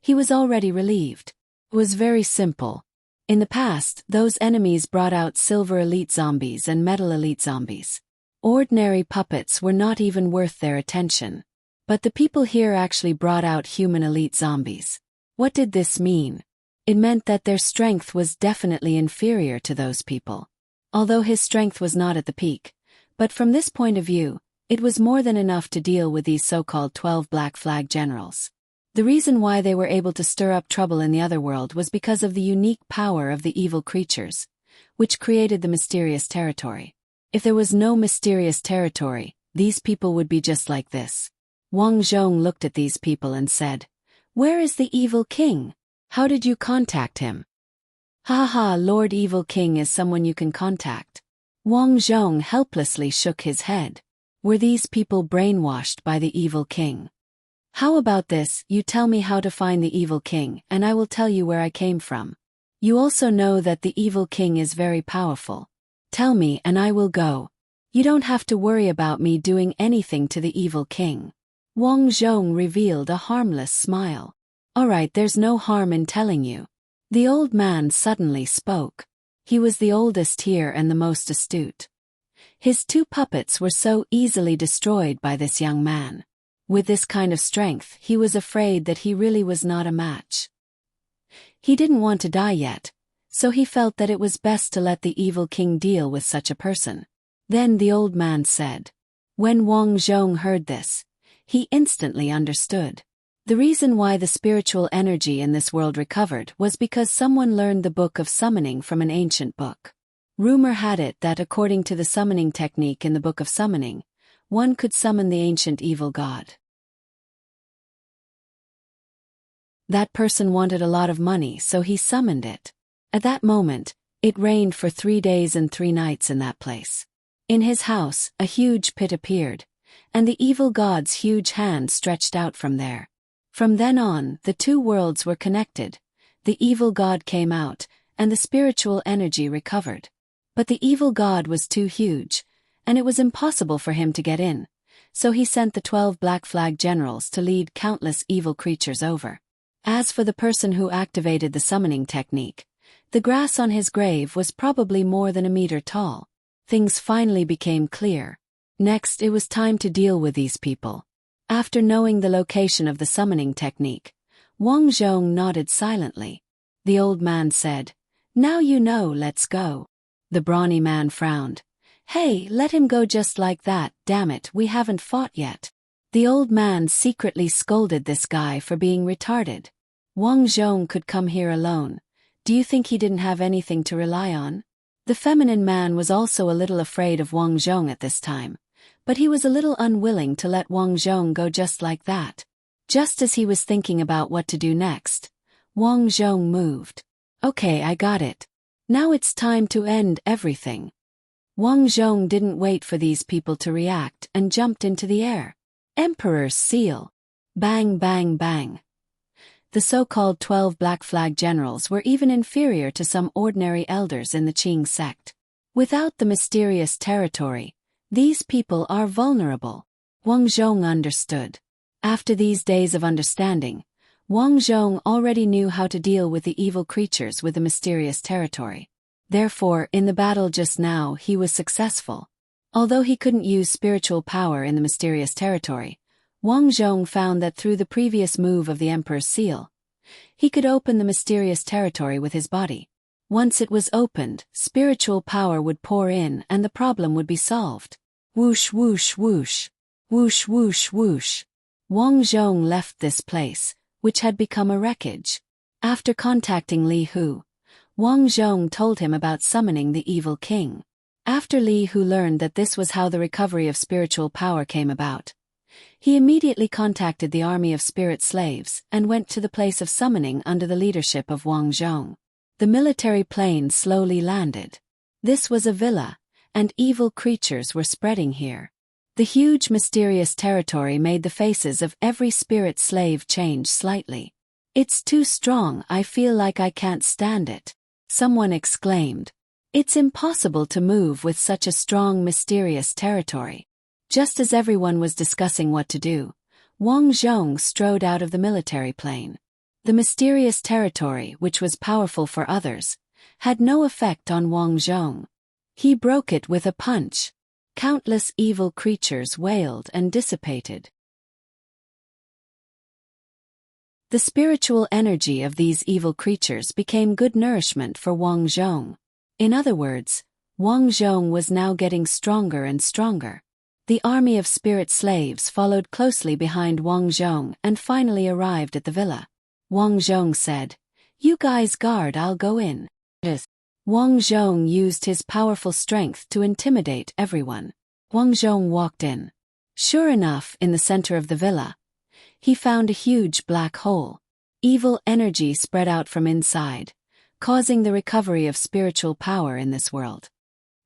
he was already relieved. It was very simple. In the past, those enemies brought out Silver Elite Zombies and Metal Elite Zombies. Ordinary puppets were not even worth their attention. But the people here actually brought out human elite zombies. What did this mean? It meant that their strength was definitely inferior to those people. Although his strength was not at the peak, but from this point of view, it was more than enough to deal with these so-called 12 black flag generals. The reason why they were able to stir up trouble in the other world was because of the unique power of the evil creatures, which created the mysterious territory. If there was no mysterious territory, these people would be just like this. Wang Zhong looked at these people and said, "Where is the evil king? How did you contact him?" "Ha ha, Lord Evil King is someone you can contact." Wang Zhong helplessly shook his head. Were these people brainwashed by the evil king? "How about this, you tell me how to find the evil king, and I will tell you where I came from. You also know that the evil king is very powerful. Tell me and I will go. You don't have to worry about me doing anything to the evil king." Wang Zhong revealed a harmless smile. "Alright, there's no harm in telling you." The old man suddenly spoke. He was the oldest here and the most astute. His two puppets were so easily destroyed by this young man. With this kind of strength, he was afraid that he really was not a match. He didn't want to die yet, so he felt that it was best to let the evil king deal with such a person. Then the old man said. When Wang Zhong heard this, he instantly understood. The reason why the spiritual energy in this world recovered was because someone learned the book of summoning from an ancient book. Rumor had it that according to the summoning technique in the book of summoning, one could summon the ancient evil god. That person wanted a lot of money, so he summoned it. At that moment, it rained for 3 days and 3 nights in that place. In his house, a huge pit appeared, and the evil god's huge hand stretched out from there. From then on, the two worlds were connected. The evil god came out, and the spiritual energy recovered. But the evil god was too huge, and it was impossible for him to get in, so he sent the 12 Black Flag generals to lead countless evil creatures over. As for the person who activated the summoning technique, the grass on his grave was probably more than a meter tall. Things finally became clear. Next, it was time to deal with these people. After knowing the location of the summoning technique, Wang Zhong nodded silently. The old man said, "Now you know, let's go." The brawny man frowned. "Hey, let him go just like that, damn it, we haven't fought yet." The old man secretly scolded this guy for being retarded. Wang Zhong could come here alone. Do you think he didn't have anything to rely on? The feminine man was also a little afraid of Wang Zhong at this time, but he was a little unwilling to let Wang Zhong go just like that. Just as he was thinking about what to do next, Wang Zhong moved. "Okay, I got it. Now it's time to end everything." Wang Zhong didn't wait for these people to react and jumped into the air. Emperor's seal. Bang, bang, bang. The so-called 12 Black Flag generals were even inferior to some ordinary elders in the Qing sect. Without the mysterious territory, these people are vulnerable. Wang Zhong understood. After these days of understanding, Wang Zhong already knew how to deal with the evil creatures with the mysterious territory. Therefore, in the battle just now, he was successful. Although he couldn't use spiritual power in the mysterious territory, Wang Zhong found that through the previous move of the Emperor's seal, he could open the mysterious territory with his body. Once it was opened, spiritual power would pour in and the problem would be solved. Whoosh whoosh whoosh. Whoosh whoosh whoosh. Wang Zhong left this place, which had become a wreckage. After contacting Li Hu, Wang Zhong told him about summoning the evil king. After Li Hu learned that this was how the recovery of spiritual power came about, he immediately contacted the army of spirit slaves and went to the place of summoning under the leadership of Wang Zhong. The military plane slowly landed. This was a villa, and evil creatures were spreading here. The huge mysterious territory made the faces of every spirit slave change slightly. "It's too strong, I feel like I can't stand it," someone exclaimed. "It's impossible to move with such a strong mysterious territory." Just as everyone was discussing what to do, Wang Zhong strode out of the military plane. The mysterious territory, which was powerful for others, had no effect on Wang Zhong. He broke it with a punch. Countless evil creatures wailed and dissipated. The spiritual energy of these evil creatures became good nourishment for Wang Zhong. In other words, Wang Zhong was now getting stronger and stronger. The army of spirit slaves followed closely behind Wang Zhong and finally arrived at the villa. Wang Zhong said, "You guys guard, I'll go in." Wang Zhong used his powerful strength to intimidate everyone. Wang Zhong walked in. Sure enough, in the center of the villa, he found a huge black hole. Evil energy spread out from inside, causing the recovery of spiritual power in this world.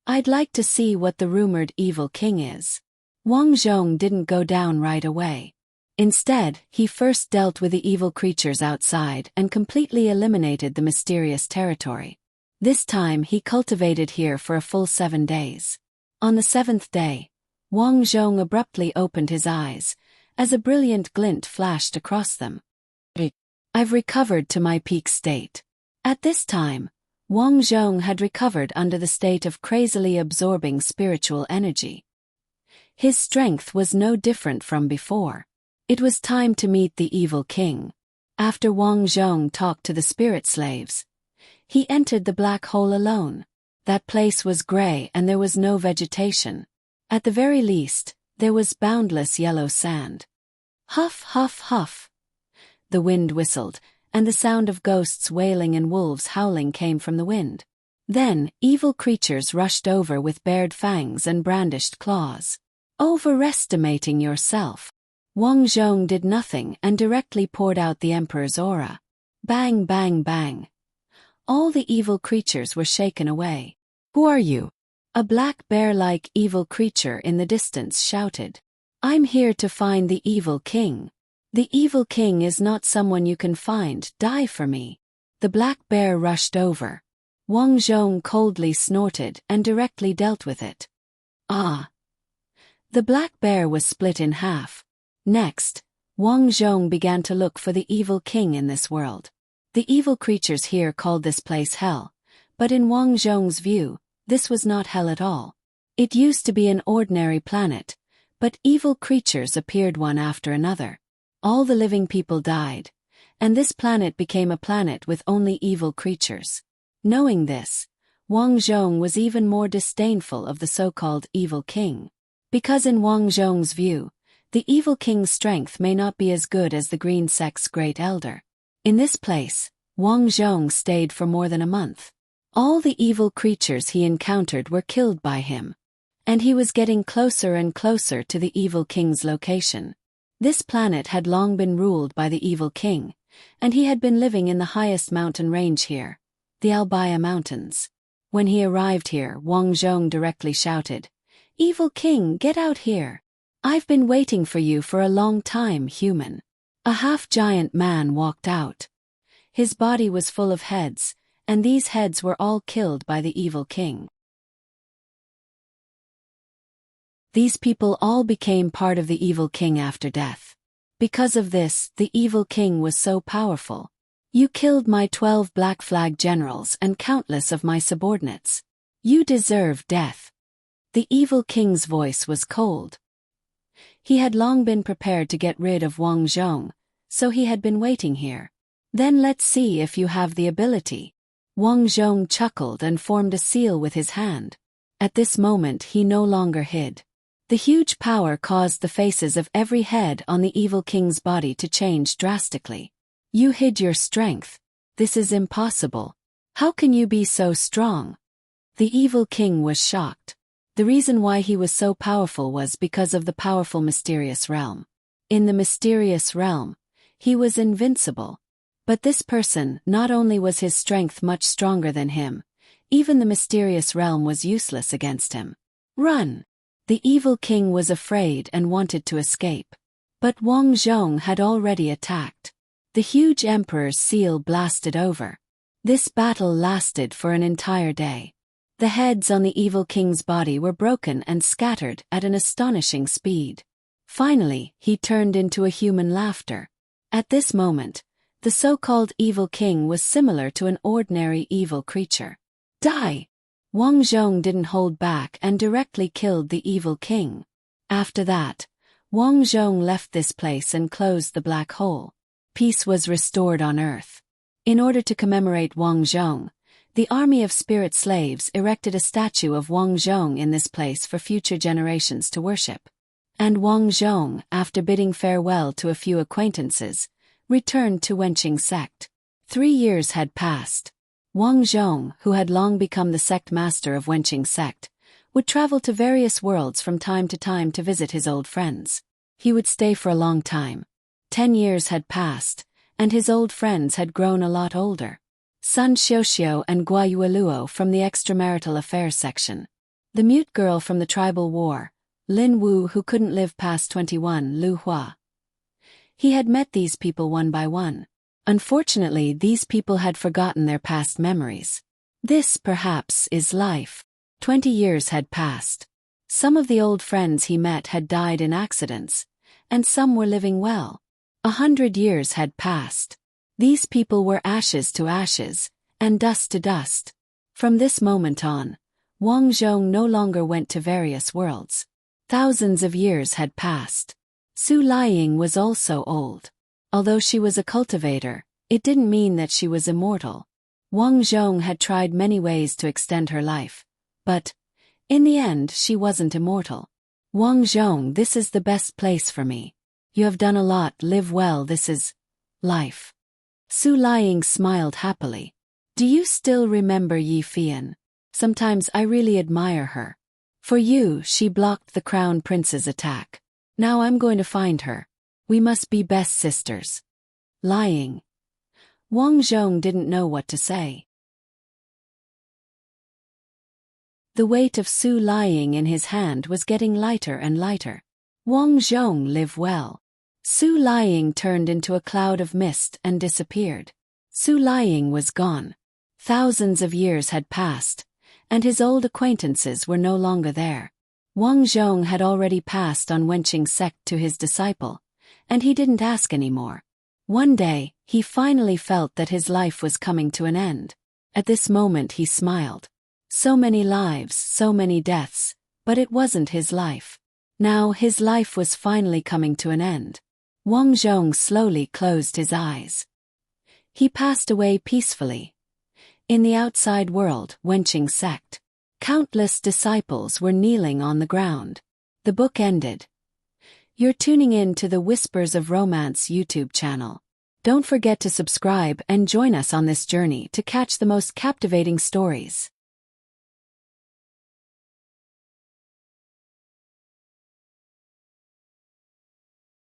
"I'd like to see what the rumored evil king is." Wang Zhong didn't go down right away. Instead, he first dealt with the evil creatures outside and completely eliminated the mysterious territory. This time he cultivated here for a full 7 days. On the 7th day, Wang Zhong abruptly opened his eyes, as a brilliant glint flashed across them. "I've recovered to my peak state." At this time, Wang Zhong had recovered under the state of crazily absorbing spiritual energy. His strength was no different from before. It was time to meet the evil king. After Wang Zhong talked to the spirit slaves, he entered the black hole alone. That place was gray and there was no vegetation. At the very least, there was boundless yellow sand. Huff, huff, huff. The wind whistled, and the sound of ghosts wailing and wolves howling came from the wind. Then, evil creatures rushed over with bared fangs and brandished claws. Overestimating yourself. Wang Zhong did nothing and directly poured out the emperor's aura. Bang, bang, bang. All the evil creatures were shaken away. Who are you? A black bear-like evil creature in the distance shouted. I'm here to find the evil king. The evil king is not someone you can find. Die for me. The black bear rushed over. Wang Zhong coldly snorted and directly dealt with it. Ah! The black bear was split in half. Next, Wang Zhong began to look for the evil king in this world. The evil creatures here called this place hell, but in Wang Zhong's view, this was not hell at all. It used to be an ordinary planet, but evil creatures appeared one after another. All the living people died, and this planet became a planet with only evil creatures. Knowing this, Wang Zhong was even more disdainful of the so-called evil king. Because in Wang Zhong's view, the evil king's strength may not be as good as the green sect's great elder. In this place, Wang Zhong stayed for more than a month. All the evil creatures he encountered were killed by him, and he was getting closer and closer to the evil king's location. This planet had long been ruled by the evil king, and he had been living in the highest mountain range here, the Albaya Mountains. When he arrived here, Wang Zhong directly shouted, "Evil king, get out here! I've been waiting for you for a long time, human." A half-giant man walked out. His body was full of heads, and these heads were all killed by the evil king. These people all became part of the evil king after death. Because of this, the evil king was so powerful. You killed my 12 Black Flag generals and countless of my subordinates. You deserve death. The evil king's voice was cold. He had long been prepared to get rid of Wang Zhong, so he had been waiting here. Then let's see if you have the ability. Wang Zhong chuckled and formed a seal with his hand. At this moment he no longer hid. The huge power caused the faces of every head on the evil king's body to change drastically. You hid your strength. This is impossible. How can you be so strong? The evil king was shocked. The reason why he was so powerful was because of the powerful mysterious realm. In the mysterious realm, he was invincible. But this person, not only was his strength much stronger than him, even the mysterious realm was useless against him. Run! The evil king was afraid and wanted to escape. But Wang Zhong had already attacked. The huge emperor's seal blasted over. This battle lasted for an entire day. The heads on the evil king's body were broken and scattered at an astonishing speed. Finally, he turned into a human laughter. At this moment, the so-called evil king was similar to an ordinary evil creature. Die! Wang Zhong didn't hold back and directly killed the evil king. After that, Wang Zhong left this place and closed the black hole. Peace was restored on earth. In order to commemorate Wang Zhong, the army of spirit slaves erected a statue of Wang Zhong in this place for future generations to worship. And Wang Zhong, after bidding farewell to a few acquaintances, returned to Wenqing sect. 3 years had passed. Wang Zhong, who had long become the sect master of Wenqing sect, would travel to various worlds from time to visit his old friends. He would stay for a long time. 10 years had passed, and his old friends had grown a lot older. Sun Xiuxiu and Gua Yueluo from the extramarital affairs section. The mute girl from the tribal war, Lin Wu who couldn't live past 21, Lu Hua. He had met these people one by one. Unfortunately, these people had forgotten their past memories. This, perhaps, is life. 20 years had passed. Some of the old friends he met had died in accidents, and some were living well. 100 years had passed. These people were ashes to ashes, and dust to dust. From this moment on, Wang Zhong no longer went to various worlds. Thousands of years had passed. Su Liying was also old. Although she was a cultivator, it didn't mean that she was immortal. Wang Zhong had tried many ways to extend her life, but, in the end, she wasn't immortal. Wang Zhong, this is the best place for me. You have done a lot, live well, this is life. Su Liying smiled happily. Do you still remember Yi Fian? Sometimes I really admire her. For you, she blocked the crown prince's attack. Now I'm going to find her. We must be best sisters. Lying. Wang Zhong didn't know what to say. The weight of Su Liying in his hand was getting lighter and lighter. Wang Zhong, live well. Su Liying turned into a cloud of mist and disappeared. Su Liying was gone. Thousands of years had passed, and his old acquaintances were no longer there. Wang Zhong had already passed on Wenqing's sect to his disciple, and he didn't ask any more. One day, he finally felt that his life was coming to an end. At this moment he smiled. So many lives, so many deaths, but it wasn't his life. Now his life was finally coming to an end. Wang Zhong slowly closed his eyes. He passed away peacefully. In the outside world, Wenqing's sect, countless disciples were kneeling on the ground. The book ended. You're tuning in to the Whispers of Romance YouTube channel. Don't forget to subscribe and join us on this journey to catch the most captivating stories.